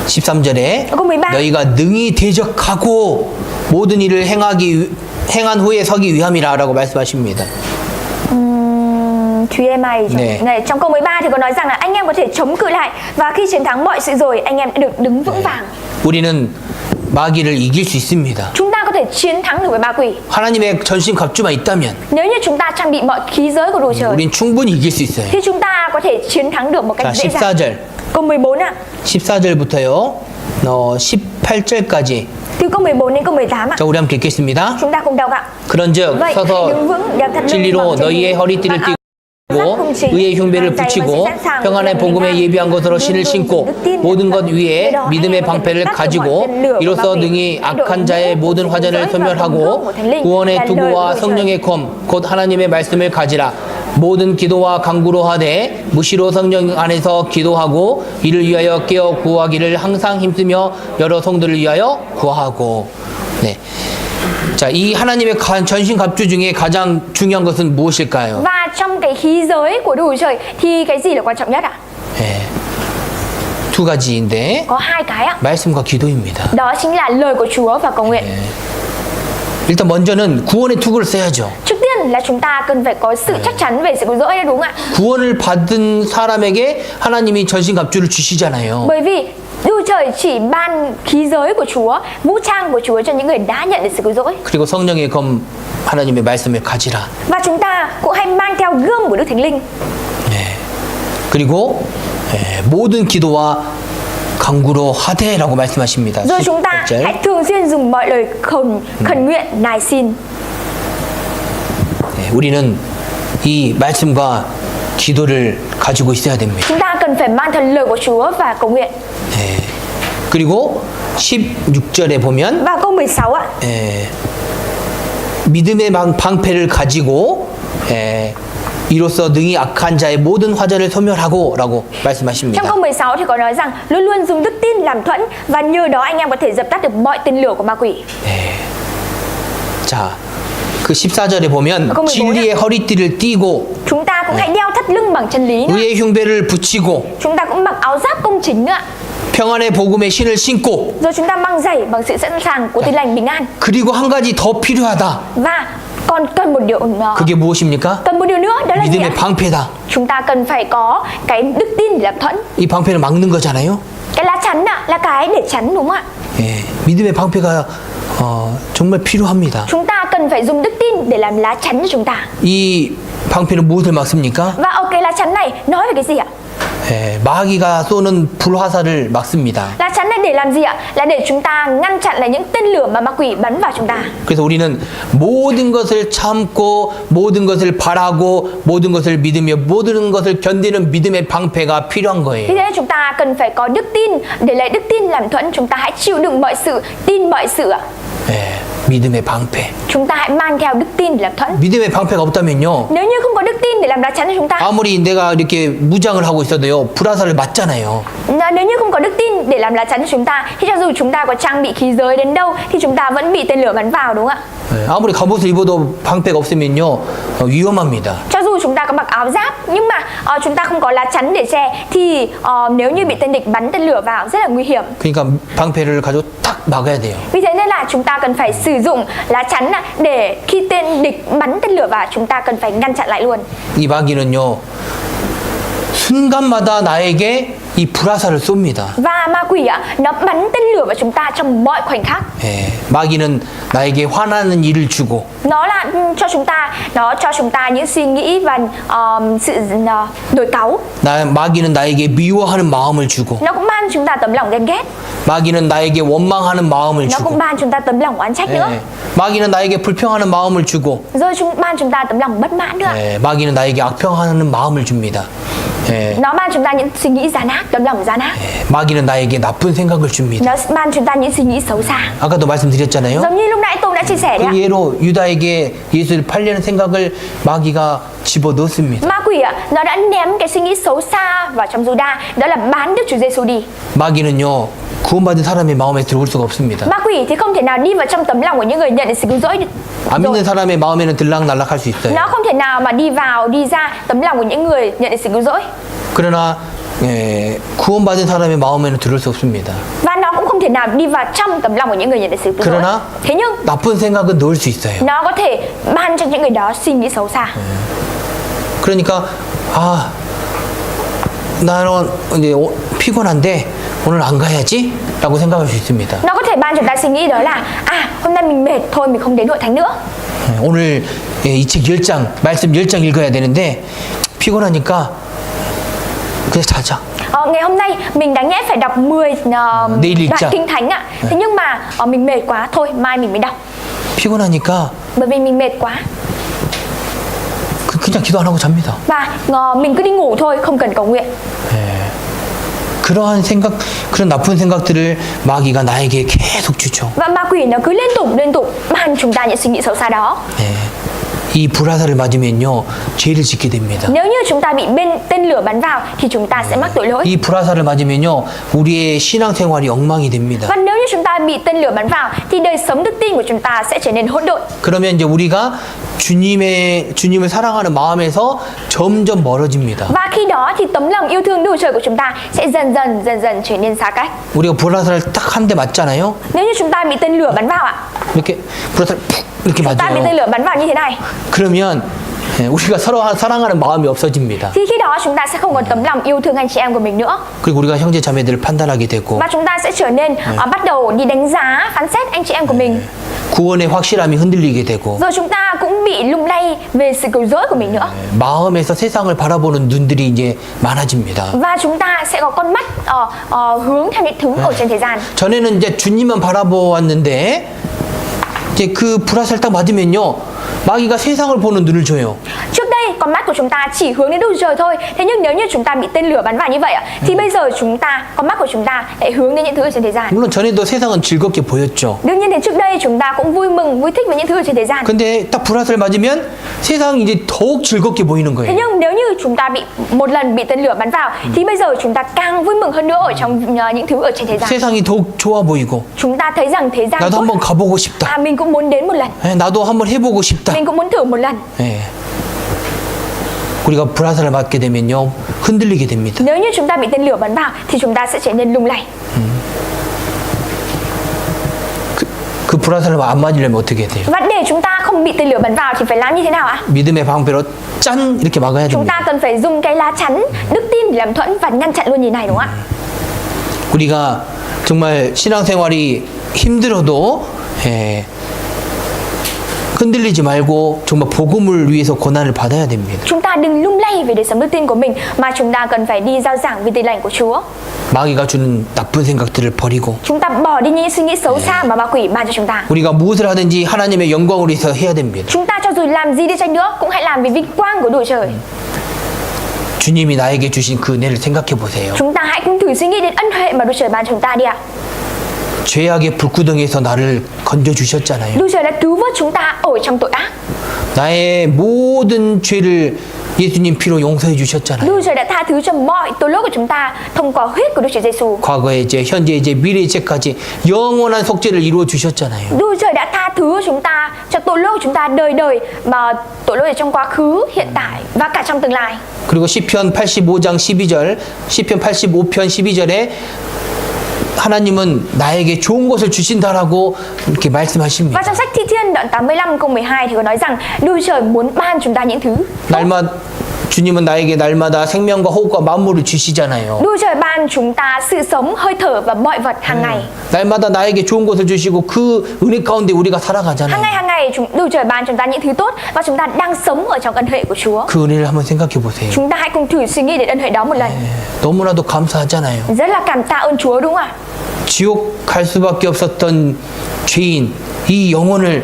13절에 câu 13. 너희가 능히 대적하고 모든 일을 행한 후에 서기 위함이라라고 말씀하십니다. Thúy em này, này trong câu 13 thì có nói rằng là anh em có thể chống cự lại và khi chiến thắng mọi sự rồi anh em đã được đứng vững vàng. 우리는 마귀를 이길 수 있습니다. Chúng ta có thể chiến thắng được với ma quỷ. 하나님의 전신 갑주만 있다면 Nếu như chúng ta trang bị mọi khí giới của đủ trời 우린 충분히 이길 수 있어요. thì chúng ta có thể chiến thắng được một cách 자, dễ dàng. 14절. Câu 14 ạ. 14절부터요. 18절까지. Từ câu 14 đến câu 18 ạ. 자, 우리 함께 읽겠습니다. Chúng ta cùng đọc ạ. 그런즉 Vậy hãy 서서 đứng vững, đeo thắt lưng 진리로 bằng chân 너희의 lý, 허리띠를 mặc áo 띠고 의의 흉배를 붙이고 평안의 복음에 예비한 것으로 신을 신고 모든 것 위에 믿음의 방패를 가지고 이로써 능히 악한 자의 모든 화전을 소멸하고 구원의 투구와 성령의 검 곧 하나님의 말씀을 가지라. 모든 기도와 간구로 하되 무시로 성령 안에서 기도하고 이를 위하여 깨어 구하기를 항상 힘쓰며 여러 성도를 위하여 구하고. 네. 자, 이 하나님의 전신 갑주 중에 가장 중요한 것은 무엇일까요? Và trong cái khí giới của đủ trời thì cái gì là quan trọng nhất ạ? 네. 두 가지인데 Có hai cái ạ. 말씀과 기도입니다. Đó chính là lời của Chúa và cầu nguyện. 일단 먼저는 구원의 투구를 써야죠. Trước tiên là chúng ta cần phải có sự chắc chắn về sự cứu rỗi, đúng không ạ? 구원을 받은 사람에게 하나님이 전신 갑주를 주시잖아요. Bởi vì Đức Trời chỉ ban khí giới của Chúa, vũ trang của Chúa cho những người đã nhận được sự cứu rỗi. 그리고 성령의 검 하나님의 말씀을 가지라. Và chúng ta cũng hay mang theo gươm của Đức Thánh Linh. 네. 그리고 모든 기도와 간구로 하되라고 말씀하십니다. Rồi chúng ta 18절. hãy thường xuyên dùng mọi lời khẩn nguyện nài xin. 네, 우리는 이 말씀과 기도를 가지고 있어야 됩니다. Chúng ta cần phải mang theo lời của Chúa và cầu nguyện. 네. 그리고 16절에 보면 Và câu 16 ạ. 믿음의 방패를 가지고 이로써 능히 악한 자의 모든 화전을 소멸하고라고 말씀하십니다. Trong câu 16 thì có nói rằng luôn luôn dùng đức tin làm thuẫn và nhờ đó anh em có thể dập tắt được mọi tên lửa của ma quỷ. 자, 그 14절에 보면 그럼 진리의 허리띠를 띠고 Chúng ta cũng hãy đeo thắt lưng bằng chân lý nữa. 의의 흉배를 붙이고 Chúng ta cũng mặc áo giáp công chính nữa. 평안의 복음의 신을 신고 Rồi chúng ta mang giày bằng sự sẵn sàng của tin lành bình an. 그리고 한 가지 더 필요하다. Và còn cần một điều 그게 무엇입니까? cần một điều nữa, đó là gì ạ? 믿음의 방패다. Chúng ta cần phải có cái đức tin để làm thuẫn. 이 방패를 막는 거잖아요. Cái lá chắn ạ, là cái để chắn đúng không ạ? 믿음의 방패가 정말 필요합니다. Chúng ta cần phải dùng đức tin để làm lá chắn cho chúng ta. 이 방패는 무엇을 막습니까? Và ở cái lá chắn này nói về cái gì ạ? 마귀가 쏘는 불화살을 막습니다. Lá chắn này để làm gì ạ? Là để chúng ta ngăn chặn lại những tên lửa mà ma quỷ bắn vào chúng ta. 그래서 우리는 모든 것을 참고 모든 것을 바라고 모든 것을 믿으며 모든 것을 견디는 믿음의 방패가 필요한 Vì 거예요. thế chúng ta cần phải có đức tin để lấy đức tin làm thuẫn. Chúng ta hãy chịu đựng mọi sự, tin mọi sự ạ. 믿음의 방패. Chúng ta hãy mang theo đức tin để làm thuẫn. 믿음의 방패가 없다면요. Nếu như không có đức tin để làm lá chắn cho chúng ta, 아무리 내가 이렇게 무장을 하고 있어도요. 불화살을 맞잖아요. nếu như không có đức tin để làm lá chắn cho chúng ta, thì cho dù chúng ta có trang bị khí giới đến đâu thì chúng ta vẫn bị tên lửa bắn vào, đúng không ạ? 네, 아무리 갑옷을 입어도 방패가 없으면요. 위험합니다. Cho dù chúng ta có mặc áo giáp nhưng mà chúng ta không có lá chắn để che thì nếu như bị tên địch bắn tên lửa vào rất là nguy hiểm. 그러니까 방패를 가지고 딱 막아야 돼요. Vì thế nên là chúng ta cần phải sử dụng lá chắn để khi tên địch bắn tên lửa vào, chúng ta cần phải ngăn chặn lại luôn. 이 마귀는요. 순간마다 나에게 이 불화살을 쏩니다. Và ma quỷ nó bắn tên lửa vào chúng ta trong mọi khoảnh khắc. 예, 마귀는 나에게 화나는 일을 주고 Nó cho chúng ta những suy nghĩ và sự nổi cáu. 마귀는 나에게 미워하는 마음을 주고 Nó cũng ban chúng ta tấm lòng ghen ghét. 마귀는 나에게 원망하는 마음을 Nó 주고 cũng ban chúng ta tấm lòng oán trách nữa. 예, 마귀는 나에게 불평하는 마음을 주고 Rồi ban chúng ta tấm lòng bất mãn nữa. 예, 마귀는 나에게 악평하는 마음을 줍니다. 예, Nó ban chúng ta những suy nghĩ gian ác, tấm lòng gian ác. 예, 마귀는 나에게 나쁜 생각을 줍니다. Nó ban chúng ta những suy nghĩ xấu xa. 아까도 말씀드렸잖아요. Giống như lúc nãy tôi đã chia sẻ đấy 그 ạ. 예로 유다에게 예수를 팔려는 생각을 마귀가 집어넣습니다. Ma quỷ nó đã ném cái suy nghĩ xấu xa vào trong Juda, đó là bán Đức Chúa Giêsu đi. 마귀는요 구원받은 사람의 마음에 들어올 수가 없습니다. Ma quỷ thì không thể nào đi vào trong tấm lòng của những người nhận được sự cứu rỗi được. 안 믿는 사람의 마음에는 들락날락할 수 있어요. Nó không thể nào mà đi vào đi ra tấm lòng của những người nhận được sự cứu rỗi. 그러나 예, 구원받은 사람의 마음에는 들어올 수 없습니다. Và nó cũng không thể nào đi vào trong tấm lòng của những người nhận được sự cứu rỗi. 그러나 Thế nhưng 나쁜 생각은 넣을 수 있어요. nó có thể ban cho những người đó suy nghĩ xấu xa. 그러니까 아 나는 이제 피곤한데 오늘 안 가야지라고 생각할 수 있습니다. Nó có thể ban cho ta suy nghĩ đó là hôm nay mình mệt thôi, mình không đến hội thánh nữa. 오늘 이 책 10장 말씀 10장 읽어야 되는데 피곤하니까 그냥 자자. Ngày hôm nay mình đáng nhẽ phải đọc 10 đoạn 읽자. kinh thánh ạ. Thế nhưng mà mình mệt quá, thôi mai mình mới đọc. 피곤하니까 Bởi vì mình mệt quá. 그냥 기도 안 하고 잡니다. Và mình cứ đi ngủ thôi, không cần cầu nguyện. 그러한 생각, 그런 나쁜 생각들을 마귀가 나에게 계속 주죠. Và ma quỷ nó cứ liên tục ban chúng ta những suy nghĩ xấu xa đó. 이 불화살을 맞으면요 죄를 짓게 됩니다. Nếu như chúng ta bị tên lửa bắn vào thì chúng ta sẽ mắc tội lỗi. 이 불화살을 맞으면요 우리의 신앙생활이 엉망이 됩니다. Và nếu như chúng ta bị tên lửa bắn vào thì đời sống đức tin của chúng ta sẽ trở nên hỗn độn. 그러면 이제 우리가 주님을 사랑하는 마음에서 점점 멀어집니다. Và khi đó thì tấm lòng yêu thương Đức Chúa Trời của chúng ta sẽ dần dần trở nên xa cách. 우리가 불화살을 딱 한 대 맞잖아요. Nếu như chúng ta bị tên lửa bắn vào ạ, 이렇게 불화살 푹 이렇게 chúng ta bị tên 맞아요. lửa bắn vào như thế này, 그러면 우리가 서로 사랑하는 마음이 없어집니다. thì khi đó chúng ta sẽ không còn tấm lòng yêu thương anh chị em của mình nữa. 그리고 우리가 형제 자매들을 판단하게 되고 Và chúng ta sẽ trở nên bắt đầu đi đánh giá, phán xét anh chị em của mình. 구원의 확실함이 흔들리게 되고 Rồi chúng ta cũng bị lung lay về sự cứu rỗi của mình nữa. 마음에서 세상을 바라보는 눈들이 이제 많아집니다. Và chúng ta sẽ có con mắt hướng theo những thứ ở trên thế gian. 전에는 이제 주님만 바라보았는데 이제 그 불화살 딱 맞으면요 마귀가 세상을 보는 눈을 줘요. Trước đây con mắt của chúng ta chỉ hướng đến Đức Chúa Trời thôi. Thế nhưng nếu như chúng ta bị tên lửa bắn vào như vậy thì bây giờ con mắt của chúng ta lại hướng đến những thứ ở trên thế gian. 물론 전에도 세상은 즐겁게 보였죠. Đương nhiên thì trước đây chúng ta cũng vui mừng, vui thích với những thứ ở trên thế gian. 근데 딱 불화살 맞으면 세상이 이제 더욱 즐겁게 보이는 Thế 거예요. nhưng nếu như chúng ta một lần bị tên lửa bắn vào thì bây giờ chúng ta càng vui mừng hơn nữa ở trong những thứ ở trên thế gian. 세상이 더욱 좋아 보이고 Chúng ta thấy rằng thế gian 나도 tốt. 한번 가보고 싶다. Mình cũng muốn đến một lần. 나도 한번 해보고 싶다. Mình cũng muốn thử một lần. 예. 우리가 불화살을 맞게 되면요 흔들리게 됩니다. Nếu như chúng ta bị tên lửa bắn vào thì chúng ta sẽ trở nên lung lay. 그 불화살을 안 맞으려면 어떻게 돼요? Và để chúng ta không bị tên lửa bắn vào thì phải làm như thế nào ạ? 믿음의 방패로 짠 이렇게 막아야 Chúng 됩니다. ta cần phải dùng cái lá chắn đức tin để làm thuẫn và ngăn chặn luôn như này, đúng không ạ? 우리가 정말 신앙생활이 힘들어도 흔들리지 말고 정말 복음을 위해서 고난을 받아야 됩니다. Chúng ta đừng lung lay về đời sống đức tin của mình mà chúng ta cần phải đi rao giảng vì tin lành của Chúa. 마귀가 주는 나쁜 생각들을 버리고 Chúng ta bỏ đi những suy nghĩ xấu xa mà ma quỷ ban cho chúng ta. 우리가 무엇을 하든지 하나님의 영광을 위해서 해야 됩니다. Chúng ta cho dù làm gì đi chăng nữa cũng hãy làm vì vinh quang của Đức Chúa Trời. 주님이 나에게 주신 그 은혜를 생각해 보세요. Chúng ta hãy cùng thử suy nghĩ đến ân huệ mà Đức Chúa Trời ban cho chúng ta đi ạ. 죄악의 불구덩이에서 나를 건져 주셨잖아요. Đức Chúa Trời đã cứu vớt chúng ta ở trong tội ác. 나의 모든 죄를 예수님 피로 용서해 주셨잖아요. Đức Chúa Trời đã tha thứ cho mọi tội lỗi của chúng ta thông qua huyết của Đức Chúa Giêsu. 과거의 죄, 현재의 죄, 미래의 죄까지 영원한 속죄를 이루어 주셨잖아요. Đức Chúa Trời đã tha thứ cho chúng ta cho tội lỗi của chúng ta đời đời, mà tội lỗi ở trong quá khứ, hiện tại và cả trong tương lai. 그리고 시편 85장 12절, 시편 85편 12절에 하나님은 나에게 좋은 것을 주신다라고 이렇게 말씀하십니다. Và trong sách Thi Thiên đoạn 85 câu 12 thì có nói rằng Đức Chúa Trời muốn ban chúng ta những thứ. 날마다 주님은 나에게 날마다 생명과 호흡과 만물을 주시잖아요. Đức Chúa Trời ban chúng ta sự sống, hơi thở và mọi vật hàng ngày. 날마다 나에게 좋은 것을 주시고 그 은혜 가운데 우리가 살아가잖아요. Hàng ngày Đức Chúa Trời ban chúng ta những thứ tốt và chúng ta đang sống ở trong ân huệ của Chúa. 그 은혜를 한번 생각해 보세요. Chúng ta hãy cùng thử suy nghĩ đến ân huệ đó một lần. 너무나도 감사하잖아요. Rất là cảm tạ ơn Chúa đúng không ạ? 지옥 갈 수밖에 없었던 죄인 이 영혼을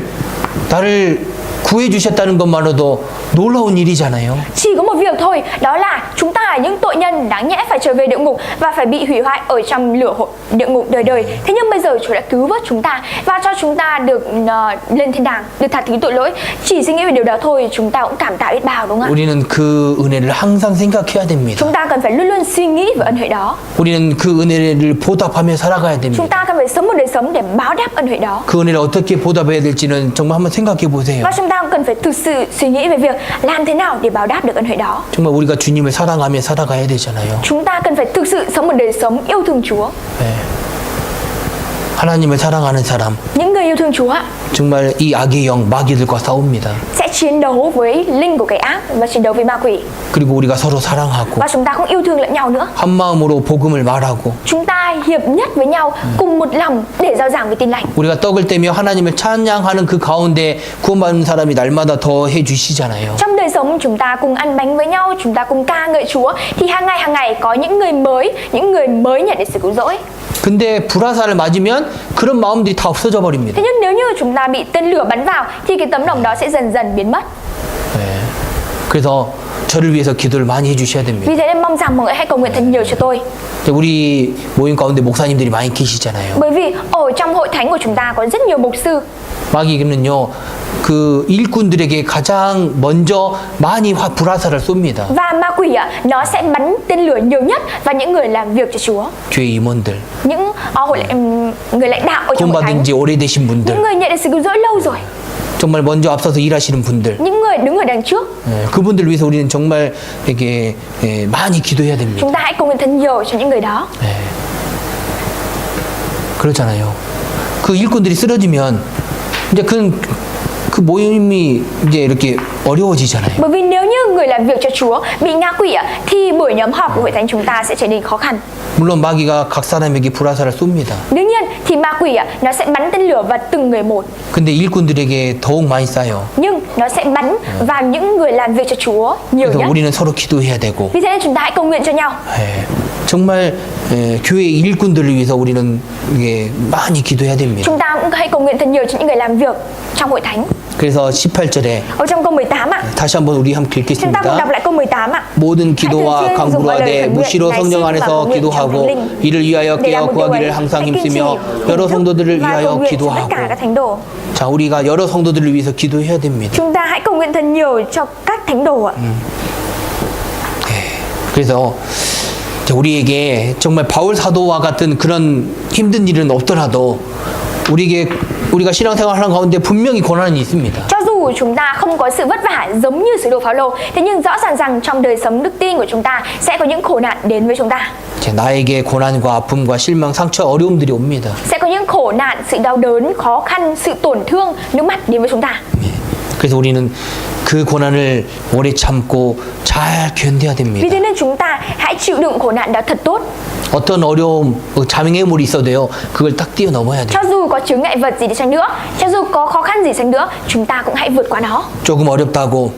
나를 구해 주셨다는 것만으로도 놀라운 일이잖아요. Chỉ có một việc thôi, đó là chúng ta là những tội nhân đáng nhẽ phải trở về địa ngục và phải bị hủy hoại ở trong lửa địa ngục đời đời. Thế nhưng bây giờ Chúa đã cứu vớt chúng ta và cho chúng ta được lên thiên đàng, được tha thứ tội lỗi. Chỉ suy nghĩ về điều đó thôi, chúng ta cũng cảm tạ biết bao đúng không ạ? 우리는 그 은혜를 항상 생각해야 됩니다. Chúng ta cần phải luôn luôn suy nghĩ về ân huệ đó. 우리는 그 은혜를 보답하며 살아가야 Chúng 됩니다. ta cần phải sống một đời sống để báo đáp ân huệ đó. 그 은혜를 어떻게 보답해야 될지는 정말 한번 생각해 보세요. Và chúng ta cũng cần phải thực sự suy nghĩ về việc làm thế nào để báo đáp được ân huệ đó. 정말 우리가 주님을 사랑하며 살아가야 되잖아요. Chúng ta cần phải thực sự sống một đời sống yêu thương Chúa. 네. 하나님을 사랑하는 사람 Những người yêu thương Chúa 정말 이 악의 영 마귀들과 싸웁니다. sẽ chiến đấu với linh của cái ác và chiến đấu với ma quỷ. 그리고 우리가 서로 사랑하고 Và chúng ta cũng yêu thương lẫn nhau nữa. 한 마음으로 복음을 말하고 Chúng ta hiệp nhất với nhau cùng một lòng để rao giảng về tin lành. 우리가 떡을 떼며 하나님을 찬양하는 그 가운데 구원받는 사람이 날마다 더 해주시잖아요. Trong đời sống chúng ta cùng ăn bánh với nhau, chúng ta cùng ca ngợi Chúa thì hàng ngày có những người mới nhận được sự cứu rỗi. 근데 불화살을 맞으면 그런 마음들이 다 없어져 버립니다. Thế nhưng nếu như chúng ta bị tên lửa bắn vào thì cái tấm lòng đó sẽ dần dần biến mất. 네. 그래서 저를 위해서 기도를 많이 해주셔야 됩니다. Vì thế nên mong rằng mọi người hãy cầu nguyện thật nhiều cho tôi. 우리 모임 가운데 목사님들이 많이 계시잖아요. Bởi vì ở trong hội thánh của chúng ta có rất nhiều mục sư. 마귀는요 그 일꾼들에게 가장 먼저 많이 불화살을 쏩니다. Và ma quỷ nó sẽ bắn tên lửa nhiều nhất vào những người làm việc cho Chúa. 교회 임원들, Những người lãnh đạo ở trong hội thánh. 구원받은 지 오래되신 분들, Những người nhận được sự cứu rỗi lâu rồi. 정말 먼저 앞서서 일하시는 분들, Những người đứng ở đằng trước. 그분들 위해서 우리는 정말 이렇게 많이 기도해야 됩니다. Chúng ta hãy cầu nguyện thật nhiều cho những người đó. 그렇잖아요. 그 일꾼들이 쓰러지면 이제 그 모임이 이제 이렇게 어려워지잖아요. Bởi vì nếu như người làm việc cho Chúa bị ngã quỷ thì buổi nhóm họp của hội thánh chúng ta sẽ trở nên khó khăn. 물론 마귀가 각 사람에게 불화살을 쏩니다. Đương nhiên thì ma quỷ nó sẽ bắn tên lửa vào từng người một. 근데 일꾼들에게 더욱 많이 쏴요. Nhưng nó sẽ bắn vào những người làm việc cho Chúa nhiều 그래서 nhất. 우리는 서로 기도해야 되고. Vì thế nên chúng ta hãy cầu nguyện cho nhau. 정말 교회 일꾼들을 위해서 우리는 이게 많이 기도해야 됩니다. Chúng ta cũng hãy cầu nguyện thật nhiều cho những người làm việc trong hội thánh. 그래서 18절에 Ở trong câu 18 다시 한번 우리 함께 chúng ta cùng 읽겠습니다. đọc lại câu 18 모든 기도와 간구로 하되 무시로 성령 안에서 기도하고 이를 위하여 깨어 구하기를 항상 힘쓰며 여러 성도들을 위하여 기도하고. 자, 우리가 여러 성도들을 위해서 기도해야 됩니다. Chúng ta hãy cầu nguyện thật nhiều cho các thánh đồ ạ. 그래서 우리에게 정말 바울 사도와 같은 그런 힘든 일은 없더라도 우리가 신앙생활하는 가운데 분명히 고난이 있습니다. Cho dù chúng ta không có sự vất vả giống như sứ đồ Phao-lô, thế nhưng rõ ràng rằng trong đời sống đức tin của chúng ta sẽ có những khổ nạn đến với chúng ta. 나에게 고난과 아픔과 실망, 상처, 어려움들이 옵니다. Sẽ có những khổ nạn, sự đau đớn, khó khăn, sự tổn thương, nước mắt đến với chúng ta. 그래서 우리는 그 고난을 오래 참고 잘 견뎌야 Vì 됩니다. thế nên chúng ta hãy chịu đựng khổ nạn đó thật tốt. 어떤 어려움, 장애물이 있어도요, 그걸 딱 뛰어넘어야 돼요. Cho dù có chướng ngại vật gì đi chăng nữa, cho dù có khó khăn gì chăng nữa, chúng ta cũng hãy vượt qua nó. 조금 어렵다고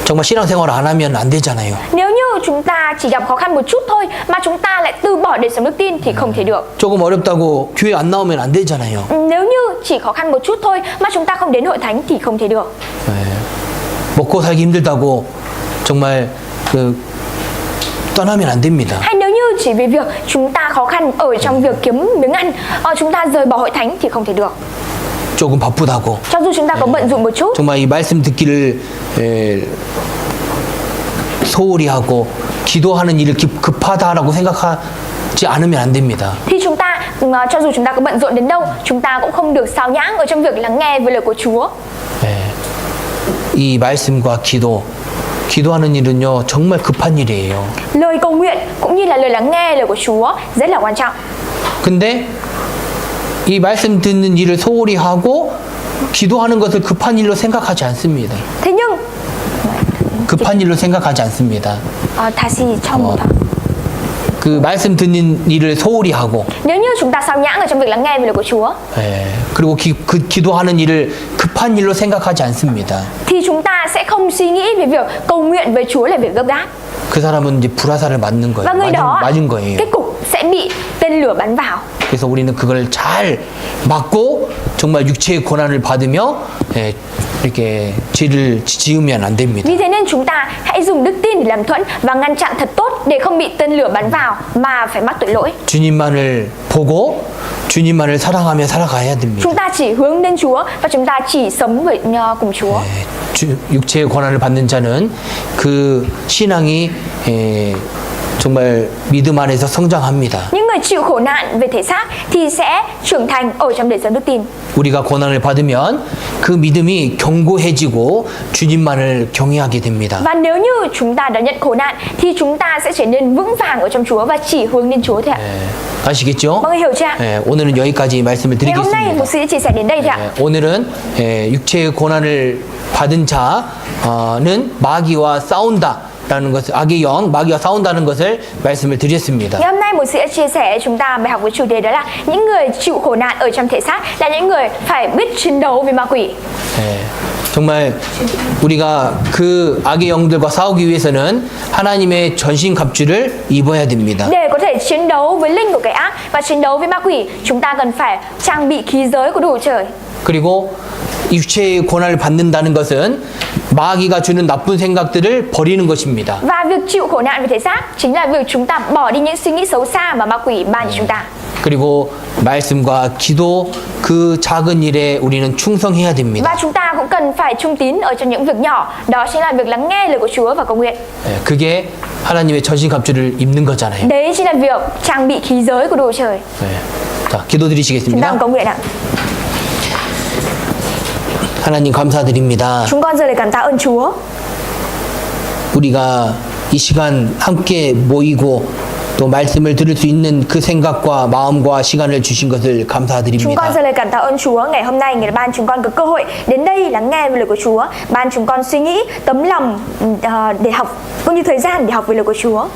정말 신앙생활 안 하면 안 되잖아요. Nếu như chúng ta chỉ gặp khó khăn một chút thôi mà chúng ta lại từ bỏ đời sống đức tin thì không thể được. 조금 어렵다고 교회 안 나오면 안 되잖아요. Nếu như chỉ khó khăn một chút thôi mà chúng ta không đến hội thánh thì không thể được. 먹고 살기 힘들다고 정말 떠나면 안 됩니다. Hay nếu như chỉ vì việc chúng ta khó khăn ở trong việc kiếm miếng ăn, chúng ta rời bỏ hội thánh thì không thể được. 조금 바쁘다고. Cho dù chúng ta có bận rộn một chút, 정말 이 말씀 듣기를 소홀히 하고 기도하는 일을 급하다라고 생각하지 않으면 안 됩니다. thì chúng ta cho dù chúng ta có bận rộn đến đâu, chúng ta cũng không được sao nhãng ở trong việc lắng nghe với lời của Chúa. 이 말씀과 기도하는 일은요 정말 급한 일이에요. Lời cầu nguyện cũng như là lời lắng nghe lời của Chúa rất là quan trọng. 근데 이 말씀 듣는 일을 소홀히 하고 기도하는 것을 급한 일로 생각하지 않습니다. Thế nhưng 급한 일로 생각하지 않습니다. 다시 cho một lần. 그 말씀 듣는 일을 소홀히 하고 Nếu như chúng ta sao nhãng ở trong việc lắng nghe về lời của Chúa, 그리고 기도하는 일을 급한 일로 생각하지 않습니다. thì chúng ta sẽ không suy nghĩ về việc cầu nguyện với Chúa là việc gấp gáp. 그 사람은 이제 불화살을 맞는 거예요. Và người đó 맞은 거예요. kết cục sẽ bị tên lửa bắn vào. 그래서 우리는 그걸 잘 막고 정말 육체의 고난을 받으며 이렇게 죄를 지으면 안 됩니다. Vì thế nên chúng ta hãy dùng đức tin để làm thuẫn và ngăn chặn thật tốt để không bị tên lửa bắn vào mà phải mắc tội lỗi. 주님만을 보고 주님만을 사랑하며 살아가야 됩니다. Chúng ta chỉ hướng đến Chúa và chúng ta chỉ sống với cùng Chúa. 육체의 고난을 받는 자는 그 신앙이 정말 믿음 안에서 성장합니다. Những người chịu khổ nạn về thể xác thì sẽ trưởng thành ở trong đời sống đức tin. 우리가 고난을 받으면 그 믿음이 견고해지고 주님만을 경외하게 됩니다. Và nếu như chúng ta đã nhận khổ nạn thì chúng ta sẽ trở nên vững vàng ở trong Chúa và chỉ hướng đến Chúa thôi ạ. 아시겠죠? Mọi người hiểu chưa ạ? 오늘은 여기까지 말씀을 Ngày hôm nay 드리겠습니다. một sĩ chia sẻ đến đây thôi ạ. 오늘은 육체의 고난을 받은 자는 마귀와 싸운다라는 것을 악의 영 마귀와 싸운다는 것을 말씀을 드렸습니다. Ngày hôm nay một sĩ chia sẻ chúng ta bài học với chủ đề đó là những người chịu khổ nạn ở trong thể xác là những người phải biết chiến đấu với ma quỷ. 정말 우리가 그 악의 영들과 싸우기 위해서는 하나님의 전신 갑주를 입어야 됩니다. Để có thể chiến đấu với linh của cái ác và chiến đấu với ma quỷ, chúng ta cần phải trang bị khí giới của Đức Trời. 그리고 육체의 고난을 받는다는 것은 마귀가 주는 나쁜 생각들을 버리는 것입니다. Và việc chịu khổ nạn về thể xác chính là việc chúng ta bỏ đi những suy nghĩ xấu xa mà ma quỷ ban cho chúng ta. 그리고 말씀과 기도 그 작은 일에 우리는 충성해야 됩니다. Và chúng ta cũng cần phải trung tín ở trong những việc nhỏ, đó chính là việc lắng nghe lời của Chúa và cầu nguyện. 그게 하나님의 전신 갑주를 입는 거잖아요. Đấy chính là việc trang bị khí giới của Đức Trời. 자, Chúng ta 기도드리시겠습니다. cầu nguyện ạ. 하나님 감사드립니다. Chúng con giờ để cảm tạ ơn Chúa. 우리가 이 시간 함께 모이고 또 말씀을 들을 수 있는 그 생각과 마음과 시간을 주신 것을 Chúng con 감사드립니다. giờ lời cảm tạ ơn Chúa. Ngày hôm nay, Ngài ban chúng con có cơ hội đến đây lắng nghe lời của Chúa, ban chúng con suy nghĩ, tấm lòng để học, cũng như thời gian để học về lời của Chúa.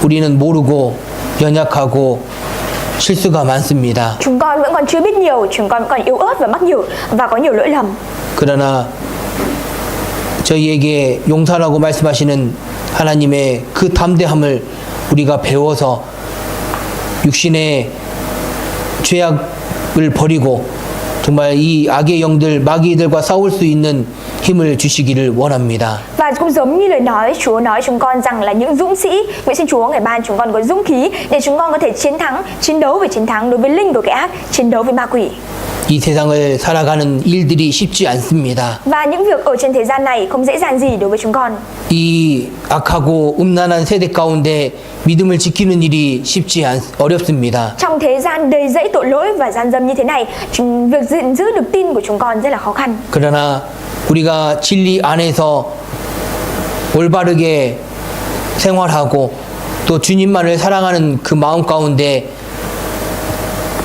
우리는 모르고 연약하고 실수가 많습니다. Chúng con vẫn còn chưa biết nhiều, chúng con vẫn còn yếu ớt và có nhiều lỗi lầm. 그러나 저희에게 용서라고 말씀하시는 하나님의 그 담대함을 우리가 배워서 육신의 죄악을 버리고 정말 이 악의 영들 마귀들과 싸울 수 있는 힘을 주시기를 원합니다. Và cũng giống như lời nói, Chúa nói chúng con rằng là những dũng sĩ, nguyện xin Chúa Ngài ban chúng con có dũng khí để chúng con có thể chiến đấu đối với linh của cái ác, chiến đấu với ma quỷ. 이 세상을 살아가는 일들이 쉽지 않습니다. Và những việc ở trên thế gian này không dễ dàng gì đối với chúng con. 이 악하고 음란한 세대 가운데 믿음을 지키는 일이 어렵습니다. Trong thế gian đầy dẫy tội lỗi và gian dâm như thế này, việc giữ được tin của chúng con rất là khó khăn. 그러나 우리가 진리 안에서 올바르게 생활하고 또 주님만을 사랑하는 그 마음 가운데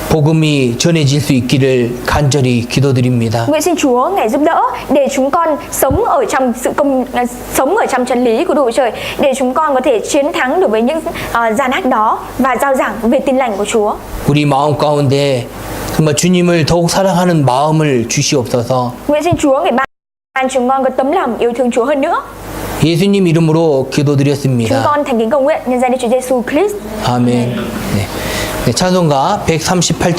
복음이 전해질 수 있기를 간절히 기도드립니다. Nguyện xin Chúa Ngài giúp đỡ để chúng con sống ở trong chân lý của Đức Trời, để chúng con có thể chiến thắng đối với những gian ác đó và rao giảng về tin lành của Chúa. 우리 마음 가운데 정말 주님을 더욱 사랑하는 마음을 주시옵소서. Nguyện xin Chúa Ngài ban chúng con có tấm lòng yêu thương Chúa hơn nữa. 예수님 이름으로 기도드렸습니다. Chúng con thành kính cầu nguyện nhân danh Đức Chúa Giêsu Christ. 아멘. 네, 찬송가 138장